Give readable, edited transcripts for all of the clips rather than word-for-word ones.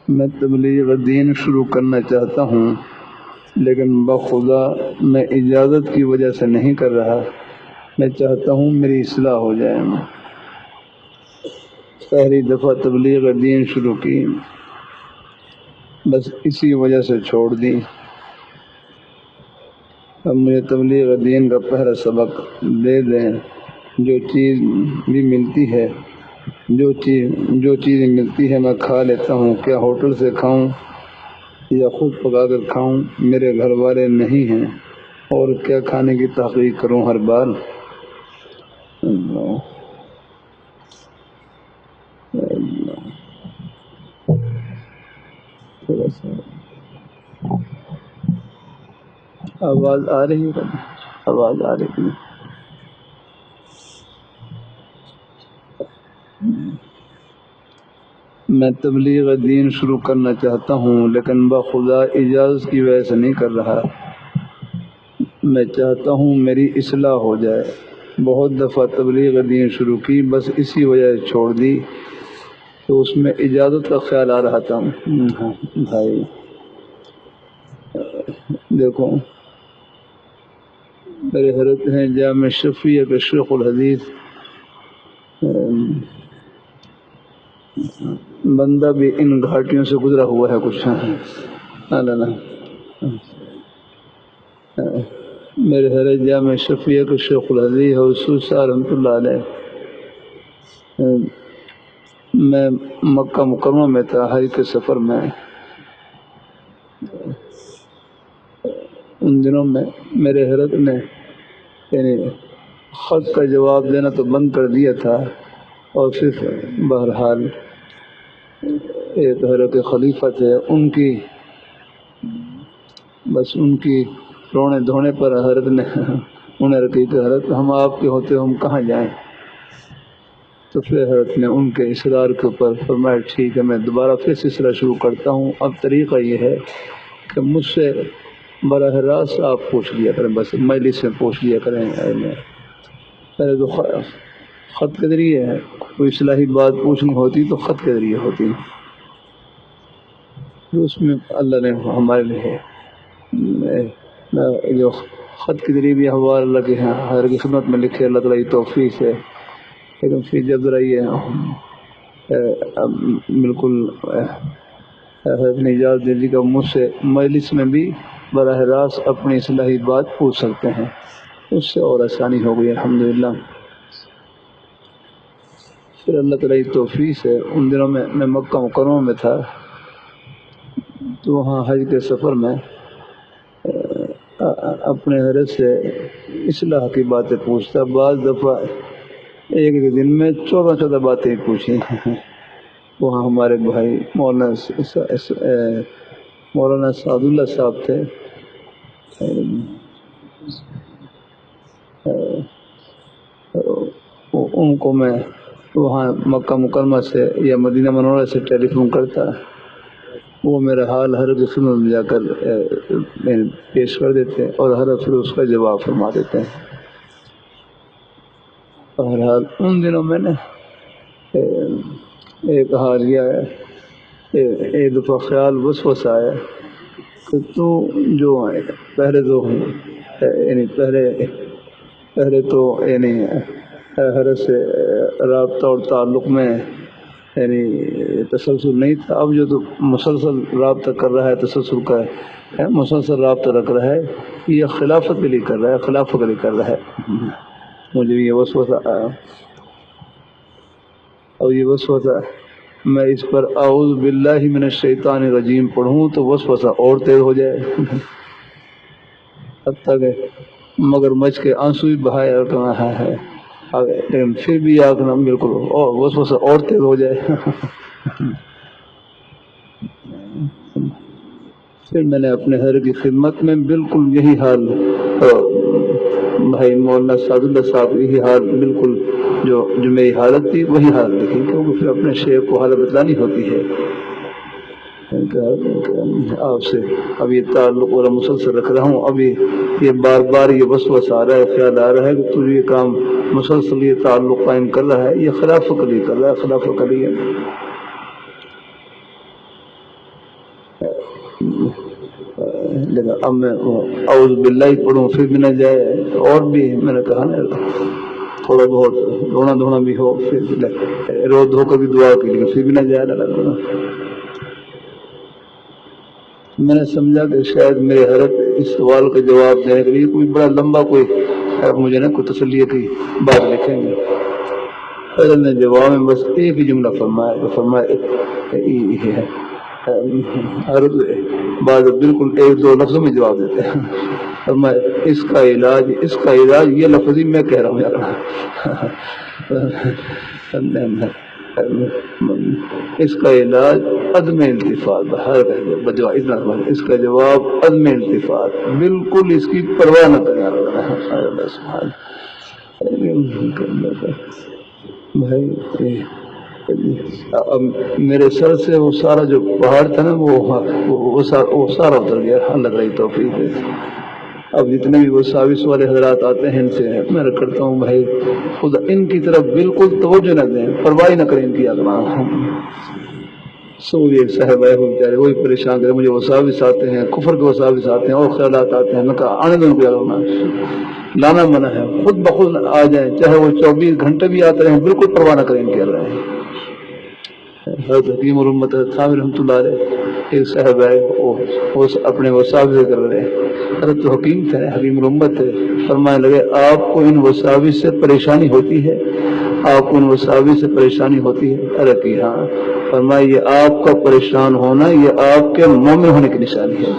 میں تبلیغ دین شروع کرنا چاہتا ہوں لیکن بخدا میں اجازت کی وجہ سے نہیں کر رہا. میں چاہتا ہوں میری اصلاح ہو جائے. پہلی دفعہ تبلیغ دین شروع کی، بس اسی وجہ سے چھوڑ دی. اب مجھے تبلیغ دین کا پہلا سبق دے دیں. جو چیز بھی ملتی ہے، جو چیز ملتی ہے میں کھا لیتا ہوں. کیا ہوٹل سے کھاؤں یا خود پکا کر کھاؤں؟ میرے گھر والے نہیں ہیں اور کیا کھانے کی تحقیق کروں ہر بار. آواز آ رہی ہے؟ آواز آ رہی ہے؟ میں تبلیغ دین شروع کرنا چاہتا ہوں لیکن بخدا اجازت کی وجہ سے نہیں کر رہا. میں چاہتا ہوں میری اصلاح ہو جائے. بہت دفعہ تبلیغ دین شروع کی، بس اسی وجہ سے چھوڑ دی. تو اس میں اجازت کا خیال آ رہا تھا. بھائی دیکھو، میرے حضرت ہیں جامع شفیع کے شیخ الحدیث. بندہ بھی ان گھاٹیوں سے گزرا ہوا ہے کچھ. میرے حضرت جامع شفیع کے شیخ الحدیث حضرت رحمۃ اللہ علیہ، میں مکہ مکرمہ میں تھا حج کے سفر میں. ان دنوں میں میرے حضرت نے یعنی خط کا جواب دینا تو بند کر دیا تھا، اور صرف بہرحال ایک حضرت خلیفہ تھے، ان کی رونے دھونے پر حضرت نے انہیں رکھی کہ حضرت ہم آپ کے ہوتے ہم کہاں جائیں. تو پھر حضرت نے ان کے اصرار کے اوپر فرمایا ٹھیک ہے میں دوبارہ پھر سلسلہ شروع کرتا ہوں. اب طریقہ یہ ہے کہ مجھ سے براہ راست آپ پوچھ لیا کریں، بس مجلس میں پوچھ لیا کریں. پہلے تو خط کے ذریعے ہے، کوئی اصلاحی بات پوچھنی ہوتی تو خط کے ذریعے ہوتی. اس میں اللہ نے ہمارے لیے جو خط کے ذریعے بھی احوال اللہ کے حضرت کی خدمت میں لکھے، اللہ تعالیٰ کی توفیق ہے. لیکن پھر جب ذرا یہ بالکل حضرت نے اجازت دے دی کہ مجھ سے مجلس میں بھی براہ راست اپنی اصلاحی بات پوچھ سکتے ہیں، اس سے اور آسانی ہو گئی الحمدللہ. پھر اللہ تعالیٰ کی توفیق سے ان دنوں میں مکہ مکرمہ میں تھا، تو وہاں حج کے سفر میں اپنے حضرت سے اصلاح کی باتیں پوچھتا. بعض دفعہ ایک دن میں 14 باتیں پوچھی. وہاں ہمارے بھائی مولانا سعد اللہ صاحب تھے. ان کو میں وہاں مکہ مکرمہ سے یا مدینہ منورہ سے ٹیلی فون کرتا، وہ میرا حال ہر خدمت میں جا کر پیش کر دیتے اور ہر پھر اس کا جواب فرما دیتے ہیں. بہرحال ان دنوں میں نے ایک حال یہ ہے، ایک دفعہ خیال وسوسہ آیا کہ تو جو پہلے تو یعنی حضرت سے رابطہ اور تعلق میں یعنی تسلسل نہیں تھا. اب جو تو مسلسل رابطہ کر رہا ہے، تسلسل کا ہے، مسلسل رابطہ رکھ رہا ہے، یہ خلافت کے لیے کر رہا ہے، خلافت کے لیے کر رہا ہے. مجھے یہ وسوسہ آیا، اور یہ وسوسہ میں اس پر اعوذ باللہ من الشیطان الرجیم پڑھوں تو وسوسہ اور تیز ہو جائے. حتیٰ کہ مگر مچ کے آنسو بھی بہائے اور کہا ہے، لیکن پھر بھی آخنا بالکل اور وسوسہ اور تیز ہو جائے. پھر میں نے اپنے حضرت کی خدمت میں بالکل یہی حال، بھائی مولانا سعد اللہ صاحب یہی حال بالکل جو میری حالت تھی وہی حالت لکھی، کیونکہ پھر اپنے شیخ کو حالت بتلانی ہوتی ہے. آپ سے اب یہ تعلق والا مسلسل رکھ رہا ہوں، ابھی یہ بار بار یہ وسوسہ آ رہا ہے، خیال آ رہا ہے کہ تو یہ کام مسلسل یہ تعلق قائم کر رہا ہے، یہ خلافت کے لیے کر رہا ہے، خلافت کے لیے. لیکن اب میں اعوذ باللہ پڑھوں پھر بھی نہ جائے، اور بھی میں نے کہا نا تھوڑا بہت رونا دھونا بھی ہو، پھر رو دھو کر بھی دعا کی، لیکن پھر بھی نہ جائے لگا۔ میں نے سمجھا کہ شاید میرے حضرت اس سوال کا جواب دینے کے لیے کوئی بڑا لمبا کوئی مجھے نا کوئی تسلیہ کی بات لکھیں گے۔ حضرت نے جواب میں بس ایک ہی جملہ فرمایا، یہ ہے حضرت بعض بالکل ایک دو لفظوں میں جواب دیتے ہیں، فرمایا اس کا علاج یہ لفظ ہی میں کہہ رہا ہوں یار، اس کا علاج عدم التفات، اس کا جواب عدم التفات، بالکل اس کی پرواہ نہ کرنا۔ بھائی اب میرے سر سے وہ سارا جو پہاڑ تھا نا وہ سارا اتر گیا، اللہ تعالی توفیق ہے۔ اب جتنے بھی وہ ساوس والے حضرات آتے ہیں ان سے میں کرتا ہوں بھائی خدا ان کی طرف بالکل توجہ نہ دیں، پرواہ نہ کریں ان کی آگما۔ سو یہ صاحب آئے ہوئے بیچارے وہی پریشان کرے، مجھے وساوس آتے ہیں، کفر کے وساوس آتے ہیں اور خیالات آتے ہیں، میں کہا آنے دوں کو آگما، لانا منع ہے، خود بخود آ جائیں، چاہے وہ 24 گھنٹے بھی آتے رہیں، بالکل پرواہ نہ کریں ان کی آگما۔ حضرت حکیم الامت ثابت رحمۃ اللہ علیہ ایک صاحب ہے وہ اپنے وساوس کر رہے ہیں، حضرت تو حکیم تھے، حکیم الامت تھے، فرمانے لگے آپ کو ان وساوس سے پریشانی ہوتی ہے؟ آپ کو ان وساوس سے پریشانی ہوتی ہے؟ ارے کہ ہاں۔ فرمایا یہ آپ کا پریشان ہونا یہ آپ کے مومن ہونے کی نشانی ہے،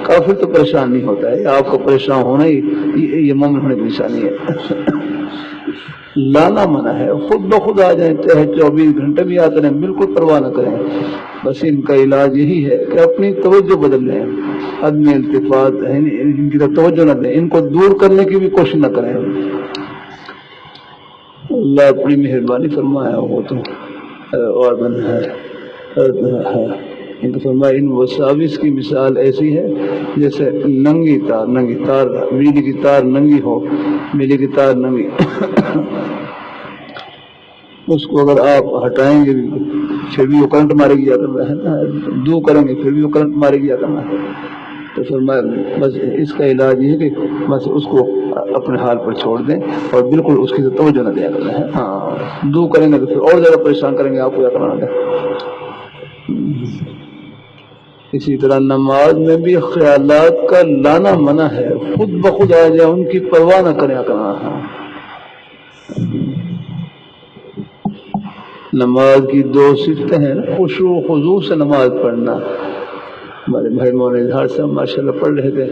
کافر تو پریشان نہیں ہوتا ہے، آپ کا پریشان ہونا یہ مومن ہونے کی نشانی ہے۔ لانا منع ہے، خود بخود آ جائیں، چاہے 24 گھنٹے بھی آتے رہیں، بالکل پرواہ نہ کریں۔ بس ان کا علاج یہی ہے کہ اپنی توجہ بدل لیں، عدم التفات ان کی طرف توجہ نہ دیں، ان کو دور کرنے کی بھی کوشش نہ کریں۔ اللہ اپنی مہربانی فرمایا وہ تو اور بنا ہے۔ ان کو فرمایا ان وساوس کی مثال ایسی ہے جیسے ننگی تار بجلی کی تار ننگی ہو، بجلی کی تار ننگی اس کو اگر آپ ہٹائیں گے پھر بھی وہ کرنٹ مارے گی، دو کریں گے پھر بھی وہ کرنٹ مارے گی کرنا۔ تو فرمایا بس اس کا علاج یہ ہے کہ بس اس کو اپنے حال پر چھوڑ دیں اور بالکل اس کی توجہ نہ دیا کرنا ہے۔ ہاں دو کریں گے تو پھر اور زیادہ پریشان کریں گے آپ کو کیا کرنا ہے۔ اسی طرح نماز میں بھی خیالات کا لانا منع ہے، خود بخود آ جائے ان کی پرواہ نہ کریں کرنا ہے۔ نماز کی 2 صفتیں ہیں، خشوع و خضوع سے نماز پڑھنا۔ ہمارے بھائی مولانا اظہار صاحب ماشاءاللہ پڑھ رہے تھے،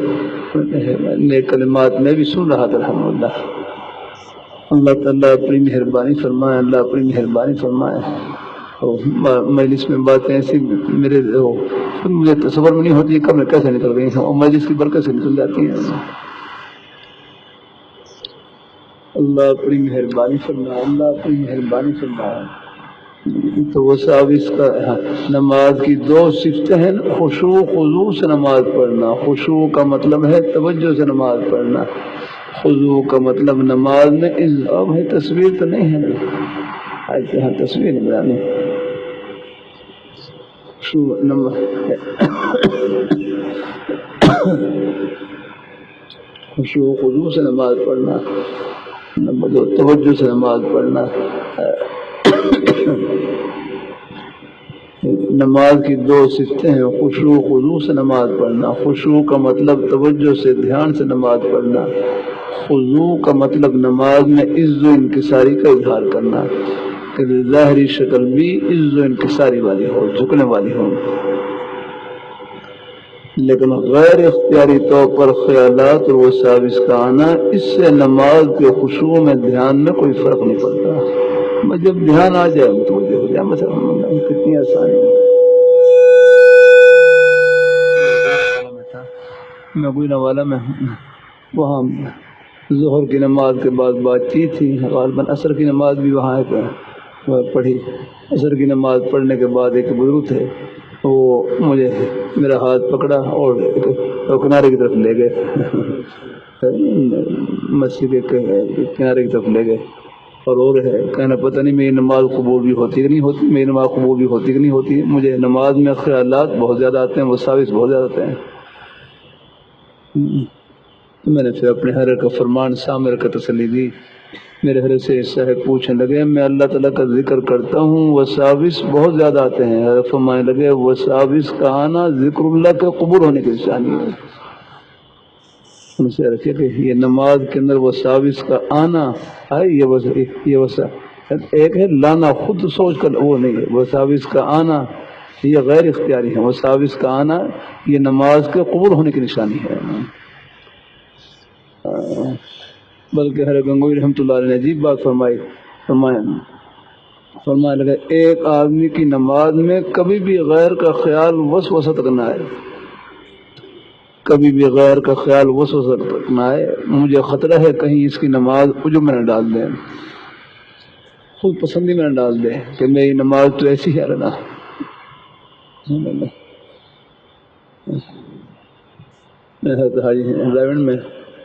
نیک کلمات میں بھی سن رہا تھا الحمدللہ۔ اللہ تعالیٰ اپنی مہربانی فرمائے، اللہ اپنی مہربانی فرمائے۔ مجلس میں باتیں ایسی مجھے تصور میں نہیں ہوتی کب میں کیسے نکل گئی ہیں اور مجلس کی برکت سے نکل جاتی ہیں۔ اللہ اپنی مہربانی فرمائے، اللہ اپنی مہربانی فرمائے۔ تو وساوس کا نماز کی 2 صفتیں ہیں، خشوع خضوع سے نماز پڑھنا۔ خشوع کا مطلب ہے توجہ سے نماز پڑھنا، خضوع کا مطلب نماز میں اب ہے تصویر تو نہیں ہے، یہاں تصویر بنانی خشوع خضوع سے نماز پڑھنا، توجہ سے نماز پڑھنا۔ نماز کی 2 صفتیں ہیں، خشوع خضوع سے نماز پڑھنا۔ خشوع کا مطلب توجہ سے دھیان سے نماز پڑھنا، خضوع کا مطلب نماز میں عز و انکساری کا اظہار کرنا کہ ظاہری شکل بھی عز و انکساری والی ہو، جھکنے والی ہو، لیکن غیر اختیاری طور پر خیالات اور وساوس کا آنا، اس سے نماز کے خشوع میں دھیان میں کوئی فرق نہیں پڑتا۔ جب دھیان آ جائے تو ہو جائے، مثلا کتنی آسانی ہے۔ میں کوئی نوالا میں وہاں ظہر کی نماز کے بعد بات چیت تھی، غالباً عصر کی نماز بھی وہاں پڑھی۔ عصر کی نماز پڑھنے کے بعد ایک بزرگ تھے، وہ مجھے میرا ہاتھ پکڑا اور کنارے کی طرف لے گئے، مسجد کے کنارے کی طرف لے گئے اور رو رہے ہیں، کہنا پتہ نہیں میری نماز قبول بھی ہوتی کہ نہیں ہوتی، میری نماز قبول بھی ہوتی کہ نہیں ہوتی، مجھے نماز میں خیالات بہت زیادہ آتے ہیں، وساوس بہت زیادہ آتے ہیں۔ تو میں نے پھر اپنے حضرت کا فرمان سامر کا تسلی دی۔ میرے حضرت سے صاحب پوچھنے لگے، میں اللہ تعالیٰ کا ذکر کرتا ہوں، وساوس بہت زیادہ آتے ہیں۔ حضرت فرمانے لگے، وساوس کا آنا ذکر اللہ کے قبول ہونے کی نشانی ہے۔ ان سے رکھے کہ یہ نماز کے اندر وساوس کا آنا ہے، یہ ایک ہے لانا، خود سوچ کر وہ نہیں ہے، وساوس کا آنا یہ غیر اختیاری ہے، وساوس کا آنا یہ نماز کے قبول ہونے کی نشانی ہے۔ بلکہ حضرت گنگوئی رحمۃ اللہ علیہ نے عجیب بات فرمایا لگا، ایک آدمی کی نماز میں کبھی بھی غیر کا خیال وسوسہ تک نہ آئے، کبھی بھی غیر کا خیال وسوسہ تک نہ آئے، مجھے خطرہ ہے کہیں اس کی نماز عجب میں نہ ڈال دیں، خود پسندی میں نہ ڈال دیں کہ میری نماز تو ایسی ہے نا۔ میں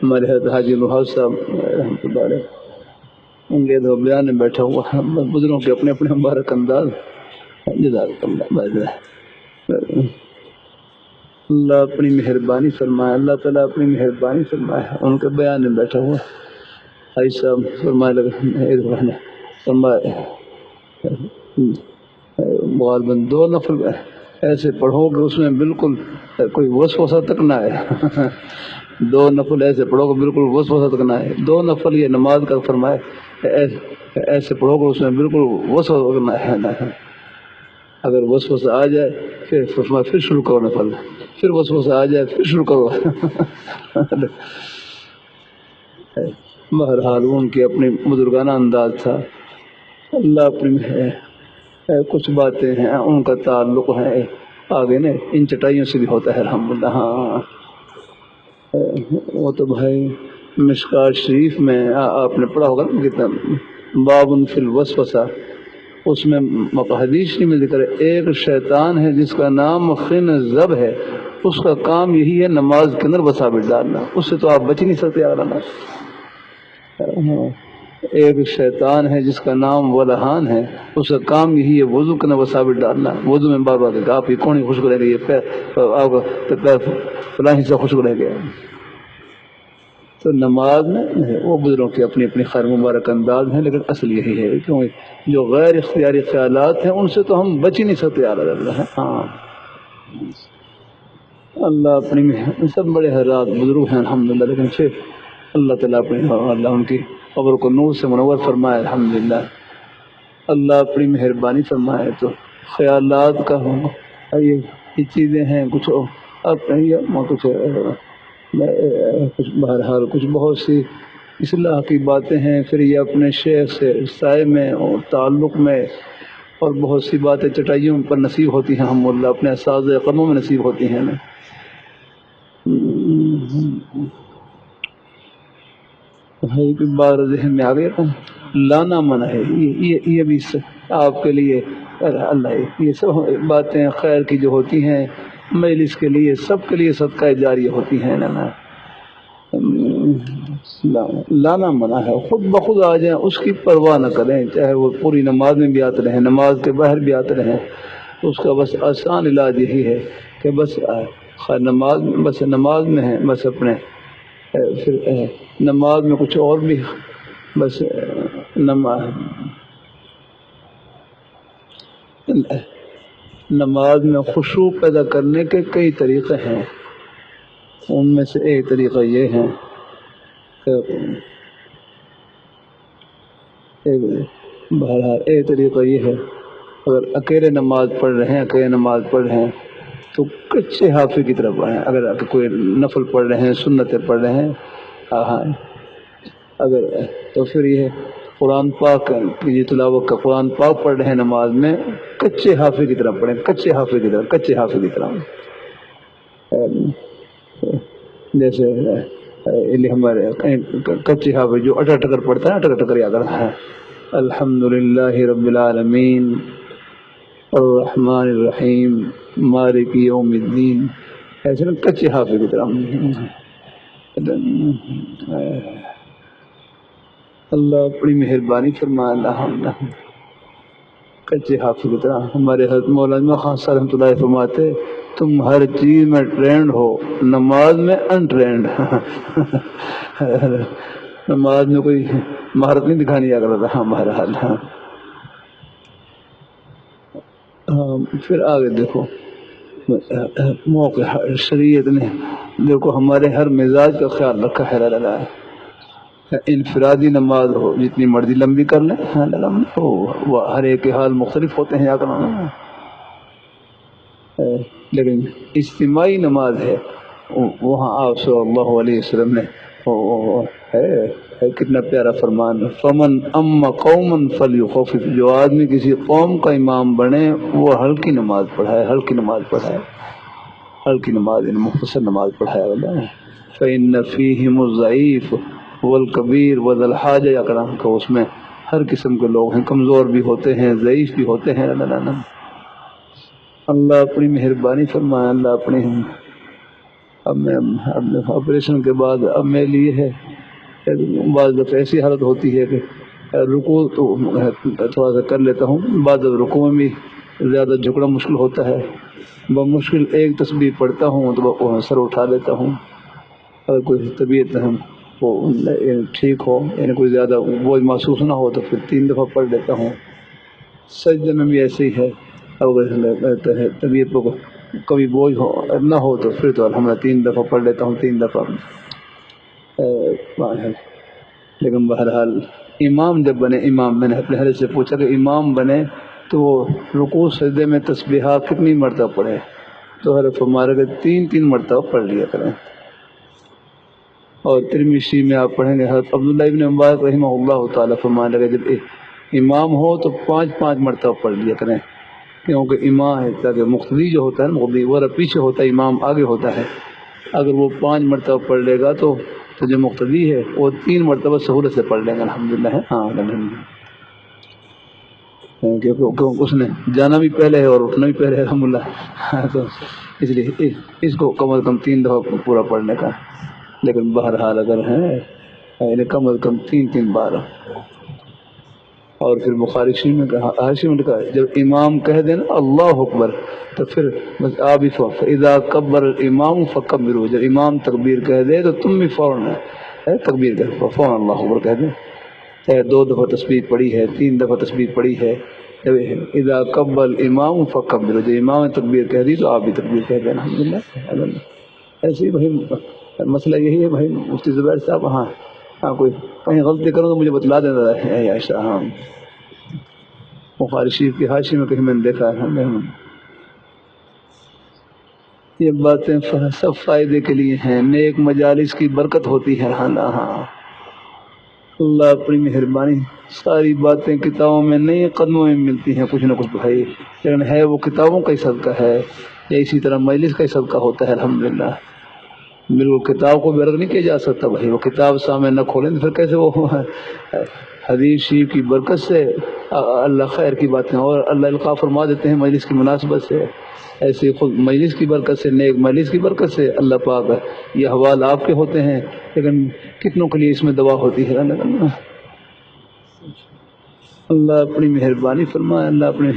ہمارے حضرت حاجی نواز صاحب رحمۃ اللہ علیہ ان کے دو بیان میں بیٹھا ہوا، بزرگوں کے اپنے اپنے مبارک انداز، اللہ اپنی مہربانی فرمائے، اللہ تعالیٰ اپنی مہربانی فرمائے۔ ان کے بیان میں بیٹھا ہوا حاجی صاحب فرمائے غالباً 2 نفل ایسے پڑھو کہ اس میں بالکل کوئی وسوسہ تک نہ آئے، 2 نفل ایسے پڑھو کہ بالکل وسوسہ تک نہ آئے، 2 نفل یہ نماز کا فرمائے ایسے پڑھو کہ اس میں بالکل وسوسہ تک نہ آئے۔ اگر وسوسہ آ جائے پھر شروع کرو نفل، پھر وسوسہ آ جائے پھر شروع کرو۔ بہرحال ان کی اپنی بزرگانہ انداز تھا۔ اللہ اپنی کچھ باتیں ہیں ان کا تعلق ہے آگے نا ان چٹائیوں سے بھی ہوتا ہے الحمدللہ۔ ہاں وہ تو بھائی مشکات شریف میں آپ نے پڑھا ہوگا کتنا باب فی الوسوسہ، اس میں حدیث میں ذکر ہے ایک شیطان ہے جس کا نام خنزب ہے، اس کا کام یہی ہے نماز کے اندر وساوس ڈالنا، اس سے تو آپ بچ نہیں سکتے۔ ایک شیطان ہے جس کا نام ولہان ہے، اس کا کام یہی ہے وضو کے اندر وساوس ڈالنا، وضو میں بار بار آپ یہ کون خوشبو رہ گئی ہے، آپ کا پیر فلاں حصہ خوشبو رہ گیا۔ تو نماز میں وہ بزرگوں کی اپنی اپنی خیر مبارک انداز ہیں، لیکن اصل یہی ہے کیونکہ جو غیر اختیاری خیالات ہیں ان سے تو ہم بچ ہی نہیں سکتے۔ ہاں اللہ اپنی سب بڑے حضرات بزرگ ہیں الحمدللہ، لیکن پھر اللہ تعالیٰ اللہ ان کی قبر کو نور سے منور فرمائے الحمدللہ، اللہ اپنی مہربانی فرمائے۔ تو خیالات کا یہ چیزیں ہیں، کچھ کچھ بہرحال کچھ بہت سی اصلاح کی باتیں ہیں، پھر یہ اپنے شیخ سے سائے میں اور تعلق میں، اور بہت سی باتیں چٹائیوں پر نصیب ہوتی ہیں، ہم اللہ اپنے اساتذہ قدموں میں نصیب ہوتی ہیں نا۔ بھائی بار ذہن میں آ گیا لانا منع ہے، یہ بھی آپ کے لیے اللہ، یہ سب باتیں خیر کی جو ہوتی ہیں مجلس کے لیے سب کے لیے صدقہ جاریہ ہوتی ہیں نا۔ لانا منع ہے، خود بخود آ جائیں، اس کی پرواہ نہ کریں، چاہے وہ پوری نماز میں بھی آتے رہیں، نماز کے باہر بھی آتے رہیں، اس کا بس آسان علاج یہی ہے کہ بس نماز میں ہے، بس اپنے پھر نماز میں کچھ اور بھی بس نماز میں خشوع پیدا کرنے کے کئی طریقے ہیں، ان میں سے ایک طریقہ یہ ہے بہرحال ایک طریقہ یہ ہے اگر اکیلے نماز پڑھ رہے ہیں تو کچے حافظ کی طرف پڑھیں، اگر کوئی نفل پڑھ رہے ہیں سنتیں پڑھ رہے ہیں اگر تو پھر یہ قرآن پاک کی تلاوت کا قرآن پاک پڑھ رہے ہیں نماز میں کچے حافظ کی طرف پڑھیں، کچے حافظ کی طرف جیسے ہمارے کچے حافظ جو اٹر ٹکر پڑھتا ہے، اٹر ٹکر یاد رہا ہے، الحمدللہ رب العالمین الرحمن الرحیم مالک یوم الدین، ایسے نا کچے حافظ کی طرح اللہ اپنی مہربانی فرمائے. اللہ کچے حافظ کی طرح ہمارے حضرت مولانا خان صاحب رحمۃ اللہ فرماتے تم ہر چیز میں ٹرینڈ ہو، نماز میں انٹرینڈ. نماز میں کوئی مہارت نہیں دکھانی آ کرتا. ہاں بہرحال. ہاں پھر آگے دیکھو موقع شریعت نے دیکھو ہمارے ہر مزاج کا خیال رکھا ہے. انفرادی نماز ہو جتنی مرضی لمبی کر لیں، وہ ہر ایک کے حال مختلف ہوتے ہیں. لیکن اجتماعی نماز ہے وہاں آپ صلی اللہ علیہ وسلم نے ہے کتنا پیارا فرمان. فمن اما قوما فلیخفف، جو آدمی کسی قوم کا امام بنے وہ ہلکی نماز پڑھائے. ہلکی نماز پڑھائے، ہلکی نماز مختصر نماز پڑھائے. فإن فیہم الضعیف والکبیر وذا الحاجہ، یا کرام کہ اس میں ہر قسم کے لوگ ہیں، کمزور بھی ہوتے ہیں، ضعیف بھی ہوتے ہیں. اللہ اپنی مہربانی فرمائے. اللہ اپنی اب میں آپریشن کے بعد اب میرے لیے ہے بعض دفعہ ایسی حالت ہوتی ہے کہ رکوع تو تھوڑا سا کر لیتا ہوں، بعد رکوع میں بھی زیادہ جھکنا مشکل ہوتا ہے. بمشکل ایک تسبیح پڑھتا ہوں تو سر اٹھا لیتا ہوں. اگر کوئی طبیعت وہ ٹھیک ہو، یعنی کوئی زیادہ بوجھ محسوس نہ ہو تو پھر 3 دفعہ پڑھ لیتا ہوں. سجدے میں بھی ایسے ہی ہے، اگر طبیعت کو کبھی بوجھ نہ ہو تو پھر تو الحمدللہ 3 دفعہ پڑھ لیتا ہوں. 3 دفعہ. لیکن بہرحال امام جب بنے، امام میں نے اپنے حضرت سے پوچھا کہ امام بنے تو وہ رکوع سجدے میں تسبیحات کتنی مرتبہ پڑھے؟ تو حضرت فرمایا کہ 3 مرتبہ پڑھ لیا کریں. اور ترمذی میں آپ پڑھیں گے حضرت عبداللہ ابن مبارک رحمہ اللہ تعالیٰ فرمانے لگے جب امام ہو تو 5 مرتبہ پڑھ لیا کریں، کیونکہ امام ہے تاکہ مقتدی جو ہوتا ہے نا، مقتدی وہ پیچھے ہوتا ہے، امام آگے ہوتا ہے. اگر وہ 5 مرتبہ پڑھ لے گا تو جو مقتدی ہے وہ 3 مرتبہ سہولت سے پڑھ لیں گے. الحمدللہ ہے. ہاں کیونکہ اس نے جانا بھی پہلے ہے اور اٹھنا بھی پہلے ہے الحمدللہ. تو اس لیے اس کو کم از کم 3 دفعہ پورا پڑھنے کا. لیکن بہرحال اگر ہے یعنی کم از کم 3 بار. اور پھر بخاری شریف میں کہا، حاشی میں لکھا جب امام کہہ دے نا اللہ اکبر تو پھر بس آپ بھی اذا کبر الامام فکبروا، جب امام تکبیر کہہ دے تو تم بھی فوراً تکبیر کہہ فوراً اللہ اکبر کہہ دیں. 2 دفعہ تسبیح پڑھی ہے، 3 دفعہ تسبیح پڑھی ہے. اذا کبر الامام فکبروا، جب امام نے تکبیر کہہ دی تو آپ بھی تکبیر کہہ دیں. الحمدللہ. ایسے ہی بھائی مسئلہ یہی ہے بھائی مفتی زبیر صاحب. ہاں کوئی کہیں غلطی کروں تو مجھے بتلا دینا ہے عائشہ. ہاں بخاری شریف کی حاشی میں کہیں میں نے دیکھا ہے. یہ باتیں سب فائدے کے لیے ہیں، نیک مجالس کی برکت ہوتی ہے. ہاں اللہ اپنی مہربانی. ساری باتیں کتابوں میں نہیں قدموں میں ملتی ہیں کچھ نہ کچھ بھائی، لیکن ہے وہ کتابوں کا ہی صدقہ ہے، یا اسی طرح مجلس کا ہی صدقہ ہوتا ہے. الحمدللہ. بالکل کتاب کو برق نہیں کیا جا سکتا بھائی، وہ کتاب سامنے نہ کھولیں تو پھر کیسے وہ حدیث شریف کی برکت سے اللہ خیر کی باتیں اور اللہ القاء فرما دیتے ہیں مجلس کی مناسبت سے. ایسے خود مجلس کی برکت سے، نیک مجلس کی برکت سے اللہ پاک یہ حوال آپ کے ہوتے ہیں، لیکن کتنوں کے لیے اس میں دوا ہوتی ہے. اللہ اپنی مہربانی فرمائے. اللہ اپنی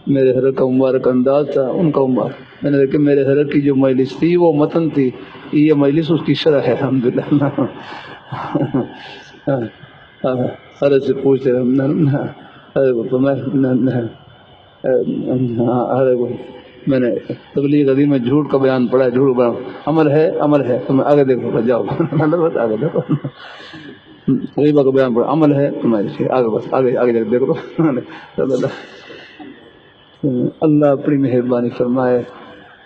میرے حضرت کا مبارک انداز تھا ان کا مبارک. میں نے دیکھا میرے حضرت کی جو مجلس تھی وہ متن تھی، یہ مجلس اس کی شرح ہے. الحمدللہ. حضرت سے پوچھتے میں نے تبلیغ عظیم میں جھوٹ کا بیان پڑھا ہے، جھوٹ بیان عمل ہے تمہیں آگے دیکھو جاؤ. آگے دیکھو غیبہ کا بیان پڑھا، عمل ہے تمہارے آگے، بس آگے دیکھو. اللہ اپنی مہربانی فرمائے.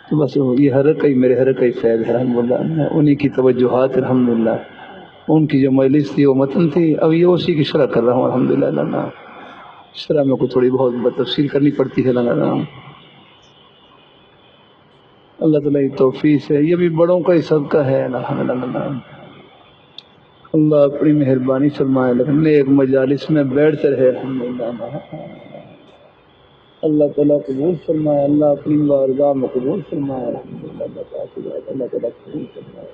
تو بس یہ حضرت کا ہی میرے حضرت کا ہی فیض ہے الحمدللہ. انہی کی توجہات الحمدللہ، ان کی جو مجلس تھی وہ متن تھی، اب یہ اسی کی شرح کر رہا ہوں الحمدللہ. شرح میں کو تھوڑی بہت تفصیل کرنی پڑتی ہے. اللہ تعالیٰ کی توفیق ہے، یہ بھی بڑوں کا ہی صدقہ ہے الحمدللہ. اللہ اپنی مہربانی فرمائے. لیکن ایک مجالس میں بیٹھتے رہے الحمدللہ. اللہ تعالیٰ قبول فرمائے. اللہ اپنی بارگاہ میں قبول فرمائے. اللہ تعالیٰ قبول فرمائے.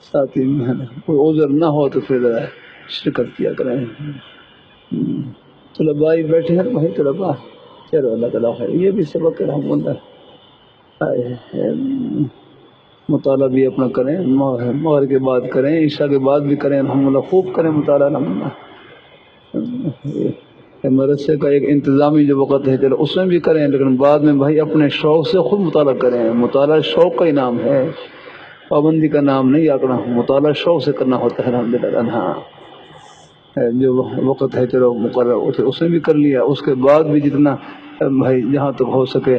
ساتھ ہی کوئی عذر نہ ہو تو پھر شرکت کیا کریں. طلباء ہی بیٹھے ہیں بھائی طلباء، چلو اللہ تعالیٰ خیر. یہ بھی سبق ہے رحم اللہ. مطالعہ بھی اپنا کریں، مغرب کے بعد کریں، عشاء کے بعد بھی کریں الحمد للہ، خوب کریں مطالعہ الحمد للہ. مدرسے کا ایک انتظامی جو وقت ہے چلو اس میں بھی کریں، لیکن بعد میں بھائی اپنے شوق سے خود مطالعہ کریں. مطالعہ شوق کا ہی نام ہے، پابندی کا نام نہیں. آکڑا مطالعہ شوق سے کرنا ہوتا ہے الحمد للہ. ہاں جو وقت ہے چلو مقرر اس میں بھی کر لیا، اس کے بعد بھی جتنا بھائی جہاں تک ہو سکے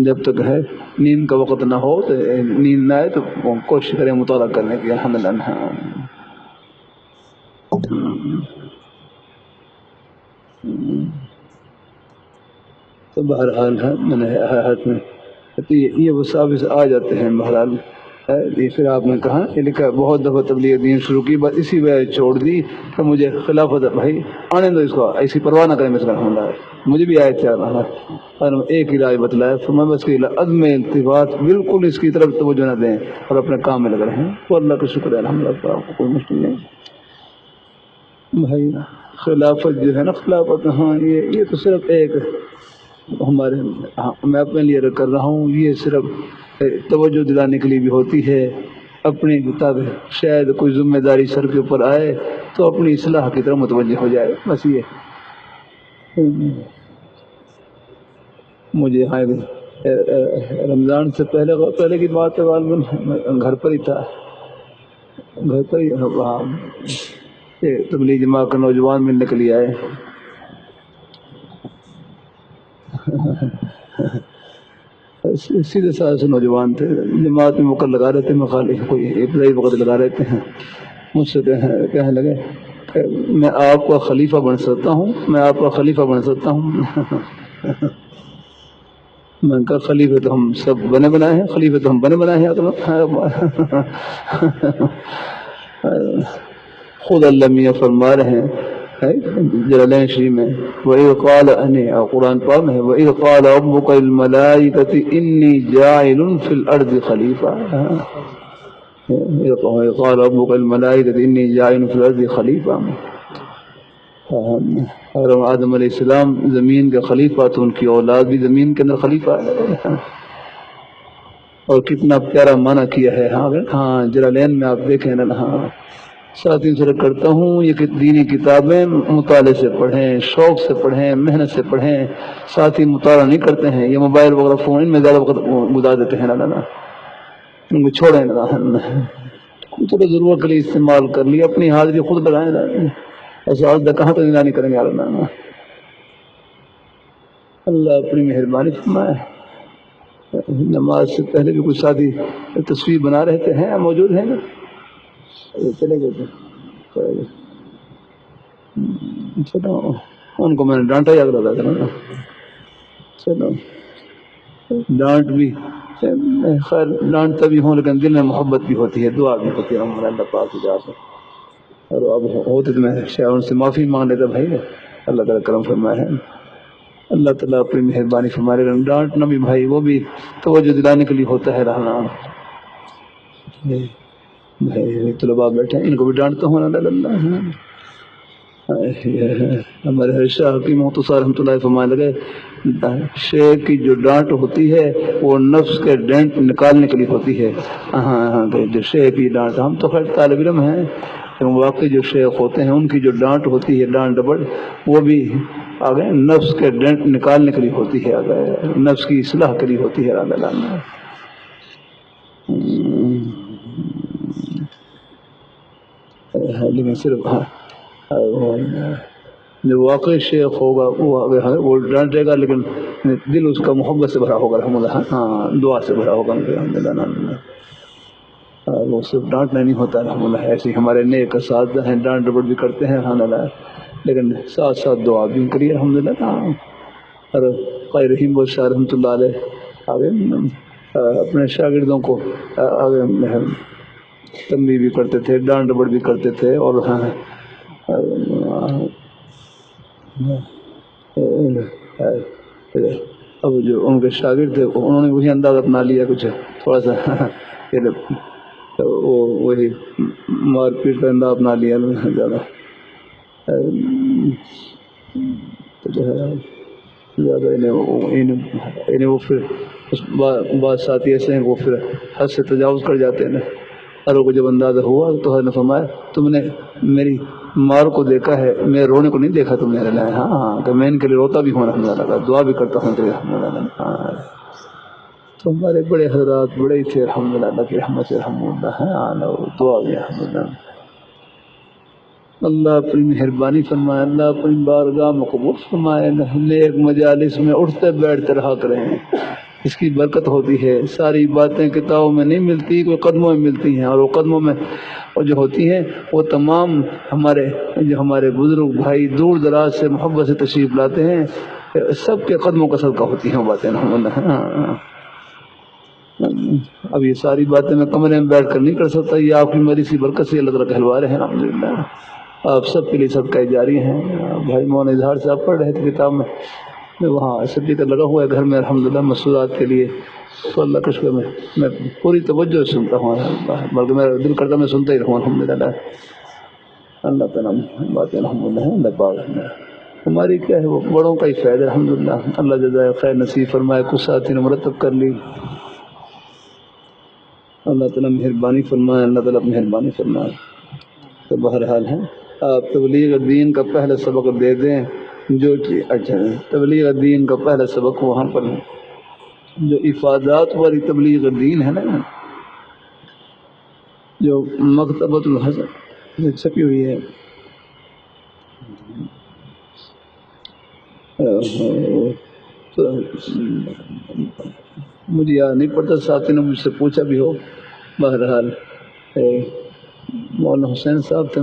جب تک ہے نیند کا وقت نہ ہو تو نیند نہ آئے تو کوشش کریں مطالعہ کرنے کی الحمد للہ. تو بہرحال ہے میں نے ہاتھ میں یہ وساوس آ جاتے ہیں. بہرحال یہ پھر آپ نے کہا یہ لکھا بہت دفعہ تبلیغ دین شروع کی، بس اسی وجہ چھوڑ دی کہ مجھے خلافت بھائی آنے دو، اس کو ایسی پرواہ نہ کریں. مثلا مجھے بھی آئے تھے اور ایک علاج بتلایا فرمایا بس کہ عدم التفات، بالکل اس کی طرف توجہ نہ دیں اور اپنے کام میں لگ رہے ہیں. تو اللہ کا شکر ہے الحمد للہ، کوئی مشکل نہیں بھائی. خلافت جو ہے نا خلافت، ہاں یہ تو صرف ایک ہمارے میں اپنے لیے کر رہا ہوں، یہ صرف توجہ دلانے کے لیے بھی ہوتی ہے اپنی مطابق. شاید کوئی ذمہ داری سر کے اوپر آئے تو اپنی اصلاح کی طرف متوجہ ہو جائے، بس یہ. مجھے ہاں رمضان سے پہلے کی بات ہے، غالباً گھر پر ہی تھا، گھر پر ہی تبلیغ جماعت کا نوجوان ملنے کے لیے آئے. سیدھے سادے سے نوجوان تھے، جماعت میں مکر لگا رہے تھے، مخالف کوئی ابتدائی وقت لگا رہے تھے. مجھ سے کہنے لگے میں آپ کا خلیفہ بن سکتا ہوں، میں آپ کا خلیفہ بن سکتا ہوں. میں نے کہا خلیفہ تو ہم سب بنے بنائے ہیں، خلیفہ تو ہم بنے بنائے ہیں. خود اللہ میاں فرما رہے ہیں جلالین شریف میں، وَإِذْ قَالَ اور قرآن پاک میں ہے وَإِذْ قَالَ رَبُّكَ لِلْمَلَائِكَةِ إِنِّي جَاعِلٌ فِي الْأَرْضِ خَلِيفَةً. وَإِذْ قَالَ رَبُّكَ لِلْمَلَائِكَةِ إِنِّي جَاعِلٌ فِي الْأَرْضِ خَلِيفَةً. اور آدم علیہ السلام زمین کے خلیفہ تو ان کی اولاد بھی زمین کے اندر خلیفہ ہے. اور کتنا پیارا معنی کیا ہے. ہاں جلالین میں آپ دیکھیں نا. ہاں ساتھی سے کرتا ہوں یہ دینی کتابیں مطالعے سے پڑھیں، شوق سے پڑھیں، محنت سے پڑھیں. ساتھی مطالعہ نہیں کرتے ہیں، یہ موبائل وغیرہ فون ان میں زیادہ وقت گزار دیتے ہیں. ان کو چھوڑیں نا، چلو ضرورت کے لیے استعمال کر لیا، اپنی حاضری خود لگائیں. ایسا کہاں تک نگرانی کریں گے. اللہ اپنی مہربانی فرمائے. نماز سے پہلے بھی کچھ ساتھی تصویر بنا رہے تھے، ہیں موجود ہیں نا، چلے گئے تھے. چلو ان کو میں نے ڈانٹا یاد رہا تھا نا. چلو ڈانٹ بھی خیر ڈانٹتا بھی ہوں، لیکن دل میں محبت بھی ہوتی ہے، دعا بھی ہوتی ہے اللہ پاک کی جا سے. اور اب ہوتے تو میں شاید ان سے معافی مانگ لیتا بھائی، اللہ تعالیٰ کرم فرمائے ہے. اللہ تعالیٰ اپنی مہربانی فرمائے. ڈانٹنا بھی بھائی وہ بھی توجہ دلانے کے لیے ہوتا ہے. رہنا بھائی طلباء بیٹھے ان کو بھی ڈانٹتا ہوں. اللہ ہمارے شاہ کی مختصر رحمۃ اللہ فرمائے لگے شیخ کی جو ڈانٹ ہوتی ہے وہ نفس کے ڈینٹ نکالنے کے لیے ہوتی ہے. ہاں جو شیخ کی ڈانٹ، ہم تو خیر طالب علم ہیں، واقعی جو شیخ ہوتے ہیں ان کی جو ڈانٹ ہوتی ہے ڈانٹ ڈبڑ وہ بھی آگے نفس کے ڈینٹ نکالنے کے لیے ہوتی ہے، آگے نفس کی اصلاح کے لیے ہوتی ہے. لیکن صرف جو واقعی شیخ ہوگا وہ ڈانٹے گا، لیکن دل اس کا محبت سے بھرا ہوگا الحمد للہ. ہاں دعا سے بھرا ہوگا الحمد للہ. وہ صرف ڈانٹنا نہیں ہوتا الحمد للہ. ایسے ہمارے نیک اساتذہ ہیں ڈانٹ ڈپٹ بھی کرتے ہیں الحمد للہ، لیکن ساتھ ساتھ دعا بھی کریے الحمد للہ. اور قائد رحیم و شاہ رحمۃ اللہ علیہ آگے اپنے شاگردوں کو آگے تنبیہ بھی کرتے تھے، ڈانٹ ڈپٹ بھی کرتے تھے. اور اب جو ان کے شاگرد تھے انہوں نے وہی انداز اپنا لیا کچھ تھوڑا سا وہ وہی مار پیٹ کا انداز اپنا لیا زیادہ تو جو ہے زیادہ انہیں وہ پھر بعض ساتھی ایسے ہیں وہ پھر حد سے تجاوز کر جاتے ہیں نا. ارو کو جب اندازہ ہوا تو حضرت نے فرمایا تم نے میری مار کو دیکھا ہے، میرے رونے کو نہیں دیکھا تم نے. ہاں ہاں کہ میں ان کے لیے روتا بھی ہوں الحمد للہ، دعا بھی کرتا ہوں الحمد للہ. ہاں تو ہمارے بڑے حضرات بڑے ہی تھے الحمد للہ کی رحمت سے الحمد للہ. ہاں دعا بھی الحمد للہ. اللہ اپنی مہربانی فرمائے، اللہ اپنی بارگاہ میں قبول فرمائے. نیک مجالس میں اٹھتے بیٹھتے رہا کریں، اس کی برکت ہوتی ہے. ساری باتیں کتابوں میں نہیں ملتی، کوئی قدموں میں ملتی ہیں، اور وہ قدموں میں وہ جو ہوتی ہیں وہ تمام ہمارے بزرگ بھائی دور دراز سے محبت سے تشریف لاتے ہیں، سب کے قدموں کا صدقہ ہوتی ہیں وہ باتیں. اب یہ ساری باتیں میں کمرے میں بیٹھ کر نہیں کر سکتا، یہ آپ کی میری سی برکت سے اللہ تعالیٰ کے حلوارے ہیں الحمدللہ. آپ سب کے لیے صدقہ جاری ہیں. بھائی مون اظہار سے آپ پڑھ رہے تھے کتاب میں وہاں سپیکر لگا ہوا ہے گھر میں الحمدللہ مسعودات کے لیے، تو اللہ کا شکر میں پوری توجہ سے سنتا ہوں، بلکہ میرا دل کرتا میں سنتا ہی رہوں الحمدللہ. اللہ تعالیٰ باتیں الحمدللہ اللہ پاک ہماری کیا ہے وہ بڑوں کا ہی فائدہ الحمدللہ. اللہ جزائے خیر نصیب فرمائے. کچھ ساتھی نے مرتب کر لی، اللہ تعالیٰ مہربانی فرمائے، اللہ تعالیٰ مہربانی فرمائے. تو بہرحال ہے آپ تبلیغ دین کا پہلا سبق دے دیں جو کہ اچھا تبلیغ دین کا پہلا سبق وہاں پر جو افادات والی تبلیغ دین ہے نا، جو مکتبۃ الحسن چھپی ہوئی ہے، مجھے یاد نہیں پڑتا، ساتھی نے مجھ سے پوچھا بھی ہو. بہرحال مولانا حسین صاحب تھے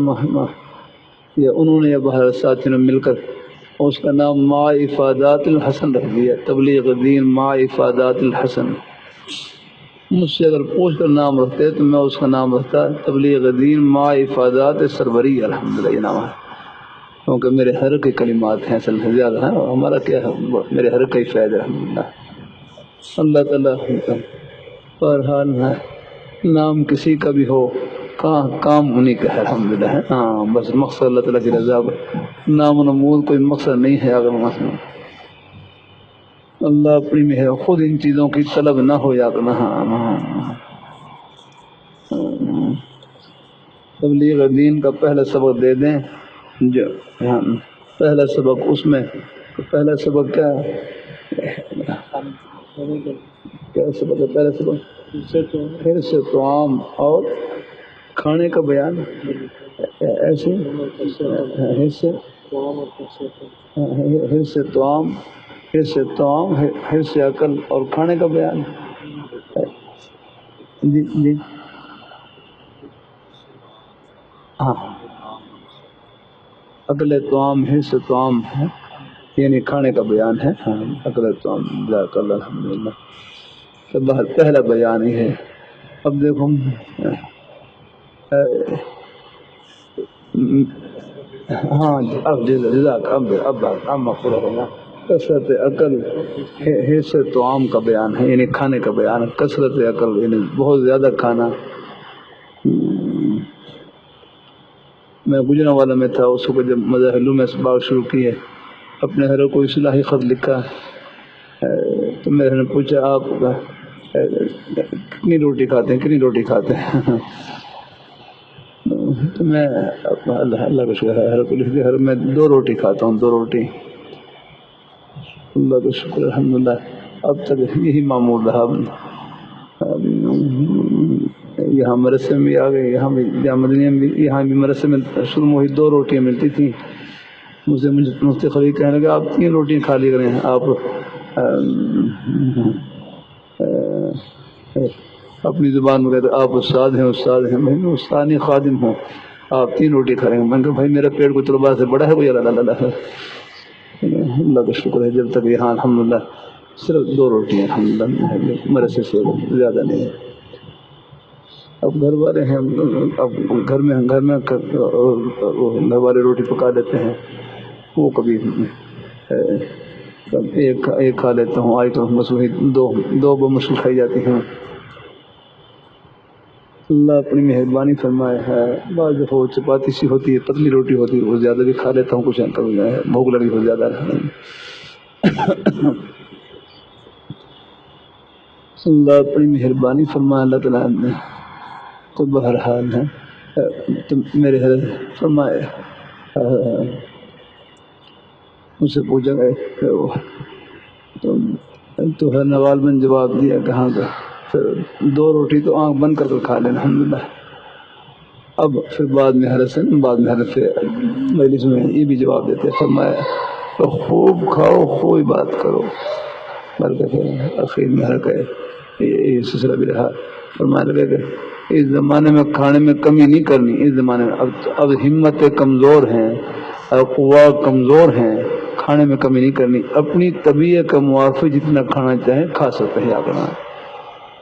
یا انہوں نے یا بہرحال ساتھی نے مل کر اس کا نام ما افادات الحسن رکھ دیا، تبلیغ دین ما افادات الحسن. مجھ سے اگر پوچھ کر نام رکھتے تو میں اس کا نام رکھتا تبلیغ دین ما افادات سربری الحمدللہ. یہ نام ہے کیونکہ میرے ہر کے کلمات ہیں اصل میں زیادہ ہیں، اور ہمارا کیا ہے میرے ہر کا ہی فائدہ الحمدللہ. اللہ تعالیٰ بہرحال نام کسی کا بھی ہو کام انہیں کا ہے الحمدللہ. ہاں بس مقصد اللہ تعالیٰ کی رضا، نام و نمود کوئی مقصد نہیں ہے. اگر مقصد اللہ اپنی مہر خود ان چیزوں کی طلب نہ ہو یا نہ. تبلیغ دین کا پہلا سبق دے دیں جو پہلا سبق، اس میں پہلا سبق کیا سبق ہے؟ پہلا سبق پھر سے طعام اور کھانے کا بیان، ایسے حرص عقل اور کھانے کا بیان. جی جی ہاں عقل طعام حرص طعام ہے یعنی کھانے کا بیان ہے. ہاں عقل طعام جزاک اللہ الحمدللہ. تو پہلا بیان ہی ہے. اب دیکھو ہاں اب جزاک اب مغفور ہوگا. کثرت عقل حرص طعام کا بیان ہے یعنی کھانے کا بیان ہے. کثرت عقل یعنی بہت زیادہ کھانا. میں گجرا والا میں تھا اس کو جب مظاہر میں اس بات شروع کی ہے، اپنے گھر کو اصلاحی خط لکھا تو میں نے پوچھا آپ کتنی روٹی کھاتے ہیں تو میں اللہ کا شکر ہے ہر کو لکھ دیا، ہر میں 2 روٹی کھاتا ہوں، 2 روٹی. اللہ کا شکر الحمدللہ اب تک یہی معمول رہا. یہاں مدرسے میں بھی آ گئے، یہاں بھی مدنی میں بھی، یہاں بھی مدرسے میں شروع میں وہی 2 روٹیاں ملتی تھیں. مجھے مفتی خلیل کہنے لگا آپ 3 روٹیاں کھا لی کریں، آپ اپنی زبان میں کہتے آپ استاد ہیں. میں استاد نہیں خادم ہوں، آپ 3 روٹی کھا رہے ہیں. میں نے کہا بھائی میرا پیٹ کو طلباء سے بڑا ہے کوئی. اللہ کا شکر ہے جب تک یہاں الحمدللہ صرف 2 روٹیاں الحمدللہ مدرسے سے زیادہ نہیں ہے. اب گھر والے ہیں، اب گھر میں گھر والے روٹی پکا دیتے ہیں، وہ کبھی تب ایک کھا لیتا ہوں، آج تو بس وہی دو بمشکل کھائی جاتی ہیں۔ اللہ اپنی مہربانی فرمائے ہے، بعض دفعہ چپاتی سی ہوتی ہے، پتلی روٹی ہوتی ہے، وہ زیادہ بھی کھا لیتا ہوں، کچھ کم جائے، بھوک لگی ہو زیادہ۔ اللہ اپنی مہربانی فرمائے، اللہ تعالیٰ نے تو بہرحال ہے تو میرے حضرت فرمائے، مجھ سے پوچھا گئے تو ہر نوال میں جواب دیا کہاں کا، پھر 2 روٹی تو آنکھ بند کر کھا لینا الحمدللہ۔ اب پھر بعد میں حضرت سے مجلس میں یہ بھی جواب دیتے، فرمایا تو خوب کھاؤ، خوب بات کرو، بلکہ اخیر میں یہ سلسلہ بھی رہا۔ فرمایا لگے کہ اس زمانے میں کھانے میں کمی نہیں کرنی، اس زمانے میں اب ہمتیں کمزور ہیں، قوا کمزور ہیں، کھانے میں کمی نہیں کرنی، اپنی طبیعت کا موافق جتنا کھانا چاہیں کھا سکتے ہیں آپ۔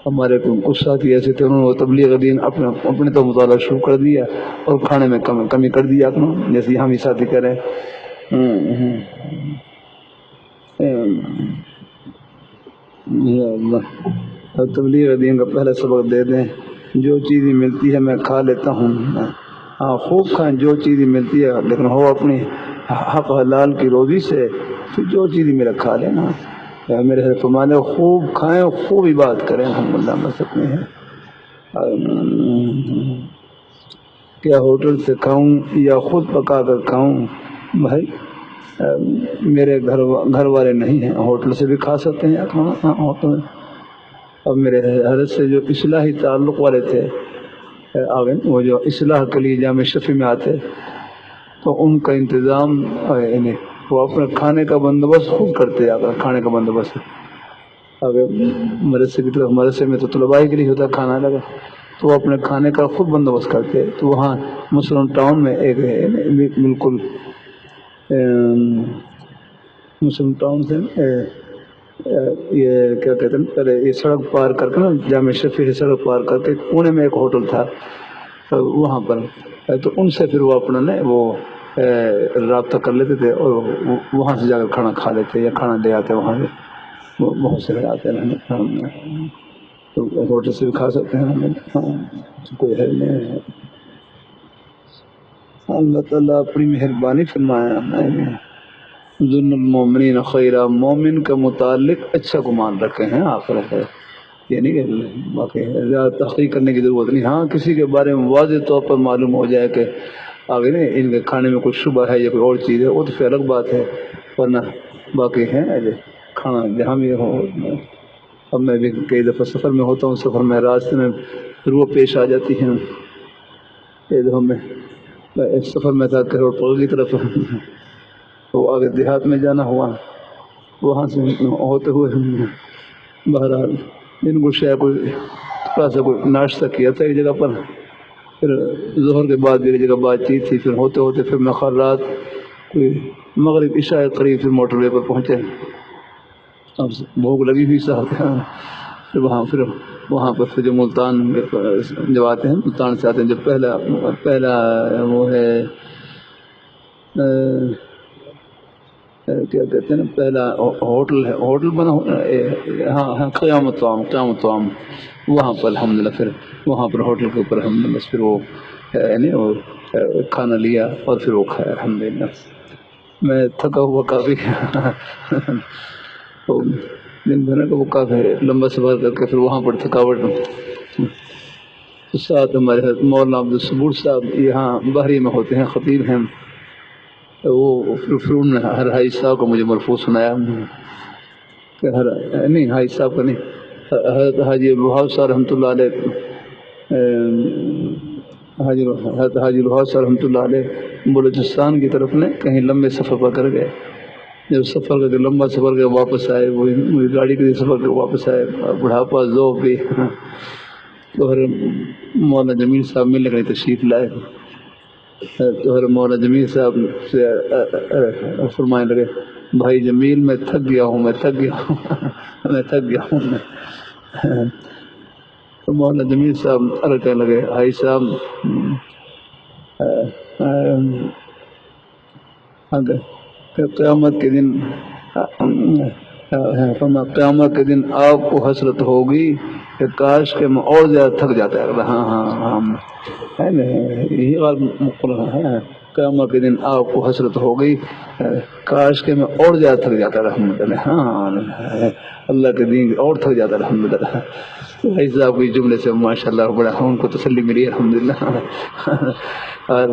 ہمارے کچھ ساتھی ایسے تھے، انہوں نے تبلیغ دین اپنے تو مطالعہ شروع کر دیا اور کھانے میں کمی کر دیا اپنا، جیسے ہم ہی ساتھی کریں۔ تبلیغ دین کا پہلا سبق دے دیں، جو چیزیں ملتی ہے میں کھا لیتا ہوں، ہاں خوب کھائیں جو چیزیں ملتی ہے، لیکن ہو اپنی حق حلال کی روزی سے، پھر جو چیزیں میرا کھا لینا۔ میرے سے فرمانے خوب کھائیں، خوب عبادت کریں، الحمدللہ بس اپنے ہیں۔ کیا ہوٹل سے کھاؤں یا خود پکا کر کھاؤں؟ بھائی میرے گھر والے نہیں ہیں، ہوٹل سے بھی کھا سکتے ہیں کھانا ہوٹل۔ اب میرے حضرت سے جو اصلاحی تعلق والے تھے آگے، وہ جو اصلاح کے لیے جامع شفیع میں آتے، تو ان کا انتظام یعنی وہ اپنے کھانے کا بندوبست خود کرتے، اگر کھانے کا بندوبست اگر مدرسے کی طرف، مدرسے میں تو طلباء کے لیے ہوتا کھانا لگا، تو وہ اپنے کھانے کا خود بندوبست کرتے۔ تو وہاں مسلم ٹاؤن میں ایک بالکل مسلم ٹاؤن سے یہ کیا کہتے ہیں پہلے یہ سڑک پار کر کے نا، جامع شفیع سڑک پار کر کے پونے میں ایک ہوٹل تھا، تو وہاں پر تو ان سے پھر وہ اپنا نا وہ رابطہ کر لیتے تھے اور وہاں سے جا کر کھانا کھا لیتے یا کھانا لے آتے وہاں سے، بہت سے آتے ہیں تو ہوٹل سے بھی کھا سکتے ہیں، کوئی ہے نہیں۔ اللہ تعالیٰ اپنی مہربانی فرمایا، ظن المؤمنین خیرا، مومن کے متعلق اچھا گمان رکھے ہیں آخرت ہے، یعنی کہ باقی زیادہ تحقیق کرنے کی ضرورت نہیں۔ ہاں کسی کے بارے میں واضح طور پر معلوم ہو جائے کہ آگے نہیں ان کے کھانے میں کوئی شبہ ہے یا کوئی اور چیز ہے، وہ تو پھر الگ بات ہے، ورنہ باقی ہے کھانا جہاں بھی ہو۔ اب میں بھی کئی دفعہ سفر میں ہوتا ہوں، سفر میں راستے میں روح پیش آ جاتی ہیں۔ کئی دفعہ میں ایک سفر میں تھا کروڑ پور کی طرف، تو آگے دیہات میں جانا ہوا، وہاں سے ہوتے ہوئے بہرحال ان کو شاید کوئی تھوڑا سا کوئی ناشتہ کیا تھا ایک جگہ پر، پھر ظہر کے بعد ایک جگہ بات چیت تھی، پھر ہوتے ہوتے پھر میں رات کوئی مغرب عشاء قریب پھر موٹر وے پر پہنچے، اب بھوک لگی ہوئی صاحب، پھر وہاں پر پھر جو ملتان جب آتے ہیں، ملتان سے آتے ہیں، جو پہلا وہ ہے کیا کہتے ہیں نا، پہلا ہوٹل ہے، ہوٹل بنا ہاں قیام الطعام، وہاں پر الحمدللہ پھر وہاں پر ہوٹل کے اوپر ہم نے بس پھر وہ یعنی وہ کھانا لیا اور پھر وہ کھایا الحمدللہ۔ میں تھکا ہوا کافی دن بھر کا وہ کافی لمبا سفر کر کے پھر وہاں پر تھکاوٹ، ساتھ ہمارے مولانا عبدالصبور صاحب یہاں بحری میں ہوتے ہیں، خطیب ہیں، وہ پھر نے ہر حاجی صاحب کو مجھے مرفوع سنایا کہ نہیں حاجی صاحب کا نہیں، حضرت حاجی الوہاب صاحب رحمۃ اللہ علیہ، حضرت حاجی الوہاب صاحب رحمۃ اللہ علیہ بلوچستان کی طرف نے کہیں لمبے سفر پر کر گئے، جب سفر کر کے لمبا سفر کر واپس آئے، وہی گاڑی کے سفر کر واپس آئے، بڑھاپا ذوق بھی، تو ہر مولانا جمیل صاحب ملنے کے لیے تشریف لائے، تو ہر مولانا جمیل صاحب سے فرمانے لگے، بھائی جمیل میں تھک گیا ہوں تو مولانا جمیل صاحب عرض کرنے لگے، بھائی صاحب قیامت کے دن فرما قیامت کے دن آپ کو حسرت ہوگی کہ کاش کہ میں اور زیادہ تھک جاتا ہے. ہاں ہاں ہاں ہے نا، یہی غالب مقرر ہے. قیامت کے دن آپ کو حسرت ہوگی کاش کہ میں اور زیادہ تھک جاتا الحمد للہ. ہاں اللہ کے دین اور تھک جاتا الحمد للہ. بھائی صاحب کے جملے سے ماشاء اللہ بڑا ان کو تسلی ملی الحمد للہ. اور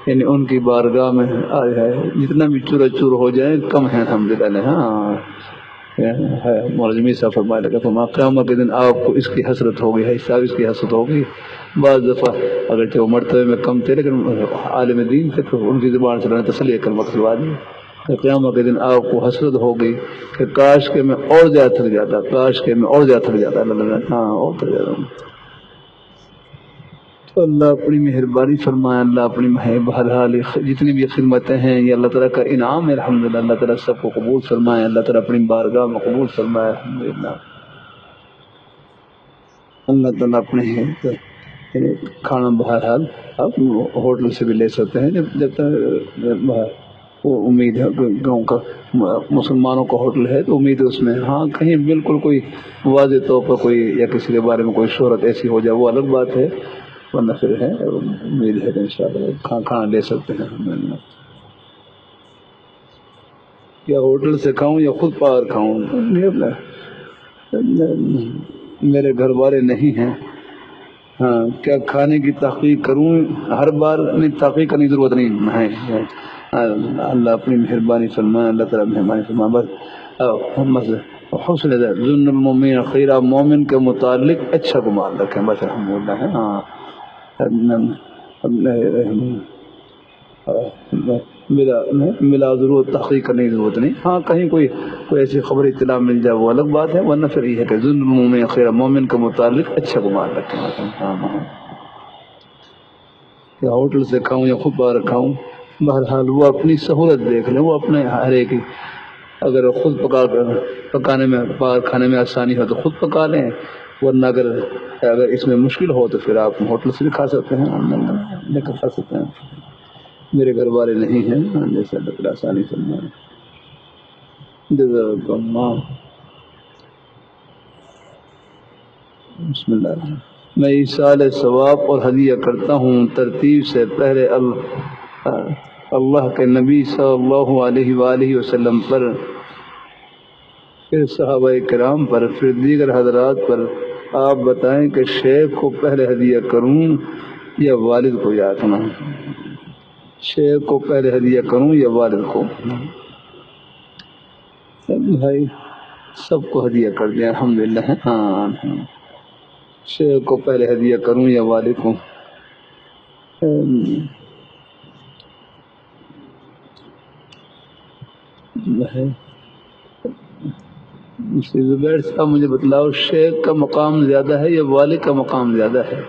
یعنی ان کی بارگاہ میں آج ہے جتنا بھی چور چور ہو جائے کم ہے الحمد للہ. ہاں مولوی صاحب فرمایا لگا فرما قیامت کے دن آپ کو اس کی حسرت ہوگی ہے صاحب اس کی حسرت ہوگی. بعض دفعہ اگرچہ وہ مرتبے میں کم تھے لیکن عالم دین تھے تو ان کی زبان سے تسلی کر مقصد دی. قیامت کے دن آپ کو حسرت ہوگی کہ کاش کہ میں اور زیادہ تھک جاتا کاش کہ میں اور زیادہ تھک جاتا. ہاں اور تھک جاتا. تو اللہ اپنی مہربانی فرمائے. اللہ اپنی بہرحال جتنی بھی خدمتیں ہیں یہ اللہ تعالیٰ کا انعام ہے الحمدللہ. اللہ تعالیٰ سب کو قبول فرمائے. اللہ تعالیٰ اپنی بارگاہ میں قبول فرمائے الحمدللہ. اللہ تعالیٰ اپنے کھانا بہرحال آپ ہوٹل سے بھی لے سکتے ہیں جب تک وہ امید ہے گاؤں کا مسلمانوں کا ہوٹل ہے تو امید ہے اس میں. ہاں کہیں بالکل کوئی واضح طور پر کوئی یا کسی کے بارے میں کوئی شہرت ایسی ہو جائے وہ الگ بات ہے ورنہ پھر ہے امید ہے کہ انشاءاللہ کھانا لے سکتے ہیں. یا ہوٹل سے کھاؤں یا خود پار کھاؤں میرے گھر والے نہیں ہیں. ہاں کیا کھانے کی تحقیق کروں؟ ہر بار نہیں تحقیق کرنے کی ضرورت نہیں ہے. اللہ اپنی مہربانی فرمائے. اللہ تعالیٰ مہربانی فرمائے. بس حسن ظن المؤمن خیرہ مومن کے متعلق اچھا گمان رکھیں بس الحمدللہ. ہاں ملا ضرورت تحقیق کرنے کی ضرورت نہیں. ہاں کہیں کوئی ایسی خبر اطلاع مل جائے وہ الگ بات ہے ورنہ پھر یہ ہے کہ ظن المؤمن خیرہ مومن کے متعلق اچھا گمان رکھیں. یا ہوٹل سے کھاؤں یا خود باہر کھاؤں بہرحال وہ اپنی سہولت دیکھ لیں. وہ اپنے ہر ایک اگر خود پکانے میں باہر کھانے میں آسانی ہو تو خود پکا لیں ورنہ اگر اس میں مشکل ہو تو پھر آپ ہوٹل سے بھی کھا سکتے ہیں لے کر کھا سکتے ہیں. میرے گھر والے نہیں ہیں جیسے اللہ تعالیٰ آسانی فرمائے. جزاک اللہ. بسم اللہ. میں ایصال ثواب اور ہدیہ کرتا ہوں ترتیب سے پہلے اللہ کے نبی صلی اللہ علیہ وآلہ وسلم پر پھر صحابہ کرام پر پھر دیگر حضرات پر. آپ بتائیں کہ شیخ کو پہلے ہدیہ کروں یا والد کو یاد کرنا؟ شیخ کو پہلے ہدیہ کروں یا والد کو؟ بھائی سب کو ہدیہ کر دیا الحمدللہ. ہاں شیخ کو پہلے ہدیہ کروں یا والد کو؟ زبیر صاحب مجھے بتلاؤ شیخ کا مقام زیادہ ہے یا والد کا مقام زیادہ ہے؟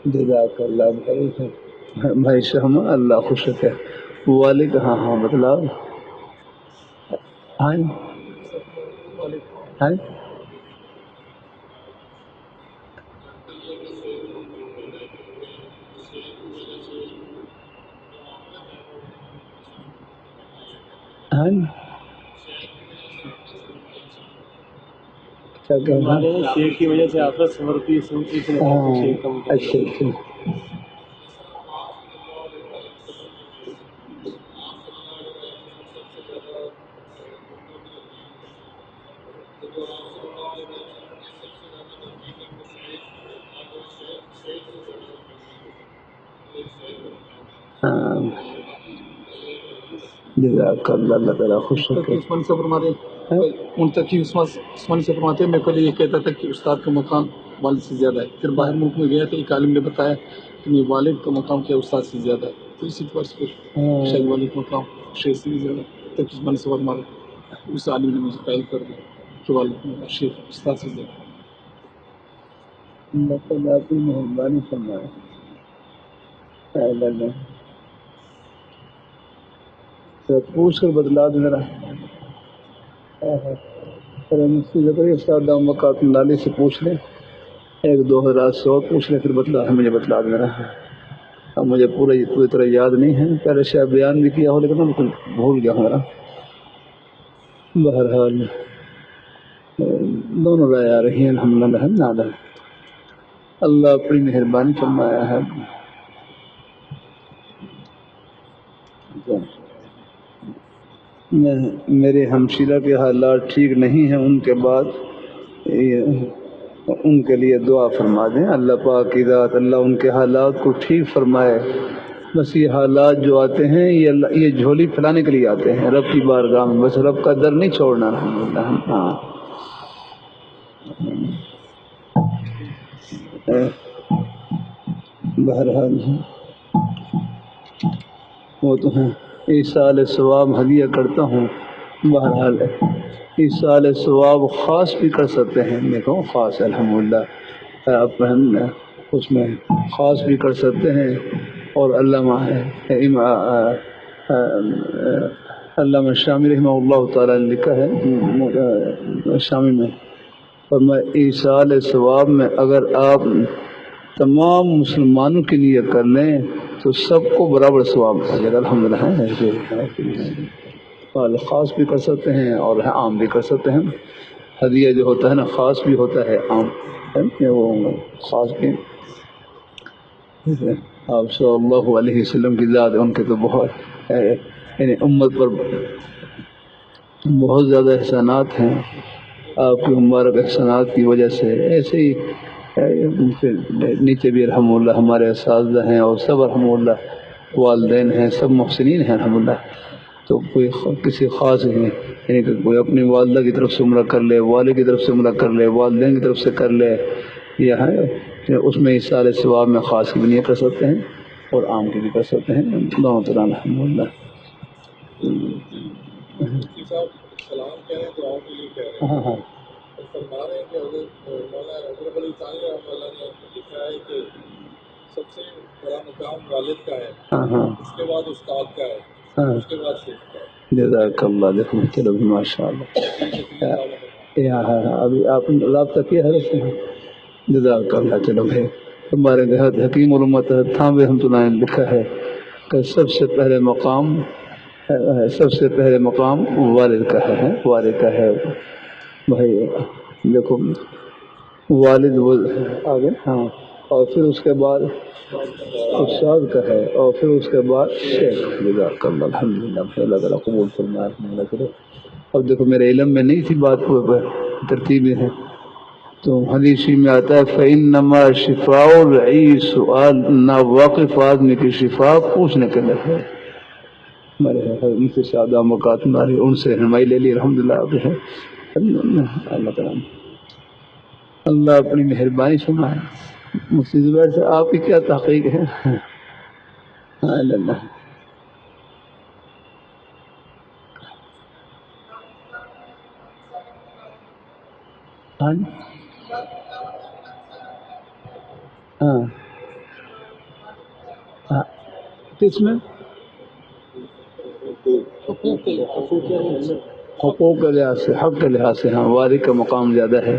جزاک اللہ بھائی شہما اللہ خوش ہے. والد ہاں ہاں بتلاؤ. ہاں ہاں شیخ کی وجہ سے آخرت سنورتی ہے. اچھا اچھا جزاک اللہ. اللہ تعالیٰ خوش رکھے. منتقی عثمانی سے فرماتے ہیں میں پہلے یہ کہتا تھا کہ استاد کا مقام والد سے زیادہ ہے. پھر باہر ملک میں گیا تو ایک عالم نے بتایا کہ یہ والد کا مقام کیا استاد سے زیادہ ہے. تو اسی اعتبار سے شاید والد کا مقام شیخ سے بھی زیادہ ہے. تک عثمانی سے فرماتے اس عالم نے مجھے قائل کر دیا کہ والد کا مقام شیخ استاد سے زیادہ ہے. اللہ تعالیٰ کی مہربانی فرمائے. پوچھ کر بدلا دے ذرا. مفتی زکریا استاد دامت لالی سے پوچھ لیں ایک دو حضرات سے اور پوچھ لیں پھر مجھے بتلا دینا. اب مجھے پوری طرح یاد نہیں ہے، پہلے شاید بیان بھی کیا ہو لیکن میں بھول گیا ہوں. بہرحال دونوں رائے آ رہی ہیں الحمدللہ. اللہ اپنی مہربانی فرمایا ہے. میرے ہمشیرہ کے حالات ٹھیک نہیں ہیں، ان کے بعد ان کے لیے دعا فرما دیں. اللہ پاک کی ذات اللہ ان کے حالات کو ٹھیک فرمائے. بس یہ حالات جو آتے ہیں یہ جھولی پھیلانے کے لیے آتے ہیں رب کی بارگاہ میں، بس رب کا در نہیں چھوڑنا. ہاں بہرحال وہ تو ہیں. ایصال ثواب ہدیہ کرتا ہوں. بہرحال ایصال ثواب خاص بھی کر سکتے ہیں. دیکھو خاص الحمدللہ آپ اس میں خاص بھی کر سکتے ہیں. اور علامہ شامی رحمہ اللہ تعالیٰ نے لکھا ہے شامی میں، اور میں ایصال ثواب میں اگر آپ تمام مسلمانوں کے لیے کر لیں تو سب کو برابر ثواب ہو جائے گا الحمدللہ. خاص بھی کر سکتے ہیں اور عام بھی کر سکتے ہیں. ہدیہ جو ہوتا ہے نا خاص بھی ہوتا ہے عام ہے. وہ خاص بھی آپ صلی اللہ علیہ وسلم کی ذات ان کے تو بہت یعنی امت پر بہت زیادہ احسانات ہیں. آپ کی مبارک احسانات کی وجہ سے ایسے ہی نیچے بھی الحمدللہ ہمارے اساتذہ ہیں اور سب الحمدللہ والدین ہیں، سب محسنین ہیں الحمدللہ. تو کوئی کسی خاص نہیں، یعنی کہ کوئی اپنی والدہ کی طرف سے عمرہ کر لے، والد کی طرف سے عمرہ کر لے، والدین کی طرف سے کر لے، یہ ہے اس میں ایصال ثواب میں خاص کی بھی نہیں کر سکتے ہیں اور عام کی بھی کر سکتے ہیں. دونوں طرح الحمدللہ. سلام کہہ رہے ہیں تو آپ کے لیے کہہ رہے ہیں. ہاں ہاں فرما رہے ہیں کہ مولانا حضرت علی ثانی رحمۃ اللہ نے لکھا ہے کہ سب سے بڑا مقام والد کا ہے، ہاں ہاں اس کے بعد استاد کا ہے، اس کے بعد شیخ کا ہے. جزاک اللہ. دیکھو چلو بھی ماشاء اللہ. ابھی آپ نے رابطہ کیا ہے اس سے؟ جزاک اللہ. چلو بھائی ہمارے حکیم علمت تھانوی رحمۃ اللہ نے لکھا ہے کہ سب سے پہلے مقام والد کا ہے. والد کا ہے بھائی. دیکھو والد وہ آگے ہاں، اور پھر اس کے بعد استاد کا ہے، اور پھر اس کے بعد شیخ. جزاک اللہ. الحمدللہ اللہ تعالیٰ قبول فرمائے. اب دیکھو میرے علم میں نہیں تھی بات کو ترتیبیں ہیں تو حدیث میں آتا ہے فإنما شفاء العی سؤال. نا واقف آدمی کی شفا پوچھنے کے لیے ہے. ہمارے مفتی سعادہ مقات ماری ان سے رہنمائی لے لی الحمدللہ. اب ہے اللہ تعالیٰ اللہ اپنی مہربانی سنائے. مفتی زبیر سے آپ کی کیا تحقیق ہے؟ اللہ ہاں کس میں حقوق کے لحاظ سے، حق کے لحاظ سے ہاں والد کا مقام زیادہ ہے.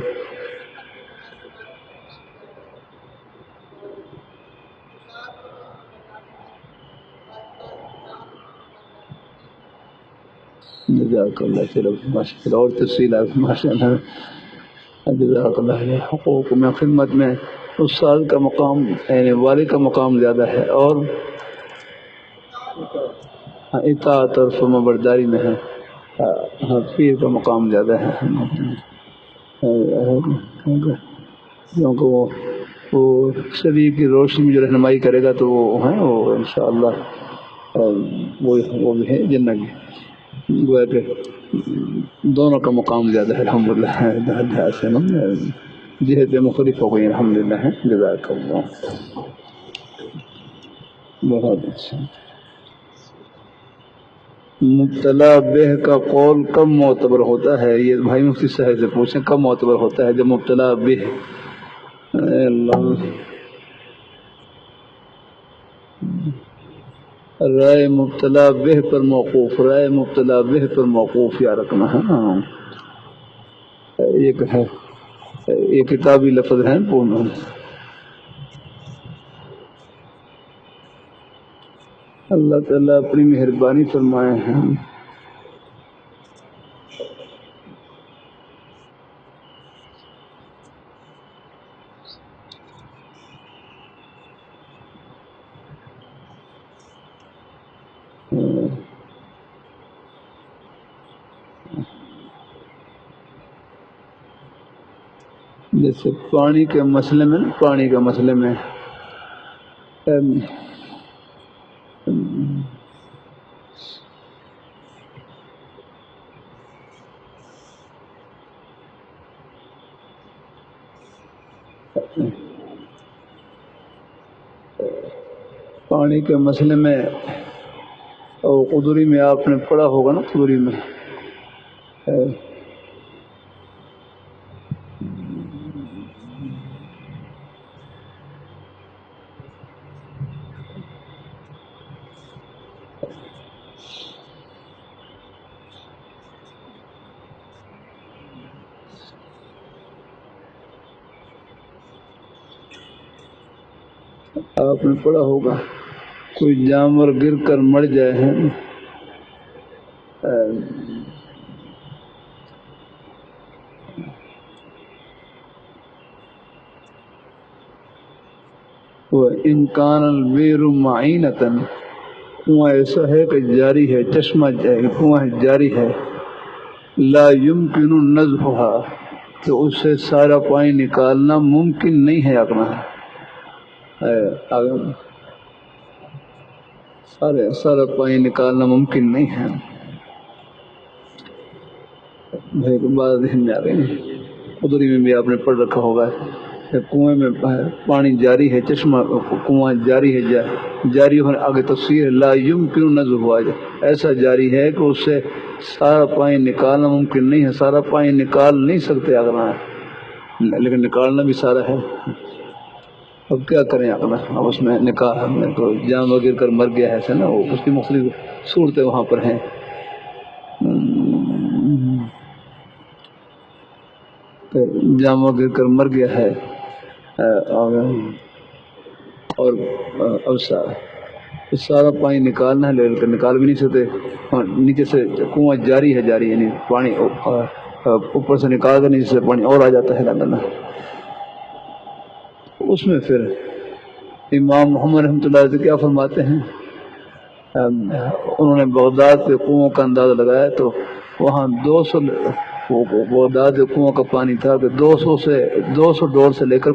جزاک اللہ. چلو ماشاء اللہ اور تفصیل آپ ماشاء اللہ. جزاک اللہ. حقوق میں خدمت میں استاد کا مقام یعنی والد کا مقام زیادہ ہے اور اطاعت اور فرمانبرداری میں ہے. ہاں پیر کا مقام زیادہ ہے کیونکہ وہ شریف کی روشنی میں جو رہنمائی کرے گا تو وہ ہیں وہ انشاءاللہ وہ بھی ہے جنت کی. گویا کہ دونوں کا مقام زیادہ ہے الحمدللہ. جہت مختلف ہو گئی الحمدللہ. جزاک اللہ. بہت اچھا. مبتلا بہ کا قول کب معتبر ہوتا ہے؟ یہ بھائی مفتی صاحب سے پوچھیں کب معتبر ہوتا ہے جب مبتلا بہ. اللہ رائے مبتلا بہ پر موقوف، رائے مبتلا بہ پر موقوف یا رکھنا ہے. ایک ہے یہ کتابی لفظ ہیں پورن. اللہ تعالیٰ اپنی مہربانی فرمائے ہیں. جیسے پانی کے مسئلے میں اور قدری میں آپ نے پڑھا ہوگا نا. قدری میں آپ نے پڑھا ہوگا کوئی جانور گر کر مر جائے ہیں وہ امکان البیر معینتاً کنواں ایسا ہے کہ جاری ہے, چشمہ کنواں جاری ہے, لا یمکن نزحها کہ اس سے سارا پانی نکالنا ممکن نہیں ہے. اپنا سارا پانی نکالنا ممکن نہیں ہے. بات ذہن میں آ گئی. قدری میں بھی آپ نے پڑھ رکھا ہوگا کہ کنویں میں پانی جاری ہے, چشمہ کنواں جاری ہے, جاری ہونے آگے تفسیر لا یمکن نزحها ایسا جاری ہے کہ اس سے سارا پانی نکالنا ممکن نہیں ہے. سارا پانی نکال نہیں سکتے اگر, لیکن نکالنا بھی سارا ہے. اب کیا کریں اپنا, اب اس میں نکاح جانور گر کر مر گیا ہے نا, وہ اس کی مختلف صورتیں وہاں پر ہیں. جانور گر کر مر گیا ہے اور اب سارا پانی نکالنا ہے, لیکن نکال بھی نہیں سکتے. نیچے سے کنواں جاری ہے, یعنی پانی اوپر سے نکال کر نیچے سے پانی اور آ جاتا ہے لندن. اس میں پھر امام محمد رحمۃ اللہ علیہ کیا فرماتے ہیں, انہوں نے بغداد کے کنووں کا اندازہ لگایا تو وہاں 200 بغداد کے کنووں کا پانی تھا کہ 200 ڈول سے لے کر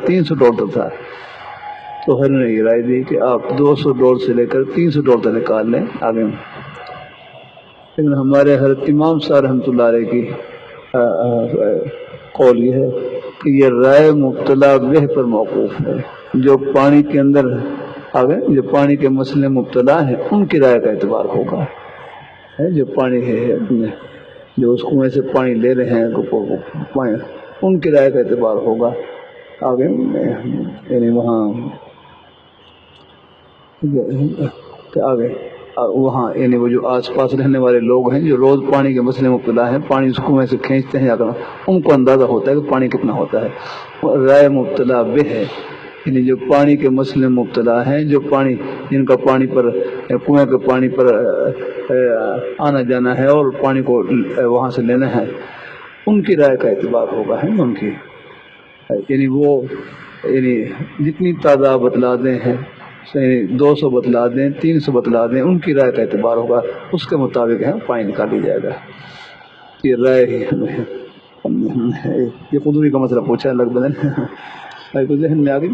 300 ڈول تک تھا. تو ہر نے یہ رائے دی کہ آپ 200 ڈول سے لے کر 300 ڈول تک نکال لیں آگے. لیکن ہمارے حضرت امام صاحب رحمۃ اللہ علیہ کی قول یہ ہے کہ یہ رائے مبتلا بہ پر موقوف ہے. جو پانی کے اندر آگے جو پانی کے مسئلے مبتلا ہیں ان کی رائے کا اعتبار ہوگا. جو پانی ہے جو اس کنویں سے پانی لے رہے ہیں ان کی رائے کا اعتبار ہوگا آگے. یعنی وہاں آگے وہاں یعنی وہ جو آس پاس رہنے والے لوگ ہیں جو روز پانی کے مسئلے مبتلا ہیں, پانی اس کنویں سے کھینچتے ہیں, ان کو اندازہ ہوتا ہے کہ پانی کتنا ہوتا ہے. رائے مبتلا بہ ہے یعنی جو پانی کے مسئلے مبتلا ہیں, جو پانی جن کا پانی پر کنویں کے پانی پر آنا جانا ہے اور پانی کو وہاں سے لینا ہے, ان کی رائے کا اعتبار ہوگا. ہے ان کی یعنی وہ جتنی تعداد بتلا دیں ہیں 200 بتلا دیں 300 بتلا دیں, ان کی رائے کا اعتبار ہوگا. اس کے مطابق ہے پانی نکال لیا جائے گا. یہ رائے یہ قدوری کا مسئلہ پوچھا ہے لگ بھگ کو ذہن میں آ گئی.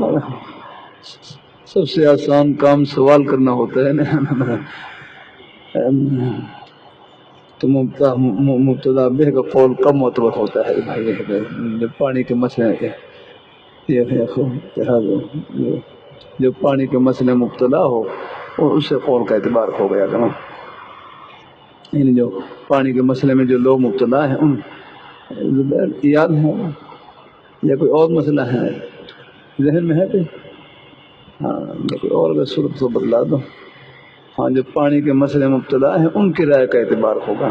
سب سے آسان کام سوال کرنا ہوتا ہے نا. تو مبتلا بہ کا قول کم معتبر ہوتا ہے بھائی. جب پانی کے مسئلے جو پانی کے مسئلے مبتلا ہو اور اس سے قول کا اعتبار ہو گیا کرنا. یعنی جو پانی کے مسئلے میں جو لوگ مبتلا ہیں ان یاد ہے یا کوئی اور مسئلہ ہے ذہن میں ہے کہ ہاں کوئی اور صورت کو بدلا دو. ہاں جو پانی کے مسئلے مبتلا ہیں ان کی رائے کا اعتبار ہوگا.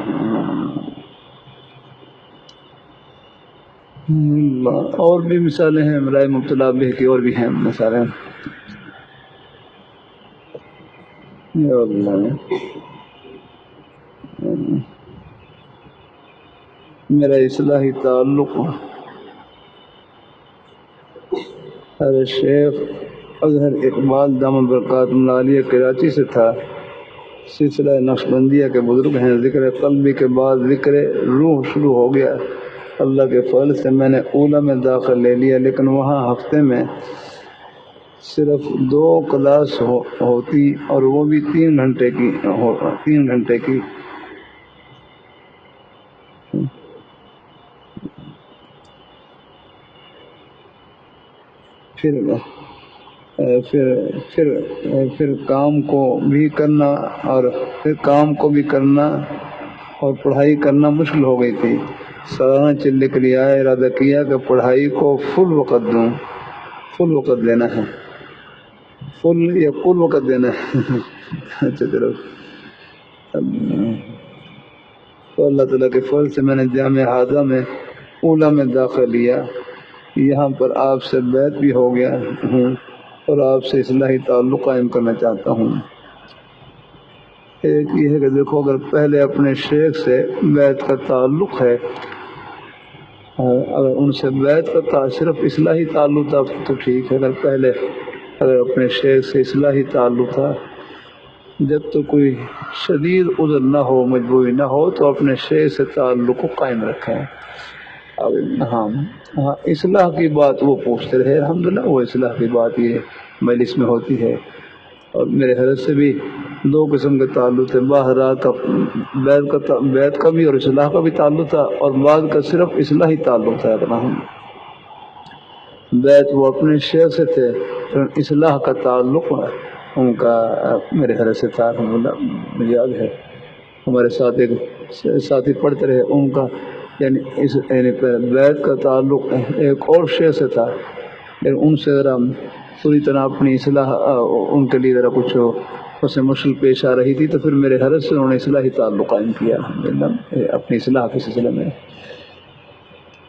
اور بھی مثالیں ہیں رائے مبتلا بھی کی، اور بھی ہیں مثالیں. یا اللہ، میرا اصلاحی تعلق حضرت شیخ اظہر اقبال دامن برکات عالیہ کراچی سے تھا. سلسلہ نقشبندیہ کے بزرگ ہیں. ذکر قلبی کے بعد ذکر روح شروع ہو گیا. اللہ کے فضل سے میں نے اولا میں داخل لے لیا، لیکن وہاں ہفتے میں صرف 2 کلاس ہوتی، اور وہ بھی 3 گھنٹے کی 3 گھنٹے کی. پھر کام کو بھی کرنا اور پڑھائی کرنا مشکل ہو گئی تھی. سالانہ چلے کے لیے ارادہ کیا کہ پڑھائی کو فل وقت دینا ہے. فل یا کل وقت دینا ہے. اچھا چلو. تو اللہ تعالیٰ کے فضل سے میں نے جامعہ ہاضہ میں اولا میں داخل لیا. یہاں پر آپ سے بیعت بھی ہو گیا ہوں اور آپ سے اصلاحی تعلق قائم کرنا چاہتا ہوں. ایک یہ ہے کہ دیکھو، اگر پہلے اپنے شیخ سے بیعت کا تعلق ہے، اگر ان سے بیعت کا صرف اصلاحی تعلق تھا تو ٹھیک ہے. اگر اپنے شیخ سے اصلاحی تعلق تھا، جب تو کوئی شدید عذر نہ ہو، مجبوری نہ ہو، تو اپنے شیخ سے تعلق کو قائم رکھیں. ہاں اصلاح کی بات وہ پوچھتے رہے. الحمدللہ وہ اصلاح کی بات یہ مجلس میں ہوتی ہے. اور میرے حضرت سے بھی 2 قسم کے تعلق تھے. باہر کا بیعت کا بھی اور اصلاح کا بھی تعلق تھا، اور بعد کا صرف اصلاحی تعلق تھا. بیعت وہ اپنے شیخ سے تھے، اصلاح کا تعلق ان کا میرے حضرت سے تھا. الحمدللہ مجھے یاد ہے ہمارے ساتھ ایک ساتھی پڑھتے رہے، ان کا یعنی بیعت کا تعلق ایک اور شیخ سے تھا، لیکن ان سے ذرا پوری طرح اپنی اصلاح ان کے لیے ذرا کچھ اس سے مشکل پیش آ رہی تھی، تو پھر میرے حضرت سے انہوں نے اصلاحی تعلق قائم کیا الحمدللہ اپنی اصلاح کے سلسلے میں.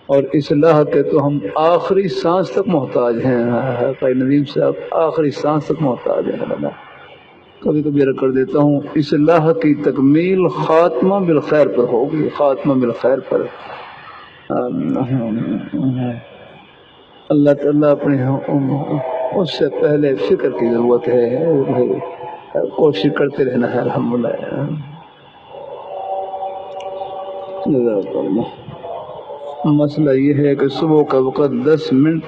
اور اصلاح کے تو ہم آخری سانس تک محتاج ہیں. قائد ندیم صاحب آخری سانس تک محتاج ہیں. کبھی کبھی کر دیتا ہوں، اصلاح کی تکمیل خاتمہ بالخیر پر ہوگی. خاتمہ بالخیر پر اللہ تعالیٰ اپنے اس سے پہلے فکر کی ضرورت ہے. کوشش کرتے رہنا ہے. الحمدللہ. مسئلہ یہ ہے کہ صبح کا وقت 10 منٹ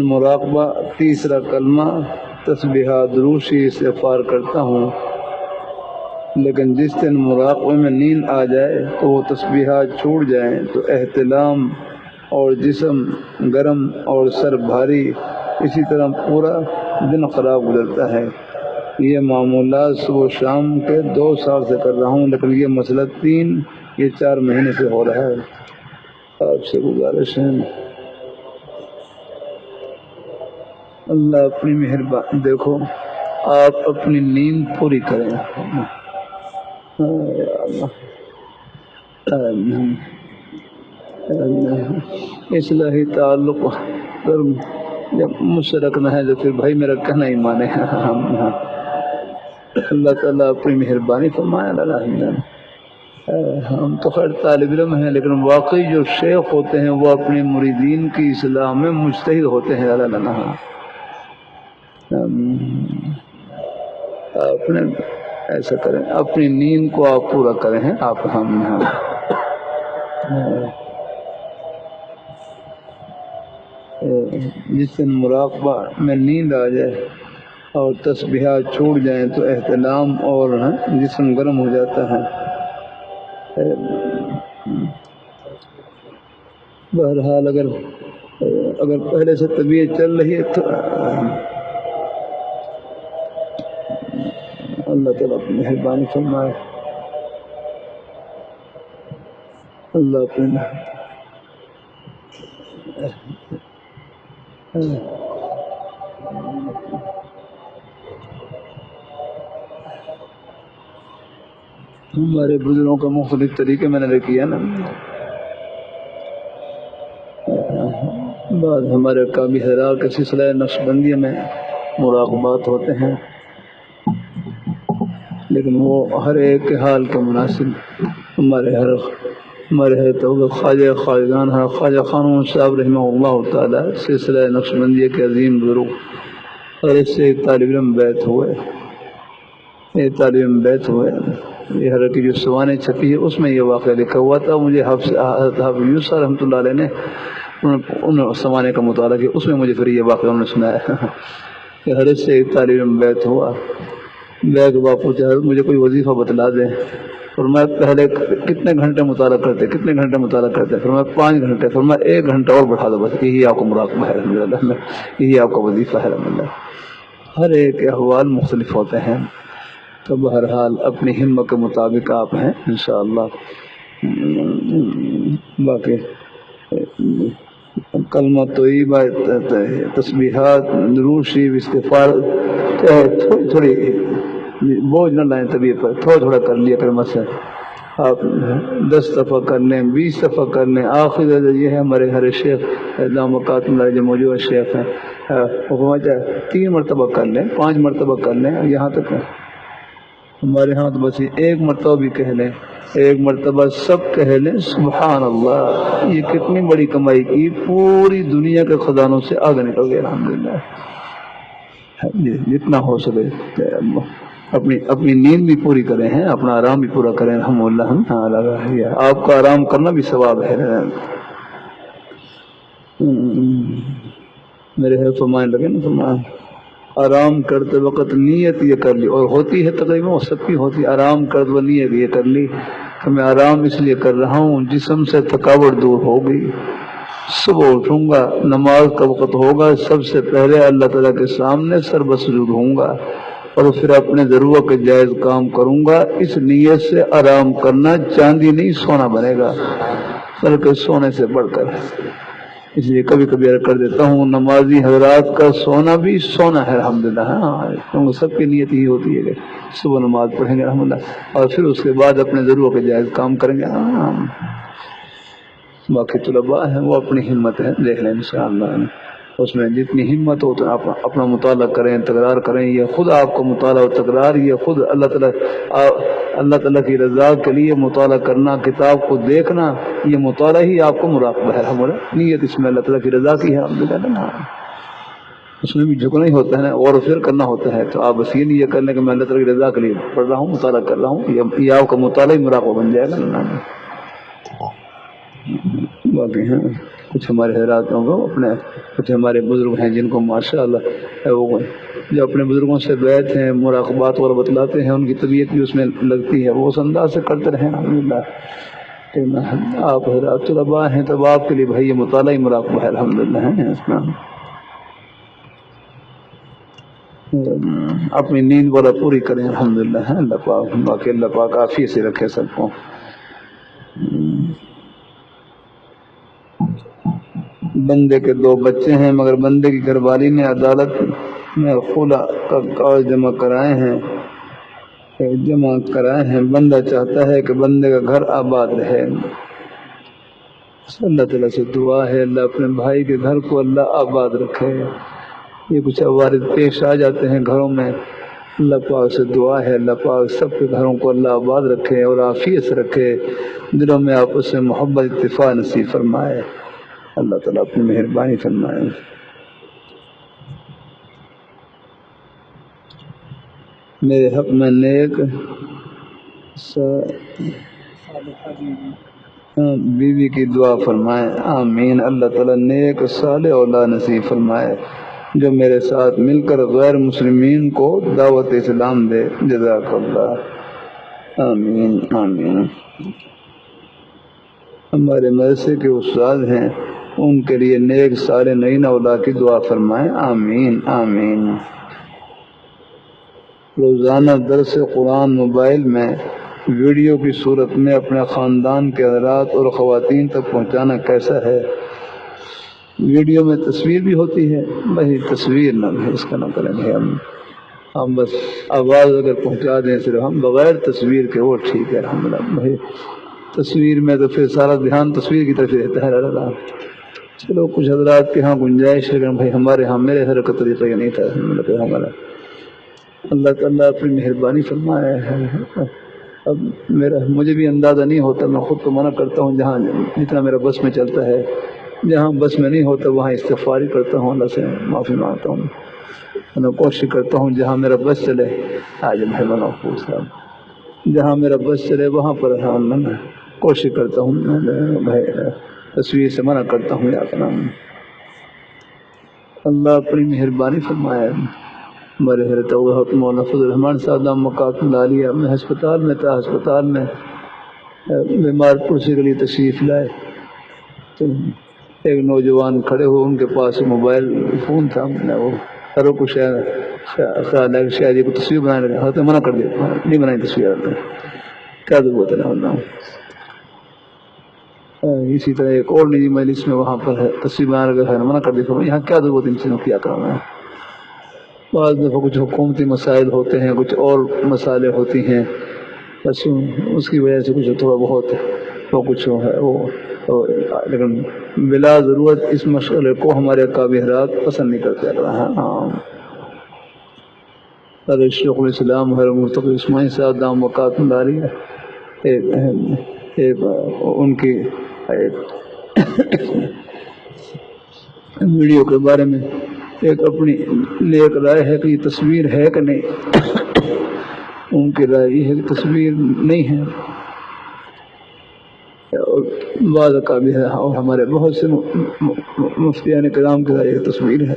مراقبہ، تیسرا کلمہ، تسبیحات، دروشی استغفار کرتا ہوں، لیکن جس دن مراقبے میں نیند آ جائے تو وہ تسبیحات چھوٹ جائیں تو احتلام اور جسم گرم اور سر بھاری، اسی طرح پورا دن خراب گزرتا ہے. یہ معمولات صبح و شام کے 2 سال سے کر رہا ہوں، لیکن یہ مسئلہ 4 مہینے سے ہو رہا ہے. آپ سے گزارش ہے اللہ اپنی مہربانی، دیکھو آپ اپنی نیند پوری کریں. اصلاحی تعلق جب مجھ سے رکھنا ہے تو پھر بھائی میرا کہنا ہی مانے. اللہ تعالیٰ اپنی مہربانی فرمائے. ہم تو خیر طالب علم ہیں، لیکن واقعی جو شیخ ہوتے ہیں وہ اپنے مریدین کی اصلاح میں مجتہد ہوتے ہیں. اپنے ایسا کریں، اپنی نیند کو آپ پورا کریں. آپ جس دن مراقبہ میں نیند آ جائے اور تسبیحات چھوٹ جائیں تو احتلام اور جسم گرم ہو جاتا ہے. بہرحال اگر پہلے سے طبیعت چل رہی ہے تو اللہ تعالیٰ اپنی مہربانی فرمائے. اللہ اپنے ہمارے بزرگوں کا مختلف طریقے میں نے کیا نا. بعد ہمارے کابی حضرات کے سلسلہ نقشبندی میں مراقبات ہوتے ہیں، لیکن وہ ہر ایک کے حال کے مناسب ہمارے تو خواجہ خواجگان خواجہ خانون صاحب رحمہ اللہ تعالیٰ سلسلہ نقشبندی کے عظیم بزرگ اور اس سے ایک طالب علم بیت ہوئے، یہ حضرت کی جو سوانح چھپی ہے اس میں یہ واقعہ لکھا ہوا تھا۔ مجھے حافظ یوسف رحمۃ اللہ علیہ نے ان سوانح کا مطالعہ کیا، اس میں مجھے پھر یہ واقعہ انہوں نے سنایا کہ حضرت سے ایک طالب علم بیت ہوا، بیت ہوا پوچھا حضرت مجھے کوئی وظیفہ بتلا دیں، اور میں پہلے کتنے گھنٹے مطالعہ کرتے پھر میں 5 گھنٹے، پھر میں 1 گھنٹہ اور بڑھا دو، بس یہی آپ کو مراقبہ ہے الحمدللہ، یہی آپ کا وظیفہ ہے الحمدللہ۔ ہر ایک کے احوال مختلف ہوتے ہیں، تو بہرحال اپنی ہمت کے مطابق آپ ہیں انشاءاللہ۔ باقی کلمہ طیبہ، تسبیحات، درود شریف، استغفار تھوڑی بوجھ نہ لائیں طبیعت پر، تھوڑا کر لیا کریں، مثلا آپ 10 دفعہ کر لیں، 20 دفعہ کر لیں۔ آخر یہ ہے ہمارے ہر شیخ دامکات اللہ جو موجودہ شیخ ہیں، 3 مرتبہ کر لیں، 5 مرتبہ کر لیں، یہاں تک ہمارے ہاں تو بس 1 مرتبہ بھی کہہ لیں، 1 مرتبہ سب کہہ لیں سبحان اللہ، یہ کتنی بڑی کمائی کی، پوری دنیا کے خزانوں سے آگے نکل گئے الحمدللہ۔ جتنا ہو سکے اپنی نیند بھی پوری کریں ہیں، اپنا آرام بھی پورا کریں الحمدللہ۔ آپ کا آرام کرنا بھی ثواب ہے۔ میرے ہے فرمانے لگے نا، فرمایا آرام کرتے وقت نیت یہ کر لی، اور ہوتی ہے تقریباً وہ سب کی ہوتی، آرام کرتے وقت نیت یہ کر لی کہ میں آرام اس لیے کر رہا ہوں جسم سے تھکاوٹ دور ہو گئی، صبح اٹھوں گا، نماز کا وقت ہوگا، سب سے پہلے اللہ تعالیٰ کے سامنے سر بسجود ہوں گا، اور پھر اپنے ضرورت کے جائز کام کروں گا۔ اس نیت سے آرام کرنا چاندی نہیں سونا بنے گا، بلکہ سونے سے بڑھ کر، اس لیے کبھی کبھی کر دیتا ہوں نمازی حضرات کا سونا بھی سونا ہے الحمدللہ۔ کیونکہ سب کی نیت ہی ہوتی ہے کہ صبح نماز پڑھیں گے الحمدللہ، اور پھر اس کے بعد اپنے ضرورت کے جائز کام کریں گے۔ باقی طلباء ہیں وہ اپنی ہمت ہے، دیکھ لیں انشاءاللہ، اس میں جتنی ہمت ہو تو آپ اپنا مطالعہ کریں، تکرار کریں، یہ خود آپ کو مطالعہ و تکرار، یہ خود اللہ تعالیٰ کی رضا کے لیے مطالعہ کرنا، کتاب کو دیکھنا، یہ مطالعہ ہی آپ کو مراقبہ ہے ہمارا، نیت اس میں اللہ تعالیٰ کی رضا کی ہے الحمدللہ۔ اس میں بھی جھکنا ہی ہوتا ہے نا، اور پھر کرنا ہوتا ہے، تو آپ بس یہ نہیں کر لیں کہ میں اللہ تعالیٰ کی رضا کے لیے پڑھ رہا ہوں، مطالعہ کر رہا ہوں، یہ آپ کا مطالعہ ہی مراقبہ بن جائے گا نا۔ باقی ہیں کچھ ہمارے حضرات کو اپنے، کچھ ہمارے بزرگ ہیں جن کو ماشاءاللہ وہ جو اپنے بزرگوں سے بیت ہیں، مراقبات اور بتلاتے ہیں، ان کی طبیعت بھی اس میں لگتی ہے، وہ اس انداز سے کرتے رہیں الحمدللہ۔ آپ حضرات طلباء ہیں، تب آپ کے لیے بھائی یہ مطالعہ ہی مراقبہ ہے الحمدللہ۔ اپنی نیند والا پوری کریں الحمدللہ۔ اللہ پاک، باقی اللہ پاک عافیت سے رکھے سب کو۔ بندے کے 2 بچے ہیں، مگر بندے کی گھر والی نے عدالت میں خلا کا کاغذ جمع کرائے ہیں۔ بندہ چاہتا ہے کہ بندے کا گھر آباد رہے۔ اللہ تعالیٰ سے دعا ہے اللہ اپنے بھائی کے گھر کو اللہ آباد رکھے۔ یہ کچھ عوارض پیش آ جاتے ہیں گھروں میں، اللہ پاک سے دعا ہے اللہ پاک سب کے گھروں کو اللہ آباد رکھے اور عافیت سے رکھے، دلوں میں آپس سے محبت اتفاق نصیب فرمائے، اللہ تعالیٰ اپنی مہربانی فرمائے۔ میرے حق میں نیک بیوی کی دعا فرمائے، آمین۔ اللہ تعالیٰ نیک صالح اولاد نصیب فرمائے جو میرے ساتھ مل کر غیر مسلمین کو دعوت اسلام دے، جزاک اللہ، آمین آمین۔ ہمارے مدرسے کے استاد ہیں، ان کے لیے نیک صالح نئی اولاد کی دعا فرمائیں، آمین آمین۔ روزانہ درس قرآن موبائل میں ویڈیو کی صورت میں اپنے خاندان کے حضرات اور خواتین تک پہنچانا کیسا ہے؟ ویڈیو میں تصویر بھی ہوتی ہے، بھائی تصویر نہ اس کا نہ کریں گے، ہم بس آواز اگر پہنچا دیں صرف ہم بغیر تصویر کے، وہ ٹھیک ہے الحمدللہ۔ بھائی تصویر میں تو پھر سارا دھیان تصویر کی طرف رہتا ہے، چلو کچھ حضرات کے ہاں گنجائش ہے، لیکن بھائی ہمارے ہاں میرے حضرت کا طریقہ یہ نہیں تھا ہمارا۔ اللہ تعالیٰ اپنی مہربانی فرمایا ہے۔ اب مجھے بھی اندازہ نہیں ہوتا، میں خود کو منع کرتا ہوں جہاں جتنا میرا بس میں چلتا ہے، جہاں بس میں نہیں ہوتا وہاں استغفاری کرتا ہوں، اللہ سے معافی مانگتا ہوں، میں کوشش کرتا ہوں جہاں میرا بس چلے آج مہربان محفوظ صاحب، جہاں میرا بس چلے وہاں پر میں کوشش کرتا ہوں، بھائی تصویر سے منع کرتا ہوں یا اپنا۔ اللہ اپنی مہربانی فرمایا۔ ہمارے حضرت مولانا فضل الرحمان صاحب دام مقام العالیہ میں ہسپتال میں تھا، ہسپتال میں بیمار پرسی کے لیے تشریف لائے تو ایک نوجوان کھڑے ہوئے، ان کے پاس موبائل فون تھا، وہ ہر کو خیال ہے شاید یہ کو تصویر بنانے لگا، حضرت منع کر دیا، نہیں بنائی تصویر، کیا ضرورت ہے۔ اسی طرح ایک اور نجی مجلس میں وہاں پر تصویر بنانے لگا، منع کر دیا، یہاں کیا ضرورت ان چیزوں کیا کرنا ہے۔ بعض دفعہ کچھ حکومتی مسائل ہوتے ہیں، کچھ اور مسائل ہوتی ہیں، بس اس کی وجہ سے کچھ تھوڑا بہت وہ کچھ ہے وہ، لیکن بلا ضرورت اس مسئلے کو ہمارے کابحرات پسند نہیں کرتے۔ حضرت شیخ الاسلام حضرت مصطفی اسماعیل صاحب دام وقات مداری ان کی ویڈیو کے بارے میں ایک اپنی ایک رائے ہے کہ یہ تصویر ہے کہ نہیں، ان کی رائے یہ ہے کہ تصویر نہیں ہے، اور بعض اکابر ہے اور ہمارے بہت سے مفتیان کرام کی رائے تصویر ہے،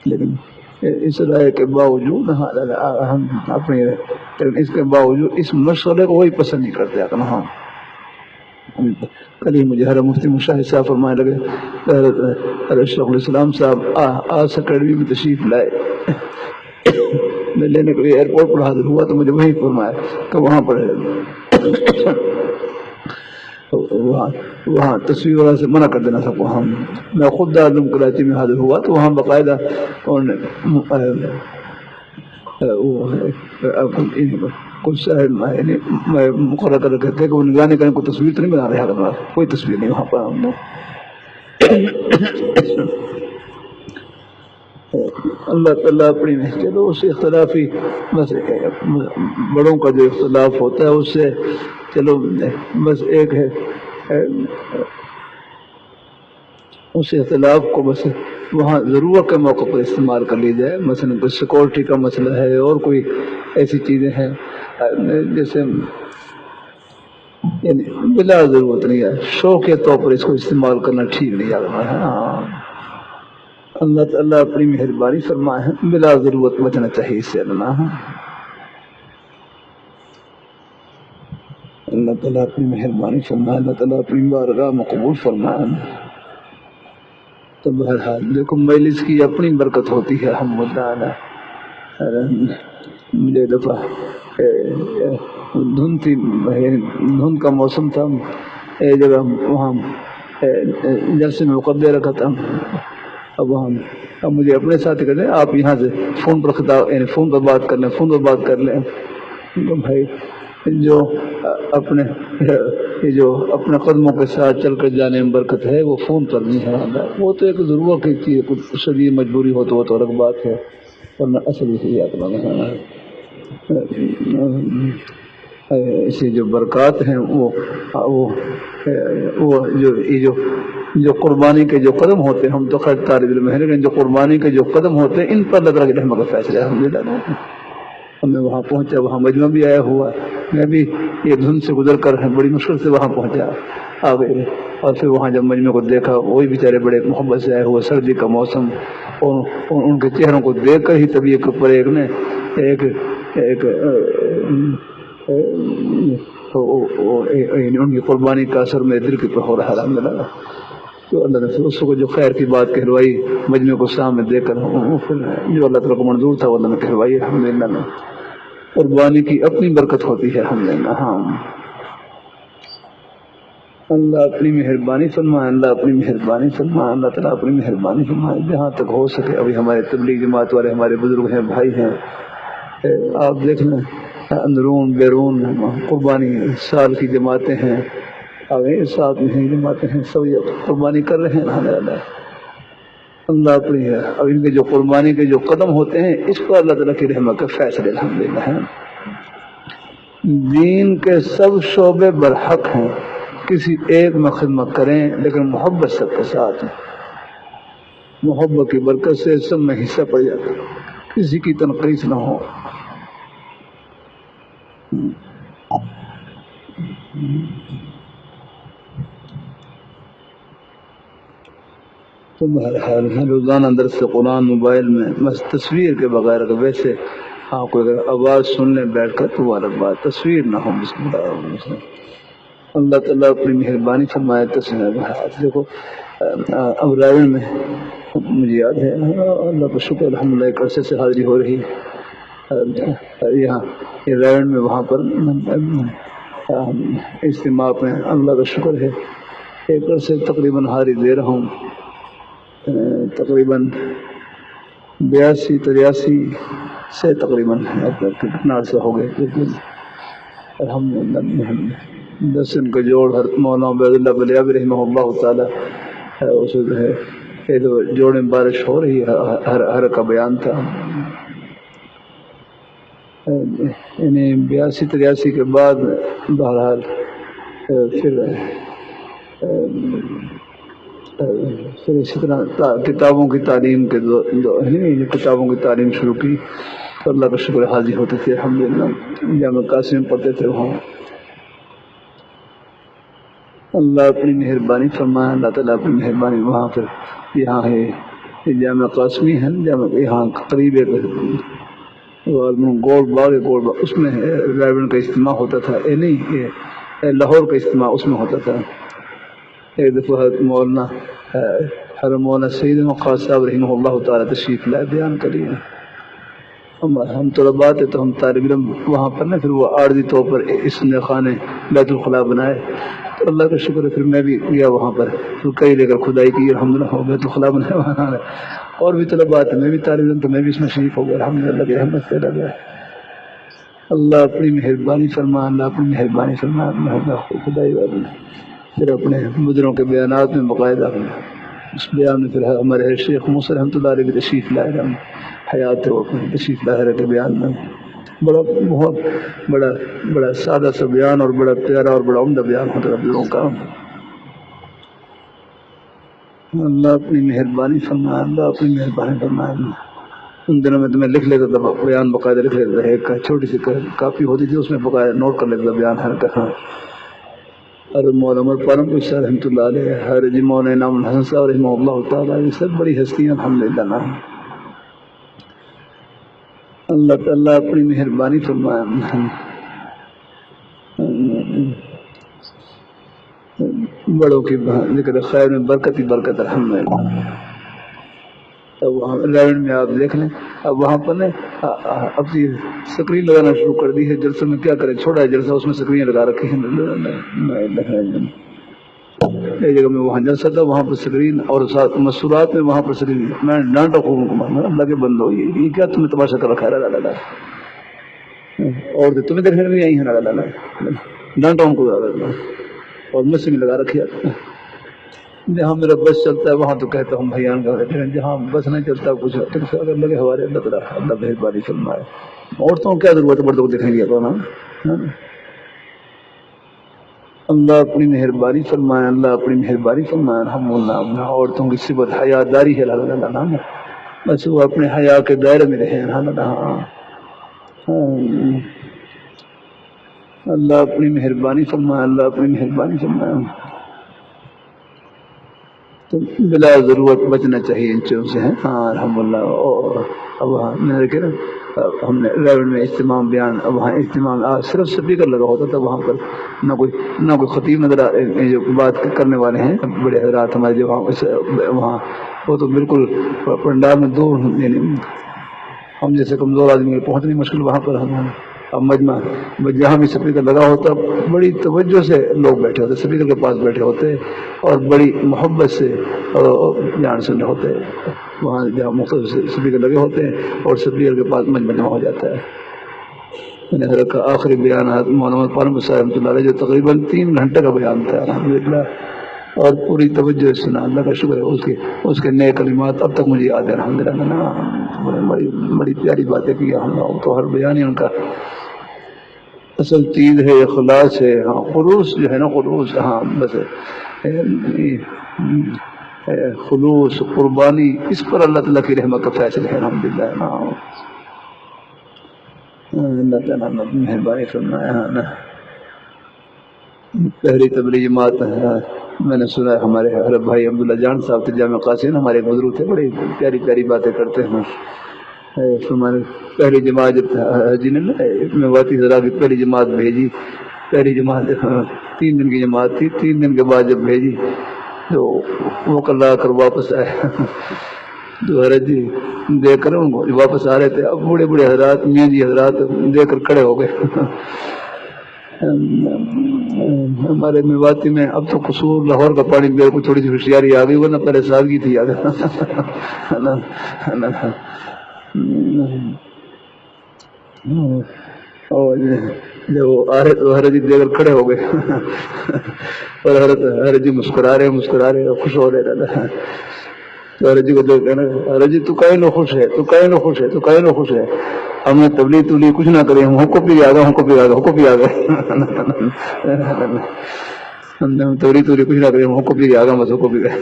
لیکن اس رائے کے باوجود ہم اپنی، اس کے باوجود اس مسئلے کو وہی پسند نہیں کرتے۔ ہاں کل ہی مجھے حضرت مفتی مشاہد صاحب فرمانے لگے، حضرت شیخ الاسلام صاحب آج اکیڈمی میں تشریف لائے، میں لینے کے لیے ایئرپورٹ پر حاضر ہوا تو مجھے وہی فرمایا کہ وہاں پر وہاں تصویر والا سے منع کر دینا سب کو۔ ہم میں خود دارالعلوم کراچی میں حاضر ہوا تو وہاں باقاعدہ کچھ مقرر کر رکھے تھے کہ وہ نگرانی کرنے کو تصویر تو نہیں بنا رہے، کوئی تصویر نہیں وہاں پر ہم نے۔ اللہ تعالیٰ اپنی چلو اس اختلافی بس بڑوں کا جو اختلاف ہوتا ہے اس سے چلو بس ایک ہے، اس اختلاف کو بس وہاں ضرورت کے موقع پر استعمال کر لی جائے، مثلا کوئی سیکورٹی کا مسئلہ ہے اور کوئی ایسی چیزیں ہیں جیسے یعنی بلا ضرورت نہیں ہے، شوق کے طور پر اس کو استعمال کرنا ٹھیک نہیں ہے۔ اللہ تعالیٰ اپنی مہربانی فرمائے ہے، بلا ضرورت بچنا چاہیے اس سے۔ اللہ تعالیٰ اپنی مہربانی فرمائے، اللہ تعالیٰ اپنی بارگاہ میں قبول فرمائے۔ تو بہرحال دیکھو مجلس کی اپنی برکت ہوتی ہے، مجھے دفعہ دھند تھی، دھند کا موسم تھا، ایک جگہ وہاں جلسے میں مقدمہ رکھا تھا، اب مجھے اپنے ساتھ کہتے ہیں آپ یہاں سے فون پر خطاب یعنی فون پر بات کر لیں، فون پر بات کر لیں۔ بھائی جو اپنے قدموں کے ساتھ چل کر جانے میں برکت ہے وہ فون پر نہیں ہے، وہ تو ایک ضرورت کی چیز، کچھ شدید مجبوری ہو تو وہ تو الگ بات ہے، ورنہ اصل ایسی جو برکات ہیں وہ جو قربانی کے جو قدم ہوتے ہیں، ہم تو خیر طالب علم ہیں لیکن جو قربانی کے جو قدم ہوتے ہیں ان پر اللہ تعالیٰ کی رحمت کا فیصلہ ہے۔ الحمدللہ ہمیں وہاں پہنچا، وہاں مجمع بھی آیا ہوا، میں بھی یہ دھند سے گزر کر بڑی مشکل سے وہاں پہنچا آ گئے، اور پھر وہاں جب مجمع کو دیکھا وہی بیچارے بڑے محبت سے آئے ہوئے، سردی کا موسم، اور ان کے چہروں کو دیکھ کر ہی طبیعت کے اوپر ان کی قربانی کا اثر میرے دل کے اوپر ہو رہا ہے۔ الحمدللہ تو اللہ نے اس کو جو خیر کی بات کہلوائی مجمع کو سامنے دے کر، پھر جو اللہ تعالیٰ کو منظور تھا وہ اللہ نے کہلوائی۔ الحمدللہ قربانی کی اپنی برکت ہوتی ہے۔ الحمدللہ اللہ اپنی مہربانی فرمائے، اللہ اپنی مہربانی فرمائے، اللہ تعالیٰ اپنی مہربانی فرمائے، جہاں تک ہو سکے۔ ابھی ہمارے تبلیغ جماعت والے ہمارے بزرگ ہیں، بھائی ہیں، آپ دیکھ لیں اندرون بیرون قربانی سال کی جماعتیں ہیں، آگے ساتھ میں ہیں جماعتیں ہیں سب یہ قربانی کر رہے ہیں الحمدللہ اللہ اپنی ہے. اب ان کے جو قربانی کے جو قدم ہوتے ہیں اس پر اللہ تعالیٰ کی رحمت کے فیصلے الحمدللہ ہیں. دین کے سب شعبے برحق ہیں کسی ایک میں خدمت کریں لیکن محبت سب کے ساتھ ہے. محبت کی برکت سے سب میں حصہ پڑ جاتا ہے کسی کی تنقید نہ ہو. تو بہرحال روزانہ درس قرآن موبائل میں بس تصویر کے بغیر ویسے آپ کو اگر آواز سن لیں بیٹھ کر تو وہ الگ بات تصویر نہ ہو. بسم اللہ اللہ تعالیٰ اپنی مہربانی فرمائے. تصویر دیکھو اب رائے میں مجھے یاد ہے اللہ کا شکر الحمدللہ ایک عرصے سے حاضری ہو رہی ہے یہاں رائے میں وہاں پر اجتماع میں اللہ کا شکر ہے ایک عرصے تقریباً حاضری دے رہا ہوں. تقریباً 82-83 سے تقریباً کتنا عرصہ ہو گئے لیکن الحمدللہ 10 ان کا جوڑ حضرت مولانا عبید اللہ بلیابی رحمہ اللہ تعالیٰ اس جو ہے یہ تو جوڑ میں بارش ہو رہی ہے ہر کا بیان تھا. یعنی 82-83 کے بعد بہرحال پھر اسی طرح کتابوں کی تعلیم کے کتابوں کی تعلیم شروع کی تو اللہ کا شکر حاضر ہوتے تھے الحمدللہ جامع قاسم پڑھتے تھے وہاں. اللہ اپنی مہربانی فرمائے اللہ تعالیٰ اپنی مہربانی وہاں پھر یہاں ہے جامع قاسمی ہے جامع یہاں قریب گول باغ اس میں رائبن کا اجتماع ہوتا تھا نہیں یہ لاہور کا اجتماع اس میں ہوتا تھا. ایک دفعہ حضرت مولانا حضرت مولانا سید وقاص صاحب رحمہ اللہ تعالیٰ تشریف لائے بیان کریے. ہم طلباء تھے تو ہم طالب علم وہاں پر نا پھر وہ عارضی طور پر اس نے خانے بیت الخلاء بنائے تو اللہ کا شکر ہے پھر میں بھی گیا وہاں پر تو کئی لے کر کھدائی کی الحمدللہ ہو بیت الخلاء بنائے وہاں اور بھی طلباء تھے میں بھی طالب علم تو میں بھی اس میں شریف ہو گیا الحمدللہ کی رحمت سے لگا. اللہ اپنی مہربانی فرما اللہ اپنی مہربانی فرما خدائی والی پھر اپنے بزرگوں کے بیانات میں باقاعدہ اس بیان میں پھر ہمارے شیخ موسیٰ رحمۃ اللہ علیہ کی تشریف لائے ہم حیات وہ تشریف لائے کے بیان میں بہت بڑا سادہ سا بیان اور بڑا پیارا اور بڑا عمدہ بیان ہوتا ہے لوگوں کا. اللہ اپنی مہربانی فرمائے اللہ اپنی مہربانی فرمائے. ان دنوں میں تو میں لکھ لیتا تھا بیان باقاعدہ لکھ لیتا تھا ایک چھوٹی سی کاپی ہوتی تھی اس میں باقاعدہ نوٹ کر لیتا تھا بیان ہر کہاں. اور مولانا عمر پالم صاحب رحمۃ اللہ علیہ ہر جی مولانا انعام الحسن صاحب رحمہ اللہ تعالیٰ یہ سب بڑی ہستیاں الحمدللہ. اللہ تعالیٰ اپنی مہربانی فرمائے بڑوں کی ذکر خیر میں برکت ہی برکت الحمدللہ. اب وہاں لائن میں آپ دیکھ لیں اب وہاں پر نے اپنی سکرین لگانا شروع کر دی ہے. جلسے میں کیا کریں چھوڑا ہے جلسہ اس میں سکرین لگا رکھی ہیں. ایک جگہ میں وہاں جلسہ تھا وہاں پر سکرین اور ساتھ مسورات میں وہاں پر سکرین میں ڈانٹا خوب اللہ کے بند ہو یہ کیا تمہیں تماشا کر رکھا ہے لا اور تمہیں دیکھنے میں یہی ہے لا ڈانٹا ان کو اور مسجد میں لگا رکھی ہے. جہاں میرا بس چلتا ہے وہاں تو کہتا ہوں بھیان کا جہاں بس نہیں چلتا کچھ اگر لگے ہمارے اللہ تعالیٰ اللہ مہربانی فرمائے. عورتوں کو کیا ضرورت ہے مردوں کو دیکھیں گے اللہ اپنی مہربانی فرمائے اللہ اپنی مہربانی فرمائے. الحمدللہ عورتوں کی صفت حیا داری ہے بس وہ اپنے حیا کے دائرے میں رہے. اللہ اپنی مہربانی فرمائے اللہ اپنی مہربانی فرمائے. تو بلا ضرورت بچنا چاہیے ان چیزوں سے. ہاں الحمدللہ. اب وہاں میں دیکھے نا ہم نے ریون میں اجتماع بیان اب وہاں اجتماع صرف اسپیکر لگا ہوتا تھا وہاں پر نہ کوئی خطیب نظر جو بات کرنے والے ہیں بڑے حضرات ہمارے جو وہاں وہ تو بالکل پنڈال میں دور یعنی ہم جیسے کمزور آدمی پہنچنی مشکل وہاں پر ہم اب مجمع جہاں بھی اسپیکر لگا ہوتا بڑی توجہ سے لوگ بیٹھے ہوتے اسپیکر کے پاس بیٹھے ہوتے اور بڑی محبت سے جان سن رہے ہوتے. وہاں جہاں مختلف اسپیکر لگے ہوتے ہیں اور اسپیکر کے پاس مجمع ہو جاتا ہے. میں نے حضرت کا آخری بیان حضرت مولانا پانو صاحب رحمۃ اللہ علیہ جو تقریباً 3 گھنٹے کا بیان تھا الحمدللہ، اور پوری توجہ سے سنا، اللہ کا شکر ہے، اس کے نئے کلمات اب تک مجھے یاد ہے الحمدللہ۔ بڑی پیاری باتیں کی ہم لوگ، تو ہر بیان ہی ان کا اصل چیز ہے، اخلاص ہے، ہاں خلوص جو ہے نا، خلوص، ہاں بس خلوص قربانی، اس پر اللہ تعالیٰ کی رحمت کا فیصلہ ہے الحمدللہ۔ ہاں اللہ تعالیٰ نے مہربانی فرمایا ہے نا۔ پہلی تبلیغ جماعت میں نے سنا ہے، ہمارے حضرت بھائی عبداللہ جان صاحب تھے جامع قاسم، ہمارے بزرگ تھے، بڑی پیاری پیاری باتیں کرتے ہیں۔ ہمارے پہلی جماعت جب جی نے میواتی ذرا کی پہلی جماعت بھیجی، پہلی جماعت 3 دن کی جماعت تھی، 3 دن کے بعد جب بھیجی تو وہ کل آ کر واپس آئے تو حضرت جی دیکھ کر ان کو واپس آ رہے تھے، اب بوڑھے بوڑھے حضرات، میاں جی حضرات دیکھ کر کھڑے ہو گئے۔ ہمارے میواتی میں اب تو قصور لاہور کا پانی پیر کو تھوڑی سی ہوشیاری آ گئی، ورنہ پہلے سادگی تھی آگے۔ اور جب وہ آ رہے تو حضرت جی دیکھ کر کھڑے ہو گئے، اور حضرت جی مسکرا رہے خوش ہو رہے رہتا۔ تو حضرت جی کو دیکھ کہنا، حضرت جی تو کہیں نہ خوش ہے، تو کہیں نہ خوش ہے، تو کہیں نہ خوش ہے، ہم نے تبلیغ کچھ نہ کرے، ہم کو بھی آ گئے، ہم کو بھی آ گئے، ہم نے تبلیغ کچھ نہ کرے، ہم کو بھی آ گئے، بس کو بھی گئے۔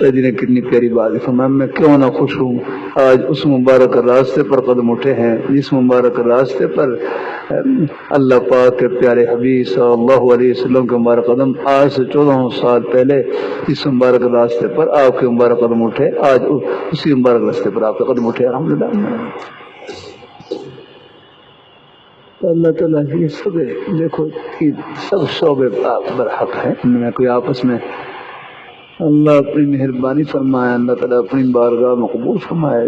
جی نے کتنی پیاری بات فرمایا، میں کیوں نہ خوش ہوں، آج اس مبارک راستے پر قدم اٹھے ہیں جس مبارک راستے پر اللہ پاک کے پیارے حبیب صلی اللہ علیہ وسلم کے مبارک قدم آج سے 14 سال پہلے اس مبارک راستے پر آپ کے مبارک قدم اٹھے، آج اسی مبارک راستے پر آپ کے قدم اٹھے الحمدللہ۔ تو اللہ تعالیٰ یہ سب دیکھو، سب شعبے برحق ہیں، ان میں کوئی آپس میں اللہ اپنی مہربانی فرمائے، اللہ تعالیٰ اپنی بارگاہ مقبول فرمائے،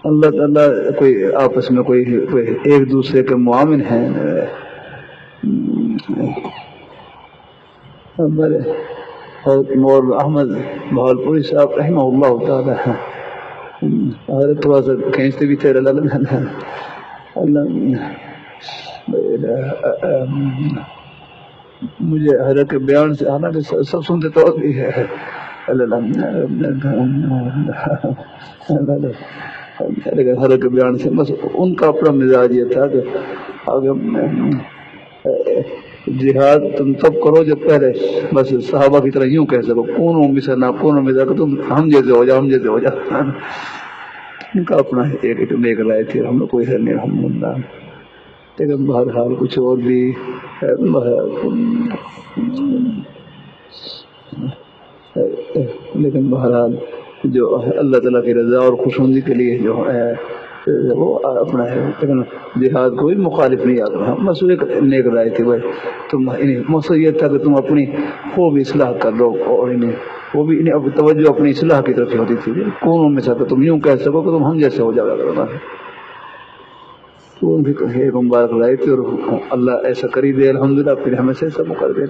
اللہ تعالیٰ کوئی آپس میں کوئی ایک دوسرے کے معاون ہیں۔ ہمارے حضرت مولانا احمد بہالپوری صاحب رحمہ اللہ تعالیٰ حضرت تھوڑا سا کھینچتے بھی تھے، مجھے حضرت کے بیان سے، حالانکہ سب سنتے تو بھی ہے، لیکن حضرت کے بیان سے بس ان کا اپنا مزاج یہ تھا کہ جہاد تم تب کرو جب پہلے بس صحابہ کی طرح یوں کہہ سکو، کونوں مثلنا کونوں مثل، کہ تم ہم جیسے ہو جاؤ، ہم جیسے ہو جاؤ۔ ان کا اپنا ایک رائے تھی، ہم لوگ کوئی ہے نہیں الحمدللہ۔ لیکن بہرحال کچھ اور بھی لیکن بہرحال جو اللہ تعالیٰ کی رضا اور خوشنودی کے لیے جو ہے وہ اپنا ہے، لیکن جہاد کوئی مخالف نہیں آتا۔ بس ایک نیک رائے تھی بھائی، تم مقصد یہ تھا کہ تم اپنی خوب اصلاح کر لو، اور انہیں وہ بھی انہیں توجہ اپنی اصلاح کی طرف ہوتی تھی، کونوں میں سے تم یوں کہہ سکو کہ تم ہم جیسے ہو جاؤ گا، تو ان کی ایک مبارک رائے تھی، اور اللہ ایسا کری دے الحمدللہ، پھر ہمیں سے ایسا کر دے۔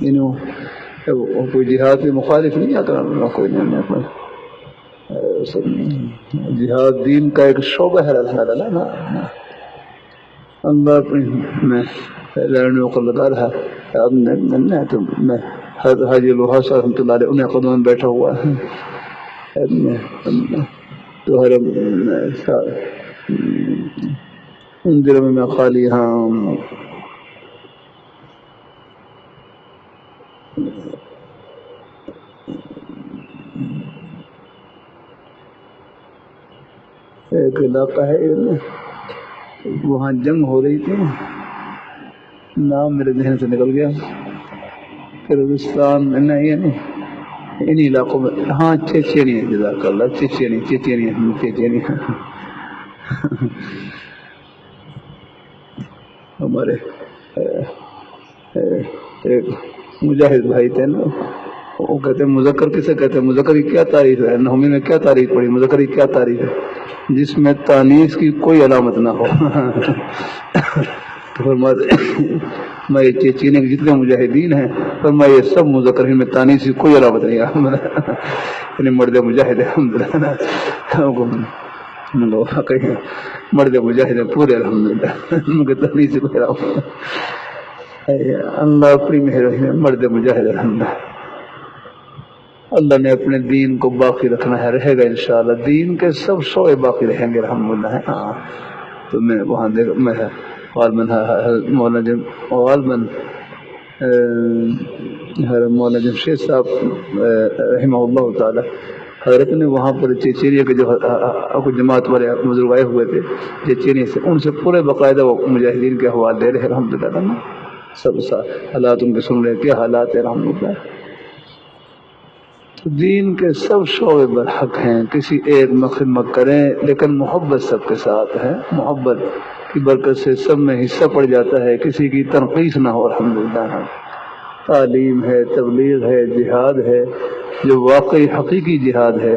انہوں کوئی جہاد کے مخالف نہیں آتا، کوئی نہیں، جہاد دین کا ایک شعبہ ہے الحمدللہ۔ اللہ میں لڑنے کو لگا رہا ہے، تو میں حاجی الوہا صاحب رحمۃ اللہ علیہ انہیں قدم میں بیٹھا ہوا ہے، تو ہر ان دنوں میں خالی ہاں ایک علاقہ ہے وہاں جنگ ہو رہی تھی، نام میرے ذہن سے نکل گیا، کرغزستان نہیں، ان علاقوں میں، ہاں چیچینی، جزاک اللہ، چیچینی ہمارے ایک مجاہد بھائی تھے نا، وہ کہتے ہیں مذکر کسے کہتے ہیں، مذکر کی کیا تعریف ہے، نحوی میں کیا تعریف پڑی، مذکر کی کیا تعریف ہے، جس میں تانیث کی کوئی علامت نہ ہو۔ تو فرماتے میں یہ چیچینے کے جتنے مجاہدین ہیں، فرمایا یہ سب مذکر ہیں، میں تانیث کی کوئی علامت نہیں ہے، یعنی مرد مجاہد ہے الحمدللہ۔ واقعی مرد مجاہد پورے الحمدللہ ان کے تحریر سے کہہ رہا ہوں اللہ اپنی مہربانی میں مرد مجاہد الحمدللہ. اللہ نے اپنے دین کو باقی رکھنا ہے، رہے گا انشاءاللہ. دین کے سب شعبے باقی رہیں گے الحمدللہ. ہاں تو میں وہاں دیکھ میں غالباً مولانا مولانا جمشید صاحب رحمہ اللہ تعالی حضرت نے وہاں پر چیچینیا کے جو جماعت والے بزرگ آئے ہوئے تھے چیچینیا سے، ان سے پورے باقاعدہ وہ مجاہدین کے حوالے دے رہے ہیں الحمدللہ. سب حالات ان کے سن رہے کیا حالات ہیں الحمدللہ. تو دین کے سب شعبے برحق ہیں، کسی ایک میں خدمت کریں لیکن محبت سب کے ساتھ ہے. محبت کی برکت سے سب میں حصہ پڑ جاتا ہے، کسی کی تنقیص نہ ہو الحمدللہ. تعلیم ہے، تبلیغ ہے، جہاد ہے جو واقعی حقیقی جہاد ہے،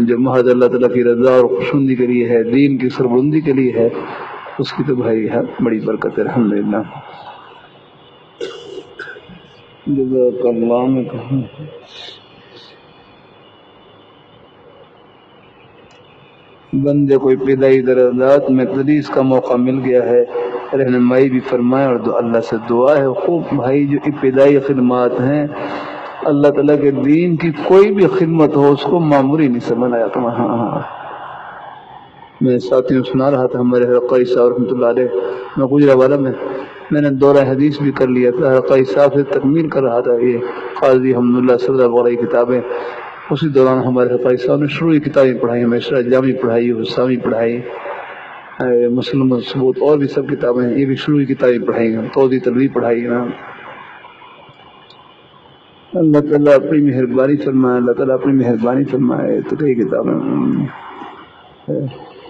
جو محض اللہ تعالیٰ کی رضا اور خوشنودی کے لیے ہے، دین کی سربلندی کے لیے ہے، اس کی تو بھائی ہے بڑی برکت ہے الحمدللہ. جزاک اللہ میں کہوں بندے کوئی ابتدائی درجات میں تدریس کا موقع مل گیا ہے، رہنمائی بھی فرمائے اور اللہ سے دعا ہے خوب. بھائی جو ابتدائی خدمات ہیں اللہ تعالیٰ کے دین کی کوئی بھی خدمت ہو اس کو معمولی نہیں سمجھنا آیا. ہاں میں ساتھیوں سنا رہا تھا ہمارے حرقائی صاحب رحمۃ اللہ علیہ، میں گجرانوالہ میں نے دورہ حدیث بھی کر لیا تھا، حرقائی صاحب سے تکمیل کر رہا تھا یہ قاضی حمداللہ صدر وغیرہ کتابیں. اسی دوران ہمارے حرقائی صاحب نے شروعی کتابیں پڑھائی، ہمیشہ جامع پڑھائی، حسامی پڑھائی، مسلم ثبوت اور بھی سب کتابیں ہیں، یہ بھی شروعی کتابیں پڑھائی ہیں، توضیح تلویح پڑھائی نا. اللہ تعالیٰ اپنی مہربانی فرمائے، اللہ تعالیٰ اپنی مہربانی فرمائے. تو کئی کتابیں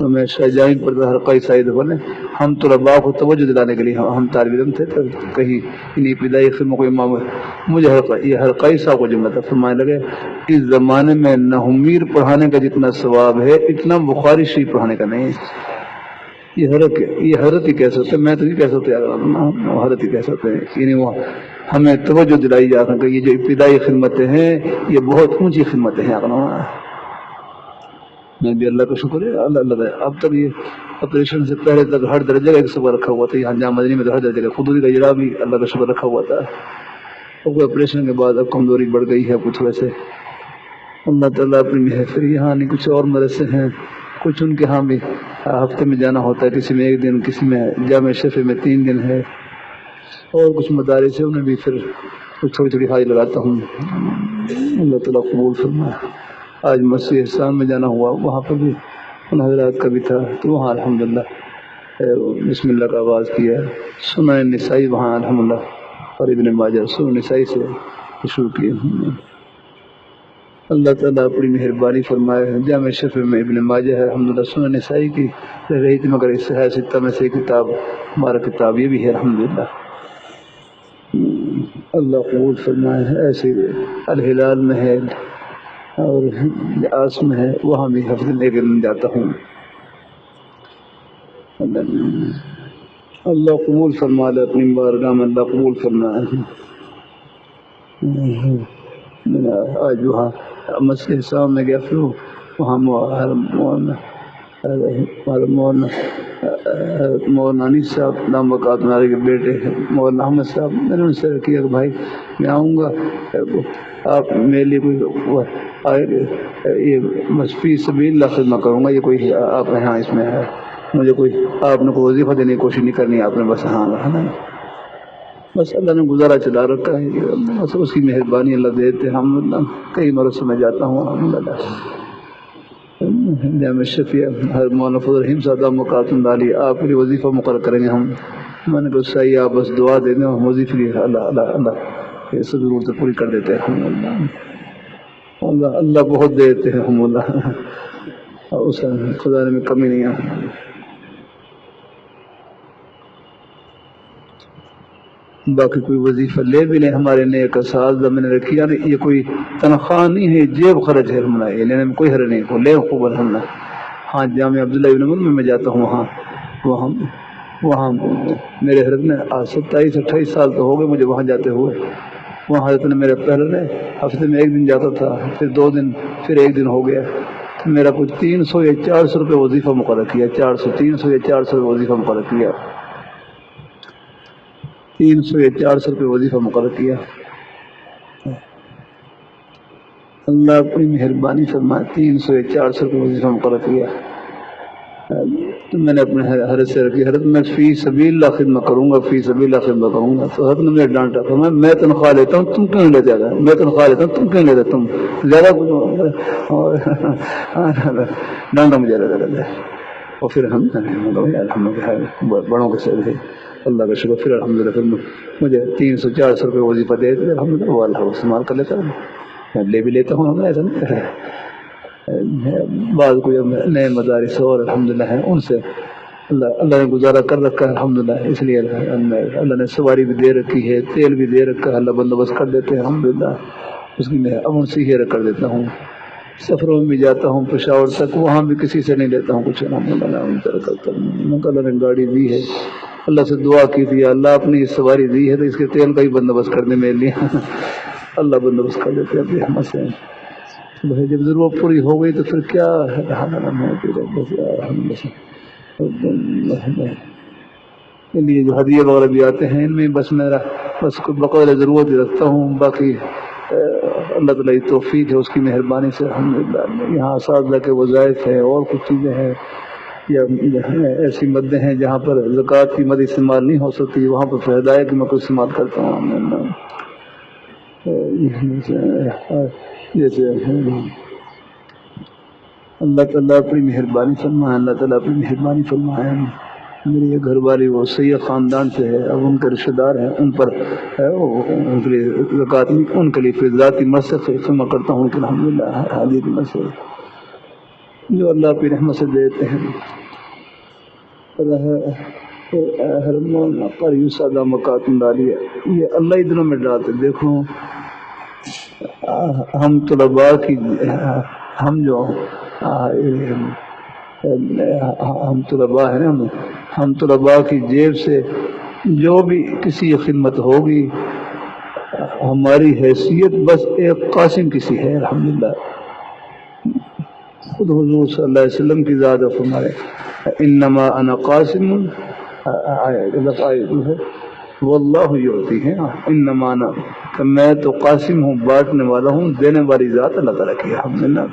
ہمیشہ جامع پڑھتا حرقائی صاحب بولے. ہم طلباء کو توجہ دلانے کے لیے ہم طالب علم تھے تو کہیں انہیں ابتدائی خدمت کو امام مجھے یہ حرقائی صاحب کو جملہ تھا فرمانے لگے اس زمانے میں نحومیر پڑھانے کا جتنا ثواب ہے اتنا بخاری شریف پڑھانے کا نہیں. یہ حضرت ہی کہہ سکتے، میں تو نہیں کہہ سکتے، حضرت ہی کہہ سکتے ہیں. یعنی وہ ہمیں توجہ دلائی جا سکے یہ جو ابتدائی خدمتیں ہیں یہ بہت اونچی خدمتیں ہیں. میں بھی اللہ کا شکر ہے اللہ اب تک یہ آپریشن سے پہلے تک ہر درجے کا ایک صبح رکھا ہوا تھا. یہاں جامع مدنی میں تو ہر درجے کا خودی کا اجرا بھی اللہ کا شکر رکھا ہوا تھا. اور آپریشن کے بعد اب کمزوری بڑھ گئی ہے کچھ ویسے. اللہ تعالیٰ اپنی محفل یہاں نہیں کچھ اور مدرسے ہیں، کچھ ان کے ہاں بھی ہفتے میں جانا ہوتا ہے، کسی میں ایک دن، کسی میں جامع شفیع میں 3 دن ہے، اور کچھ مدارس ہیں انہیں بھی پھر کچھ تھوڑی تھوڑی حاضری لگاتا ہوں. اللہ تعالیٰ قبول فرمائے. آج مسجد احسان میں جانا ہوا، وہاں پر بھی ان حضرات کا بھی تھا تو وہاں الحمدللہ بسم اللہ کا آغاز کیا. سنن نسائی وہاں الحمدللہ اور ابن ماجہ سنن نسائی سے شروع کیے. اللہ تعالیٰ اپنی مہربانی فرمائے. جامع شفیع میں ابن ماجہ ہے الحمدللہ، سنن نسائی کی رہ رہی تھی مگر اس ہے ستہ میں سے کتاب ہمارا کتاب یہ بھی ہے الحمدللہ. اللہ قبول فرمائے. ایسے الہلال میں ہے اور آس میں ہے، وہاں بھی ہفتے میں ایک دن جاتا ہوں. اللہ قبول فرما لے اپنی بارگاہ میں، اللہ قبول فرمائے. آج وہاں مسجد حسام میں گیا، پھر وہاں مولانا انیس صاحب نام وقات نارے کے بیٹے مولانا احمد صاحب، میں نے ان سے کیا کہ بھائی میں آؤں گا، آپ میرے لیے کوئی یہ فی سبیل اللہ خدمت کروں گا، یہ کوئی آپ یہاں اس میں ہے، مجھے کوئی آپ نے کوئی وظیفہ دینے کی کوشش نہیں کرنی، آپ نے بس ہاں رہنا، بس اللہ نے گزارا چلا رکھا ہے، بس اس کی مہربانی اللہ دیتے. ہم کئی مرتبہ میں جاتا ہوں الحمدللہ. جامع شفیع مولانا فضل الرحیم صاحب مقات ڈالی آپ کے لیے وظیفہ مقرر کریں گے ہم. میں نے کہا صحیح، آپ بس دعا دے دیں، ہم وظیفے لیے اللہ اللہ اللہ یہ سب ضرورتیں پوری کر دیتے ہیں. اللہ اللہ بہت دیتے ہیں ہم، اللہ اس خدا میں کمی نہیں ہے. باقی کوئی وظیفہ لے بھی لیں ہمارے نیک اساتذہ میں نے رکھی، یعنی یہ کوئی تنخواہ نہیں ہے، جیب خرچ ہے، ہم یہ لینے میں کوئی حرج نہیں کو لے خوب الحمدللہ. ہاں جامع عبداللہ ابن عمر میں جاتا ہوں، وہاں میرے حضرت نے 27-28 سال تو ہو گئے مجھے وہاں جاتے ہوئے. وہاں حضرت نے میرے پہلے ہفتے میں 1 دن جاتا تھا، پھر 2 دن، پھر 1 دن ہو گیا. تو میرا کچھ 300 یا 400 روپے وظیفہ مقرر کیا، 300 یا 400 وظیفہ مقرر کیا، 300 یا 400 روپے وظیفہ مقرر کیا۔ اللہ اپنی مہربانی فرمائے 300 یا 400 روپے وظیفہ مقرر کیا۔ تو میں نے اپنے حضرت سے رکھی، حضرت میں فی سبیل اللہ خدمت کروں گا، فی سبیل اللہ خدمت کروں گا۔ تو حضرت نے مجھے ڈانٹا، فرمایا میں تنخواہ لیتا ہوں تم کیوں نہیں لیتے؟ میں تنخواہ لیتا ہوں تم کیوں نہیں لیتے؟ تم زیادہ کچھ ڈانٹا مجھے لگا۔ اور پھر ہم بڑوں کے ساتھ اللہ کا شکر، پھر الحمدللہ پھر مجھے 300 400 روپے وظیفہ دے دیتے، الحمدللہ وہ اللہ استعمال کر لیتا ہوں، میں لے بھی لیتا ہوں، ایسا نہیں۔ بعض کوئی نئے مدارس اور الحمدللہ ہیں، ان سے اللہ نے گزارا کر رکھا ہے الحمدللہ، اس لیے اللہ نے سواری بھی دے رکھی ہے، تیل بھی دے رکھا ہے، اللہ بندوبست کر دیتے ہیں الحمدللہ، اس کی میں امن سے ہی کر دیتا ہوں۔ سفروں میں بھی جاتا ہوں پشاور تک، وہاں بھی کسی سے نہیں لیتا ہوں کچھ، الحمدللہ ان طرح کرتا ہوں۔ اللہ نے گاڑی دی ہے، اللہ سے دعا کی تھی اللہ اپنی سواری دی ہے تو اس کے تیل کا ہی بندوبست کر دے میرے لیے، اللہ بندوبست کر دیتے اپنی رحمت سے۔ بھائی جب ضرورت پوری ہو گئی تو پھر کیا کے لیے جو ہدیے وغیرہ بھی آتے ہیں ان میں بس میرا بس بقدر ضرورت ہی رکھتا ہوں، باقی اللہ تعالیٰ کی توفیق ہے، اس کی مہربانی سے الحمدللہ۔ یہاں اساتذہ کے وظائف ہیں اور کچھ چیزیں ہیں یا ایسی مدیں ہیں جہاں پر زکوٰۃ کی مد استعمال نہیں ہو سکتی، وہاں پر فائدہ ہے کہ میں کچھ استعمال کرتا ہوں۔ جیسے اللہ تعالیٰ اپنی مہربانی فرمائے، اللہ تعالیٰ اپنی مہربانی فرمائے۔ میری یہ گھر والی وہ سید خاندان سے ہے، اب ان کے رشتہ دار ہیں، ان پر ان کے لیے زکوٰۃ ان کے لیے پھر ذاتی مسجد سے جمع کرتا ہوں کہ الحمدللہ حاضر کی مسجد جو اللہ کی رحمت سے دیتے ہیں۔ قریب سادہ مکاتم ڈالی ہے، یہ اللہ ہی دنوں میں ڈالتے۔ دیکھو ہم طلباء کی ہم جو ہم طلباء ہیں نا، ہم طلباء کی جیب سے جو بھی کسی خدمت ہوگی، ہماری حیثیت بس ایک قاسم کسی ہے الحمدللہ۔ خود حضور صلی اللہ علیہ وسلم کی ذات فرمائے انما انا قاسم واللہ یعطی ہے، انما انا کہ میں تو قاسم ہوں، بانٹنے والا ہوں، دینے والی ذات اللہ تعالیٰ کی الحمدللہ۔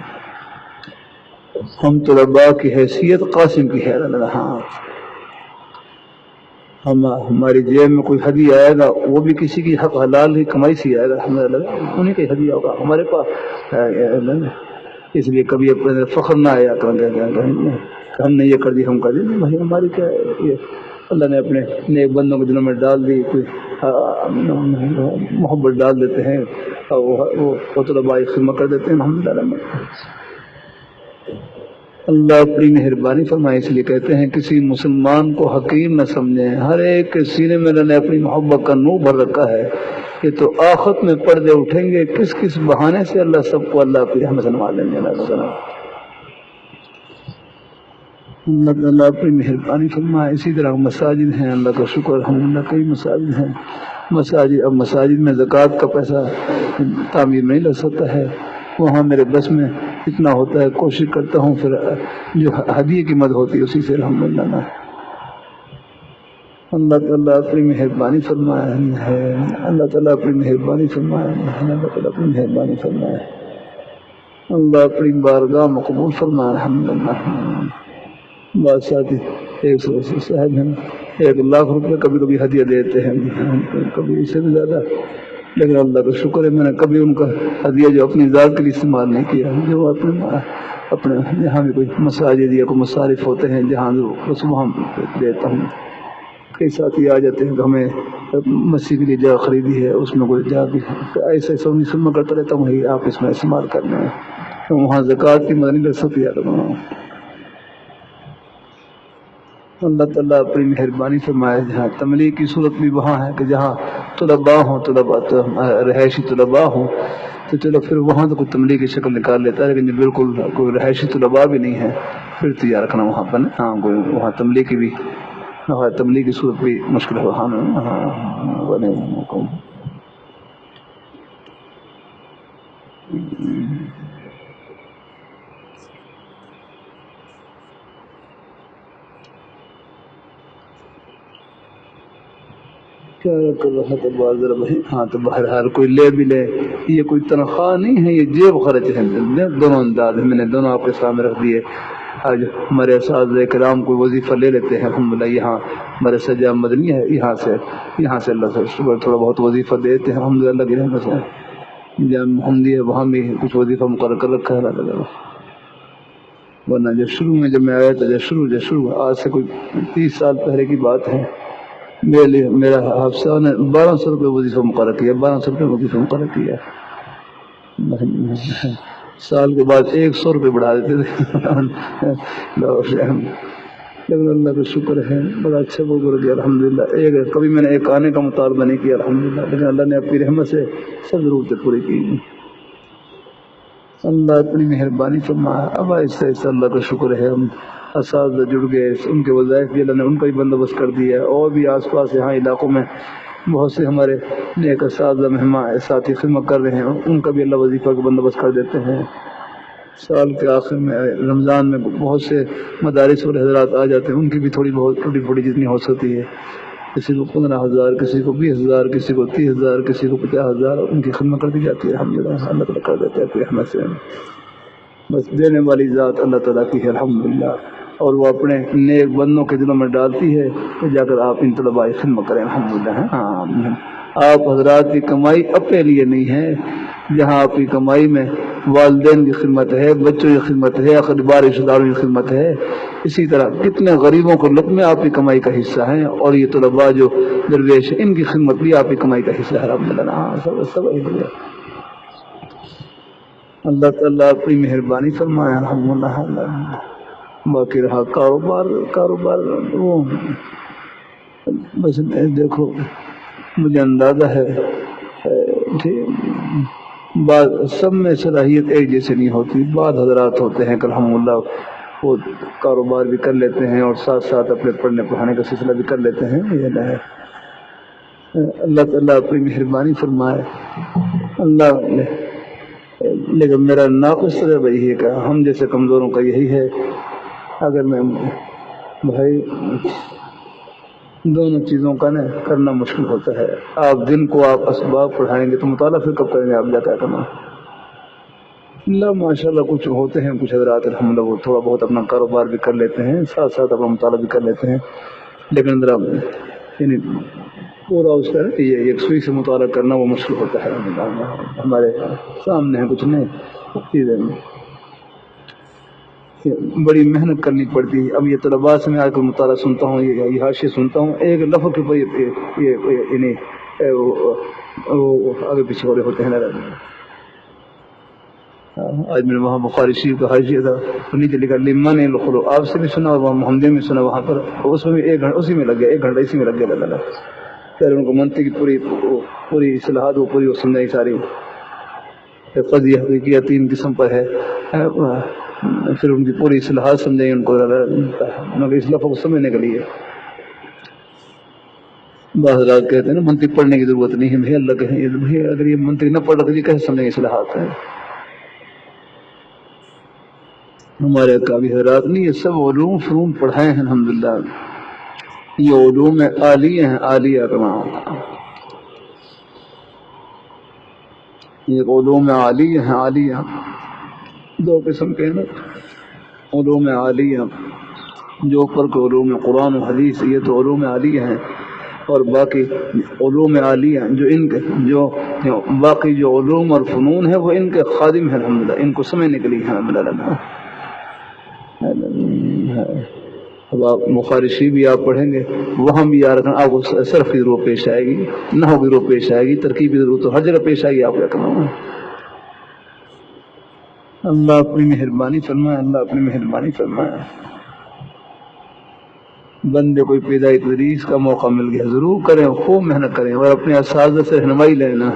ہم طلباء کی حیثیت قاسم کی ہے اللہ۔ ہاں ہماری جیب میں کوئی ہدیہ آئے گا وہ بھی کسی کی حق حلال ہی کمائی سے آئے گا الحمدللہ، انہیں کا ہدیہ ہوگا ہمارے پاس۔ اس لیے کبھی اپنے فخر نہ آیا کہ ہم نے یہ کر دی ہم کر دی، بھائی ہماری کیا یہ اللہ نے اپنے نیک بندوں کے دلوں میں ڈال دی، کوئی محبت ڈال دیتے ہیں اور وہ طلباء خدمت کر دیتے ہیں الحمدللہ۔ اللہ اپنی مہربانی فرمائے، اس لیے کہتے ہیں کسی مسلمان کو حقیر نہ سمجھیں، ہر ایک کے سینے میں اللہ نے اپنی محبت کا نور بھر رکھا ہے، یہ تو آخرت میں پردے اٹھیں گے کس کس بہانے سے اللہ سب کو اللہ کی رحمت سے نواز لیں گے۔ اللہ تعالیٰ اپنی مہربانی فرمائے۔ اسی طرح مساجد ہیں، اللہ کا شکر الحمدللہ کئی مساجد ہیں۔ اب مساجد میں زکوٰۃ کا پیسہ تعمیر نہیں لگ سکتا ہے، وہاں میرے بس میں اتنا ہوتا ہے کوشش کرتا ہوں، پھر جو ہدیے کی مد ہوتی ہے اسی سے الحمدللہ۔ اللہ تعالیٰ اپنی مہربانی فرمائے ہے، اللہ تعالیٰ اپنی مہربانی فرمائے، اللہ تعالیٰ اپنی مہربانی فرمائے، اللہ اپنی بارگاہ مقبول فرمائے الحمدللہ۔ بعض ساتھی ایک صاحب ہیں 1 لاکھ روپے کبھی کبھی ہدیہ دیتے ہیں، کبھی اس سے بھی زیادہ، لیکن اللہ کا شکر ہے میں نے کبھی ان کا ہدیہ جو اپنی ذات کے لیے استعمال نہیں کیا، جو اپنے جہاں بھی کوئی مساجد یا کوئی مصارف ہوتے ہیں جہاں بس وہاں دیتا ہوں۔ کئی ساتھی آ جاتے ہیں کہ ہمیں مسجد کے لیے جگہ خریدی ہے، اس میں کوئی جگہ بھی ایسے سنما کرتا رہتا ہوں، آپ اس میں استعمال کر لیں، وہاں زکوٰۃ کی مدد نہیں لگ سکتی یاد رکھنا۔ اللہ تعالیٰ اپنی مہربانی فرمائے، جہاں تملیغ کی صورت بھی وہاں ہے کہ جہاں طلباء ہوں، رہائشی طلباء ہوں تو چلو پھر وہاں تو کوئی تملیغ کی شکل نکال لیتا ہے، لیکن بالکل کوئی رہائشی طلباء بھی نہیں ہے پھر تو یاد رکھنا وہاں پر ہاں کوئی وہاں تملیغ کی صورت بھی مشکل ہے وہاں کیا کر رہا تھا بازار بھائی. ہاں تو بہرحال کوئی لے بھی لے، یہ کوئی تنخواہ نہیں ہے، یہ جیب خرچ ہے. دونوں انداز میں نے دونوں آپ کے سامنے رکھ دیے. آج ہمارے اساتذہ کرام کوئی وظیفہ لے لیتے ہیں الحمدللہ. یہاں ہمارے سجا مدنی ہے، یہاں سے اللہ سے تھوڑا بہت وظیفہ دیتے ہیں الحمدللہ. اللہ کی رحمت سے جامع محمدی ہے وہاں بھی کچھ وظیفہ مقرر کر رکھا ہے اللہ. ورنہ جب میں آیا تھا شروع آج سے کوئی 30 سال پہلے کی بات ہے، میرے لیے میرا حافظہ نے 1200 روپے وظیفہ مقرر کیا. 1200 روپے وظیفہ مقرر کیا. سال کے بعد 100 روپے بڑھا دیتے تھے. لیکن اللہ کا شکر ہے بڑا اچھا وہ کر دیا الحمدللہ. کبھی میں نے ایک آنے کا مطالبہ نہیں کیا الحمدللہ، لیکن اللہ نے اپنی رحمت سے سب ضرورتیں پوری کی. اللہ اپنی مہربانی فرمایا. اب ایسے اللہ کا شکر ہے ہم اساتذہ جڑ گئے، ان کے وظائف بھی اللہ نے ان کا بھی بندوبست کر دیا. اور بھی آس پاس یہاں علاقوں میں بہت سے ہمارے نیک اساتذہ مہمان ساتھی خدمت کر رہے ہیں، ان کا بھی اللہ وظیفہ کا بندوبست کر دیتے ہیں. سال کے آخر میں رمضان میں بہت سے مدارس والے حضرات آ جاتے ہیں، ان کی بھی تھوڑی بہت جتنی ہو سکتی ہے. کسی کو 15,000، کسی کو 20,000، کسی کو 30,000، کسی کو 50,000، ان کی خدمت کر دی جاتی ہے الحمدللہ. اللہ تعالیٰ کر دیتے ہیں اپنی رحمت سے. بس دینے والی ذات اللہ تعالیٰ کی ہے الحمدللہ، اور وہ اپنے نیک بندوں کے دلوں میں ڈالتی ہے کہ جا کر آپ ان طلباء خدمت کریں الحمدللہ. ہاں آپ حضرات کی کمائی اپنے لیے نہیں ہے، جہاں آپ کی کمائی میں والدین کی خدمت ہے، بچوں کی خدمت ہے، اقرباء رشتہ داروں کی خدمت ہے، اسی طرح کتنے غریبوں کو لقمے آپ کی کمائی کا حصہ ہیں. اور یہ طلباء جو درویش ان کی خدمت بھی آپ کی کمائی کا حصہ ہے الحمدللہ. ہاں سب اللہ تعالیٰ اپنی مہربانی فرمایا الحمدللہ. باقی رہا کاروبار وہ بس دیکھو مجھے اندازہ ہے بعض سب میں صلاحیت ایک جیسے نہیں ہوتی. بعض حضرات ہوتے ہیں کہ الحمدللہ وہ کاروبار بھی کر لیتے ہیں اور ساتھ ساتھ اپنے پڑھنے پڑھانے کا سلسلہ بھی کر لیتے ہیں. یہ ہے اللہ تعالیٰ اپنی مہربانی فرمائے. اللہ نے لیکن میرا ناقص تجربہ یہی ہے کہ ہم جیسے کمزوروں کا یہی ہے. اگر میں بھائی دونوں چیزوں کا نا کرنا مشکل ہوتا ہے. آپ دن کو آپ اسباب پڑھائیں گے تو مطالعہ پھر کب کریں گے آپ؟ جا کیا کرنا. اللہ ماشاء اللہ کچھ ہوتے ہیں کچھ حضرات الحمدللہ وہ تھوڑا بہت اپنا کاروبار بھی کر لیتے ہیں، ساتھ ساتھ اپنا مطالعہ بھی کر لیتے ہیں. لیکن ذرا یعنی پورا اس کا یہ یکسوئی سے مطالعہ کرنا وہ مشکل ہوتا ہے. ہمارے سامنے ہے کچھ نہیں چیزیں بڑی محنت کرنی پڑتی ہے. اب یہ طلباء سے میں آ کر مطالعہ سنتا ہوں، یہ حاشیے سنتا ہوں، ایک لفظ کے اوپر یعنی آگے پیچھے والے ہوتے ہیں. آج میں نے وہاں بخاری شریف کا حاشیہ تھا نیچے لکھا لمن الخلو، آپ سے بھی سنا اور وہاں محمدی میں سنا. وہاں پر اس میں بھی 1 گھنٹہ اسی میں لگ گیا، 1 گھنٹہ اسی میں لگ گیا. پھر ان کو منطق کی پوری اصلاحات وہ پوری سمجھائی ساری. قضیہ حقیقیہ 3 قسم پر ہے، پھر ان کی پوری اصلاحات سمجھائی ان کو اس لفظ کو سمجھنے کے لیے. بعض حضرات کہتے ہیں نا منطق پڑھنے کی ضرورت نہیں ہے. بھائی اللہ کہیں بھائی اگر یہ منطق نہ پڑھ رہا تو یہ کیسے سمجھیں اصلاحات ہیں؟ ہمارے کابی حضرات نے یہ سب علوم فنون پڑھائے ہیں الحمدللہ. یہ علوم عالیہ ہیں، عالیہ کا نام. یہ علوم عالیہ ہیں. عالیہ 2 قسم کے ہیں. علوم عالیہ جو اوپر کے علوم قرآن و حدیث یہ تو علوم عالیہ ہیں، اور باقی علوم عالیہ جو ان کے جو باقی جو علوم اور فنون ہیں وہ ان کے خادم ہیں الحمدللہ، ان کو سمجھنے کے لیے الحمدللہ. اب آپ بخاری شریف بھی آپ پڑھیں گے وہاں بھی یاد رکھنا آپ کو صرف کی ضرورت پیش آئے گی، نحو کی ضرورت پیش آئے گی، ترکیب کی ضرورت ہر جگہ پیش آئے گی. آپ کیا کرنا. اللہ اپنی مہربانی فرمائے. اللہ اپنی مہربانی فرمائے. بندے کوئی پیدائی تدریس کا موقع مل گیا ضرور کریں، خوب محنت کریں اور اپنے اساتذہ سے رہنمائی لینا.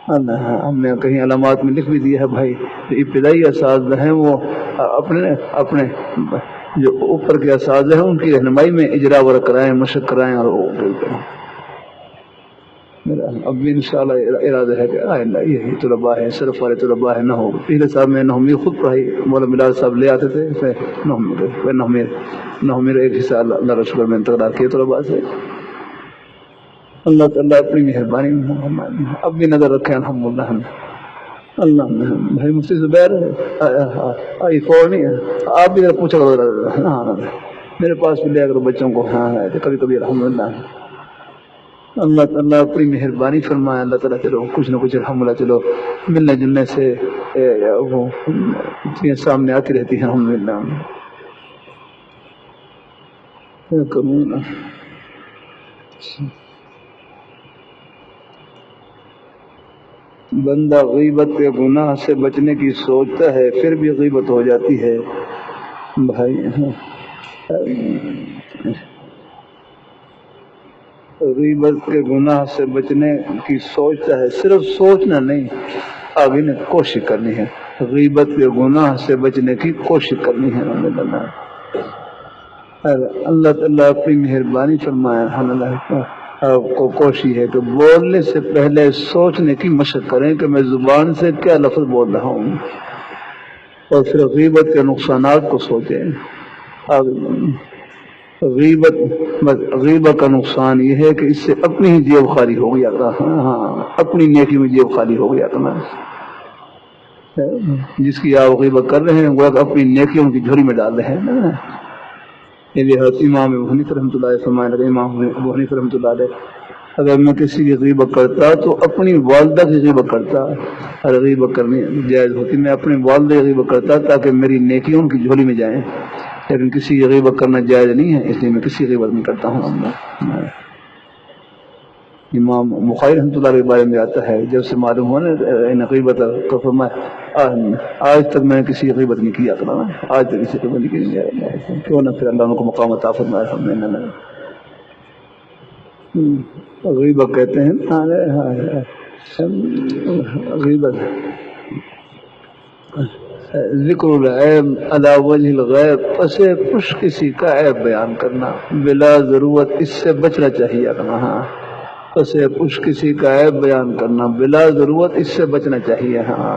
ہم نے کہیں علامات میں لکھ بھی دیا ہے بھائی ابتدائی اساتذہ ہیں وہ اپنے جو اوپر کے اساتذہ ہیں ان کی رہنمائی میں اجرا ورک کرائیں، مشق کرائیں. اور میرا اب بھی انشاءاللہ ارادہ ہے کہ یہی طلباء ہے، صرف والے طلباء ہے. نہ ہو پہلے صاحب میں نحومی خود پڑھائی، مولانا بلال صاحب لے آتے تھے نحومی ایک حصہ اللہ کا شکر میں انتقال کیا طلباء سے. اللہ تعالیٰ اپنی مہربانی اب بھی نظر رکھے الحمدللہ. اللہ بھائی مفتی زبیر آئی فور نہیں ہے, آپ بھی ذرا پوچھا کرو. ہاں میرے پاس بھی لے کرو بچوں کو. ہاں ہے کبھی کبھی الحمدللہ. اللہ تعالیٰ اپنی مہربانی فرمائے. اللہ تعالیٰ چلو کچھ نہ کچھ الحمدللہ چلو ملنے جلنے سے وہ چیزیں سامنے آتی رہتی ہیں الحمدللہ. بندہ غیبت کے گناہ سے بچنے کی سوچتا ہے پھر بھی غیبت ہو جاتی ہے. بھائی غیبت کے گناہ سے بچنے کی سوچتا ہے, صرف سوچنا نہیں, آگے نے کوشش کرنی ہے. غیبت کے گناہ سے بچنے کی کوشش کرنی ہے. اللہ تعالیٰ اپنی مہربانی فرمائے. آپ کو کوشش ہے کہ بولنے سے پہلے سوچنے کی مشق کریں کہ میں زبان سے کیا لفظ بول رہا ہوں, اور پھر غیبت کے نقصانات کو سوچیں. غیبت کا نقصان یہ ہے کہ اس سے اپنی ہی جیب خالی ہو گیا. ہاں اپنی نیکی میں جیب خالی ہو گیا. جس کی آپ غیبت کر رہے ہیں وہ اپنی نیکیوں کی جھولی میں ڈال رہے ہیں. امام ابو حنیفہ رحمۃ اللہ علیہ فرمایا, امام ابو حنیفہ رحمۃ اللہ علیہ, اگر میں کسی کی غیبت کرتا تو اپنی والدہ کی غیبت کرتا. اور غیبت کرنی جائز ہوتی, میں اپنی والدہ کی غیبت کرتا تاکہ میری نیکیوں کی جھولی میں جائیں, لیکن کسی کی غیبت کرنا جائز نہیں ہے, اس لیے میں کسی کی غیبت نہیں کرتا ہوں. امام بخاری رحمۃ اللہ کے بارے میں آتا ہے, جب سے معلوم ہوا نا غیبت کا فرمایا, آج تک میں نے کسی کی غیبت نہیں کیا کرا, آج تک کسی کی غیبت نہیں کی, کیوں نہ پھر اللہ ان کو مقام عطا فرمائے. غیبت کہتے ہیں غیبت ذکر العیب علی وجہ الغیب, پس پش کسی کا عیب بیان کرنا بلا ضرورت, اس سے بچنا چاہیے. ہاں پس پش کسی کا عیب بیان کرنا بلا ضرورت, اس سے بچنا چاہیے. ہاں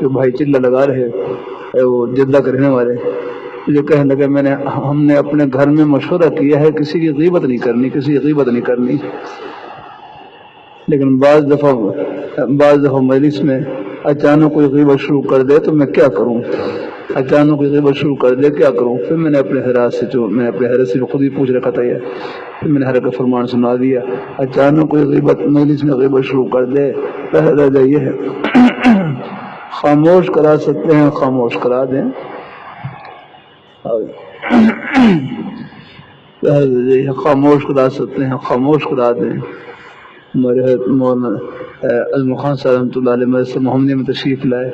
جو بھائی چلہ لگا رہے, وہ جدہ کے رہنے والے, جو کہنے لگے ہم نے اپنے گھر میں مشورہ کیا ہے کسی کی غیبت نہیں کرنی, کسی کی غیبت نہیں کرنی, لیکن بعض دفعہ مجلس میں اچانک کوئی غیبت شروع کر دے تو میں کیا کروں, اچانک کوئی غیبت شروع کر دے کیا کروں. پھر میں نے اپنے حضرات سے خود ہی پوچھ رکھا تھا یہ, پھر میں نے حضرت کا فرمان سنا دیا, اچانک کوئی غیبت مجلس میں غیبت شروع کر دے, پہلا یہ ہے خاموش کرا سکتے ہیں, خاموش کرا دیں. خاموش کرا سکتے ہیں, خاموش کرا دیں. ہمارے مولانا اعظم خان صاحب رحمۃ اللہ علیہ مدرسہ محمدیہ میں تشریف لائے,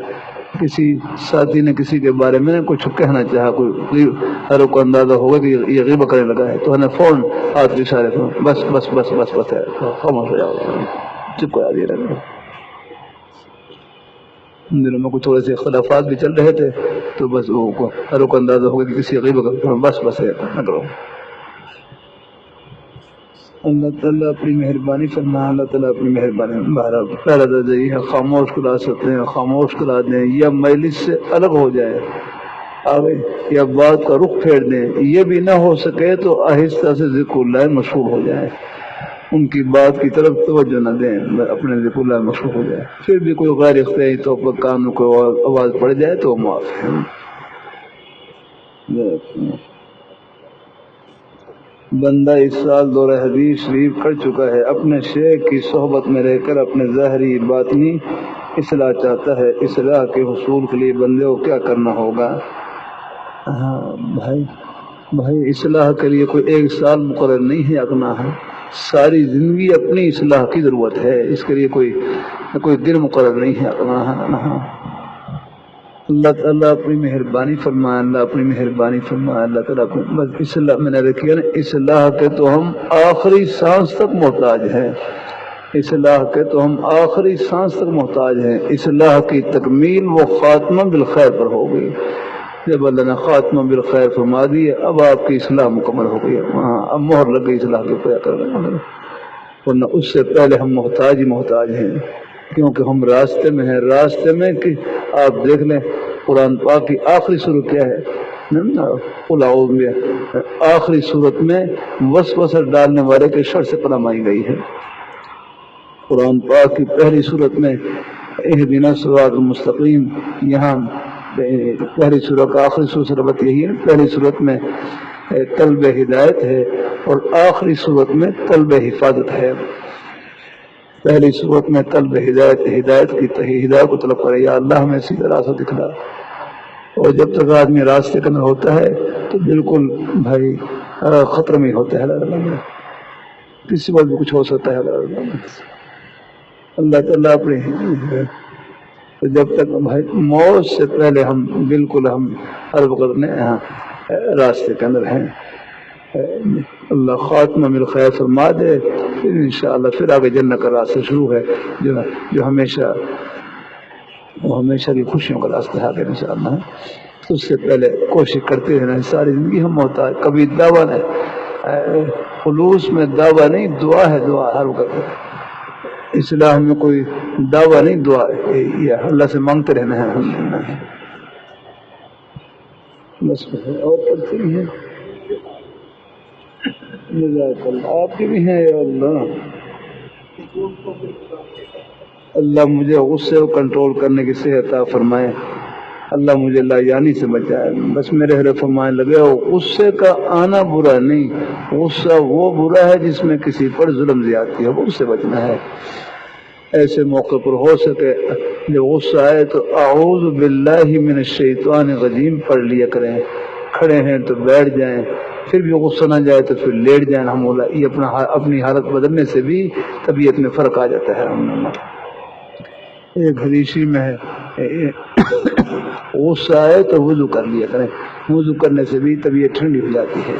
کسی ساتھی نے کسی کے بارے میں کچھ کہنا چاہا, کوئی ہر کو اندازہ ہوگا کہ یہ غیبت کرنے لگا ہے, تو ہم نے فوراً ہاتھ اشارے بس بس بس بس بس ہے, خاموش ہو جاؤ, چپ کرا دیا. ان دنوں میں کچھ تھوڑے سے اختلافات بھی چل رہے تھے, تو بس وہ ہر کو اندازہ ہوگا کہ کسی غیبت کا بس بس ہے, نہ کرو. اللہ تعالیٰ اپنی مہربانی فرمائے. اللہ تعالیٰ اپنی مہربانی. پہلا درجہ یہ ہے خاموش کرا سکتے ہیں, خاموش کرا دیں, یا مجلس سے الگ ہو جائے آگے, یا بات کا رخ پھیر دیں. یہ بھی نہ ہو سکے تو آہستہ سے ذکر اللہ مشغول ہو جائیں, ان کی بات کی طرف توجہ نہ دیں, اپنے ذکر اللہ مشغول ہو جائے. پھر بھی کوئی غیر اختیاری طور پر کان میں کوئی آواز پڑ جائے تو معاف ہے. بندہ اس سال دورہ حدیث شریف کر چکا ہے, اپنے شیخ کی صحبت میں رہ کر اپنے ظاہری باطنی اصلاح چاہتا ہے. اصلاح کے حصول کے لیے بندے کو کیا کرنا ہوگا؟ ہاں بھائی اصلاح کے لیے کوئی ایک سال مقرر نہیں ہے اپنا, ہے ساری زندگی اپنی اصلاح کی ضرورت ہے, اس کے لیے کوئی دن مقرر نہیں ہے اپنا. اللہ تعالیٰ اپنی مہربانی فرمائے. اللہ اپنی مہربانی فرمائے. اللہ تعالیٰ بس اصلاح میں نے رکھی ہے نا, اصلاح کے تو ہم آخری سانس تک محتاج ہیں, اصلاح کے تو ہم آخری سانس تک محتاج ہیں. اصلاح کی تکمیل وہ خاتمہ بالخیر پر ہو گئی. جب اللہ نے خاتمہ بالخیر فرما دی, اب آپ کی اصلاح مکمل ہو گئی. ہاں اب مہر لگ گئی اصلاح کے پیا کر رہے ہیں, ورنہ اس سے پہلے ہم محتاج ہی محتاج ہیں, کیونکہ ہم راستے میں ہیں. راستے میں کہ آپ دیکھ لیں قرآن پاک کی آخری سورہ کیا ہے, آخری صورت میں وسوسہ ڈالنے والے کے شر سے پناہ مانگی گئی ہے۔ قرآن پاک کی پہلی صورت میں اہدنا الصراط المستقیم، یہاں پہلی صورت کا آخری صورت سے ربط یہی ہے، پہلی صورت میں طلب ہدایت ہے اور آخری صورت میں طلب حفاظت ہے۔ پہلی صورت میں طلب ہدایت کی ہدایت کو طلب کرے، یا اللہ ہمیں سیدھا راستہ دکھلا، اور جب تک آدمی راستے کے اندر ہوتا ہے تو بالکل بھائی خطرے میں ہوتا ہے، کسی وقت بھی کچھ ہو سکتا ہے۔ اللہ تعالیٰ اپنے تو جب تک بھائی موت سے پہلے ہم بالکل ہر وقت راستے کے اندر ہیں۔ اللہ خاتمہ بالخیر فرما دے، پھر انشاءاللہ پھر آگے جنت کا راستہ شروع ہے، جو ہمیشہ کی خوشیوں کا راستہ ہے آگے انشاءاللہ۔ اس سے پہلے کوشش کرتے رہنا، ساری زندگی ہم ہوتا ہے، کبھی دعویٰ نہیں، خلوص میں دعویٰ نہیں، دعا ہے، دعا ہر وقت۔ اسلام میں کوئی دعویٰ نہیں، دعا ہے، یہ اللہ سے مانگتے رہنا ہے۔ بس اور پڑھتے بھی ہیں، جزاک اللہ، آپ کے بھی ہیں۔ یا اللہ، اللہ مجھے غصے کو کنٹرول کرنے کی صحت عطا فرمائے، اللہ مجھے لایانی سے بچائے۔ بس میرے حضرت فرمانے لگے، غصے کا آنا برا نہیں، غصہ وہ برا ہے جس میں کسی پر ظلم زیادتی ہے، وہ اس سے بچنا ہے۔ ایسے موقع پر ہو سکے جب غصہ آئے تو اعوذ باللہ من الشیطان الرجیم پڑھ لیا کریں، کھڑے ہیں تو بیٹھ جائیں، پھر بھی غصہ نہ جائے تو پھر لیٹ جائیں۔ یہ اپنی حالت بدلنے سے بھی طبیعت میں فرق آ جاتا ہے۔ ایک حدیثی میں ہے، غصہ آئے تو وضو کر لیا کریں، وضو کرنے سے بھی طبیعت ٹھنڈی ہو جاتی ہے۔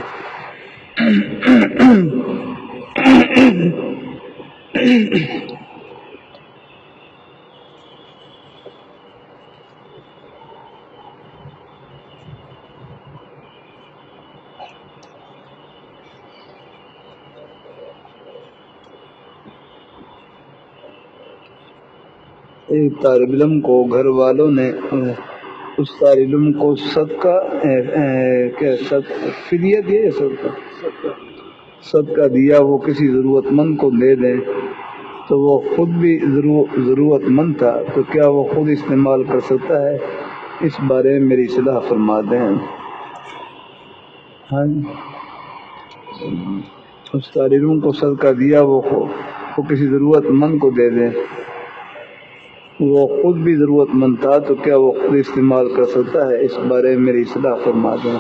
ایک طالب علم کو گھر والوں نے اس طالب علم کو صدقہ فدیہ دیا یا صدقہ دیا، وہ کسی ضرورت مند کو دے دیں تو وہ خود بھی ضرورت مند تھا، تو کیا وہ خود استعمال کر سکتا ہے؟ اس بارے میں میری اصلاح فرما دیں۔ ہاں، اس طالب علم کو صدقہ دیا، وہ کسی ضرورت مند کو دے دیں، وہ خود بھی ضرورت مند تھا، تو کیا وہ خود استعمال کر سکتا ہے؟ اس بارے میں میری اصلاح فرما دیں۔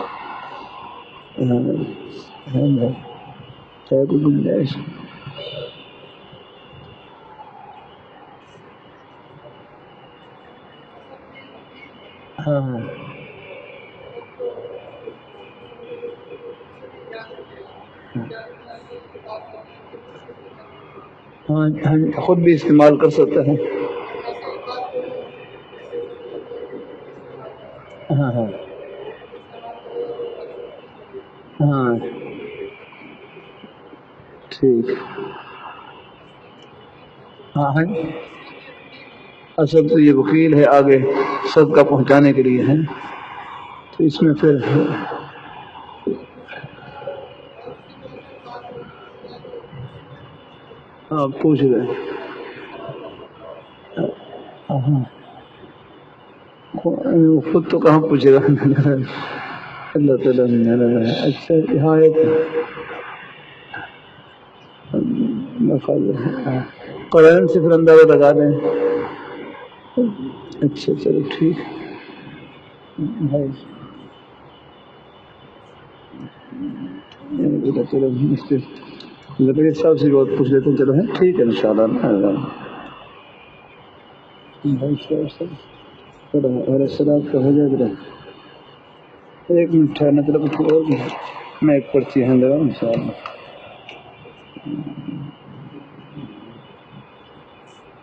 کوئی گنجائش؟ ہاں ہاں، خود بھی استعمال کر سکتا ہے۔ ہاں ہاں ہاں، ٹھیک۔ ہاں ہاں، اصل تو یہ وکیل ہے، آگے صدقہ پہنچانے کے لیے ہے، تو اس میں پھر آپ پوچھ رہے ہاں، خود تو کہاں پوچھے گا اللہ تعالیٰ نے۔ اچھا ہاں، ایک قرآن سے پھر اندازہ لگا دیں۔ اچھا چلو ٹھیک ہے، چلو لکڑی صاحب سے بہت پوچھ لیتے ہیں، چلو ہے ٹھیک ہے انشاءاللہ۔ السلام کا ہو جائے گا، ایک منٹ ٹھہرنا، چلو کچھ اور بھی ہے، میں ایک پرچی ہیں لگا انشاءاللہ۔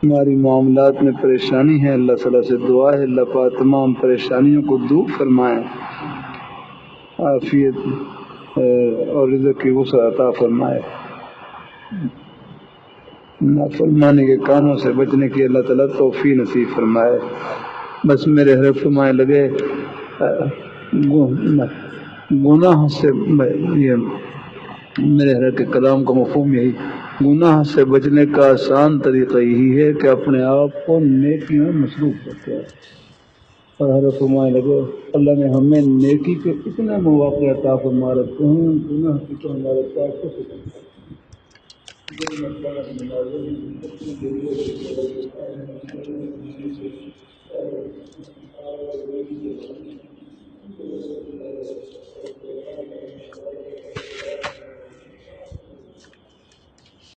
ہماری معاملات میں پریشانی ہے، اللہ تعالیٰ سے دعا ہے اللہ پاک تمام پریشانیوں کو دور فرمائے، عافیت اور رزق کی وسعت عطا فرمائے، نافرمانی کے کاموں سے بچنے کی اللہ تعالیٰ توفیق نصیب فرمائے۔ بس میرے حضرت فرمائے لگے گناہ سے یہ میرے حضرت کے کلام کا مفہوم یہی، گناہ سے بچنے کا آسان طریقہ یہی ہے کہ اپنے آپ کو نیکی میں مصروف رکھے. اور حضرت فرمانے لگے اللہ نے ہمیں نیکی کے اتنے مواقع عطا فرما رکھے ہیں، گناہ کی تو ہمارے پاس کچھ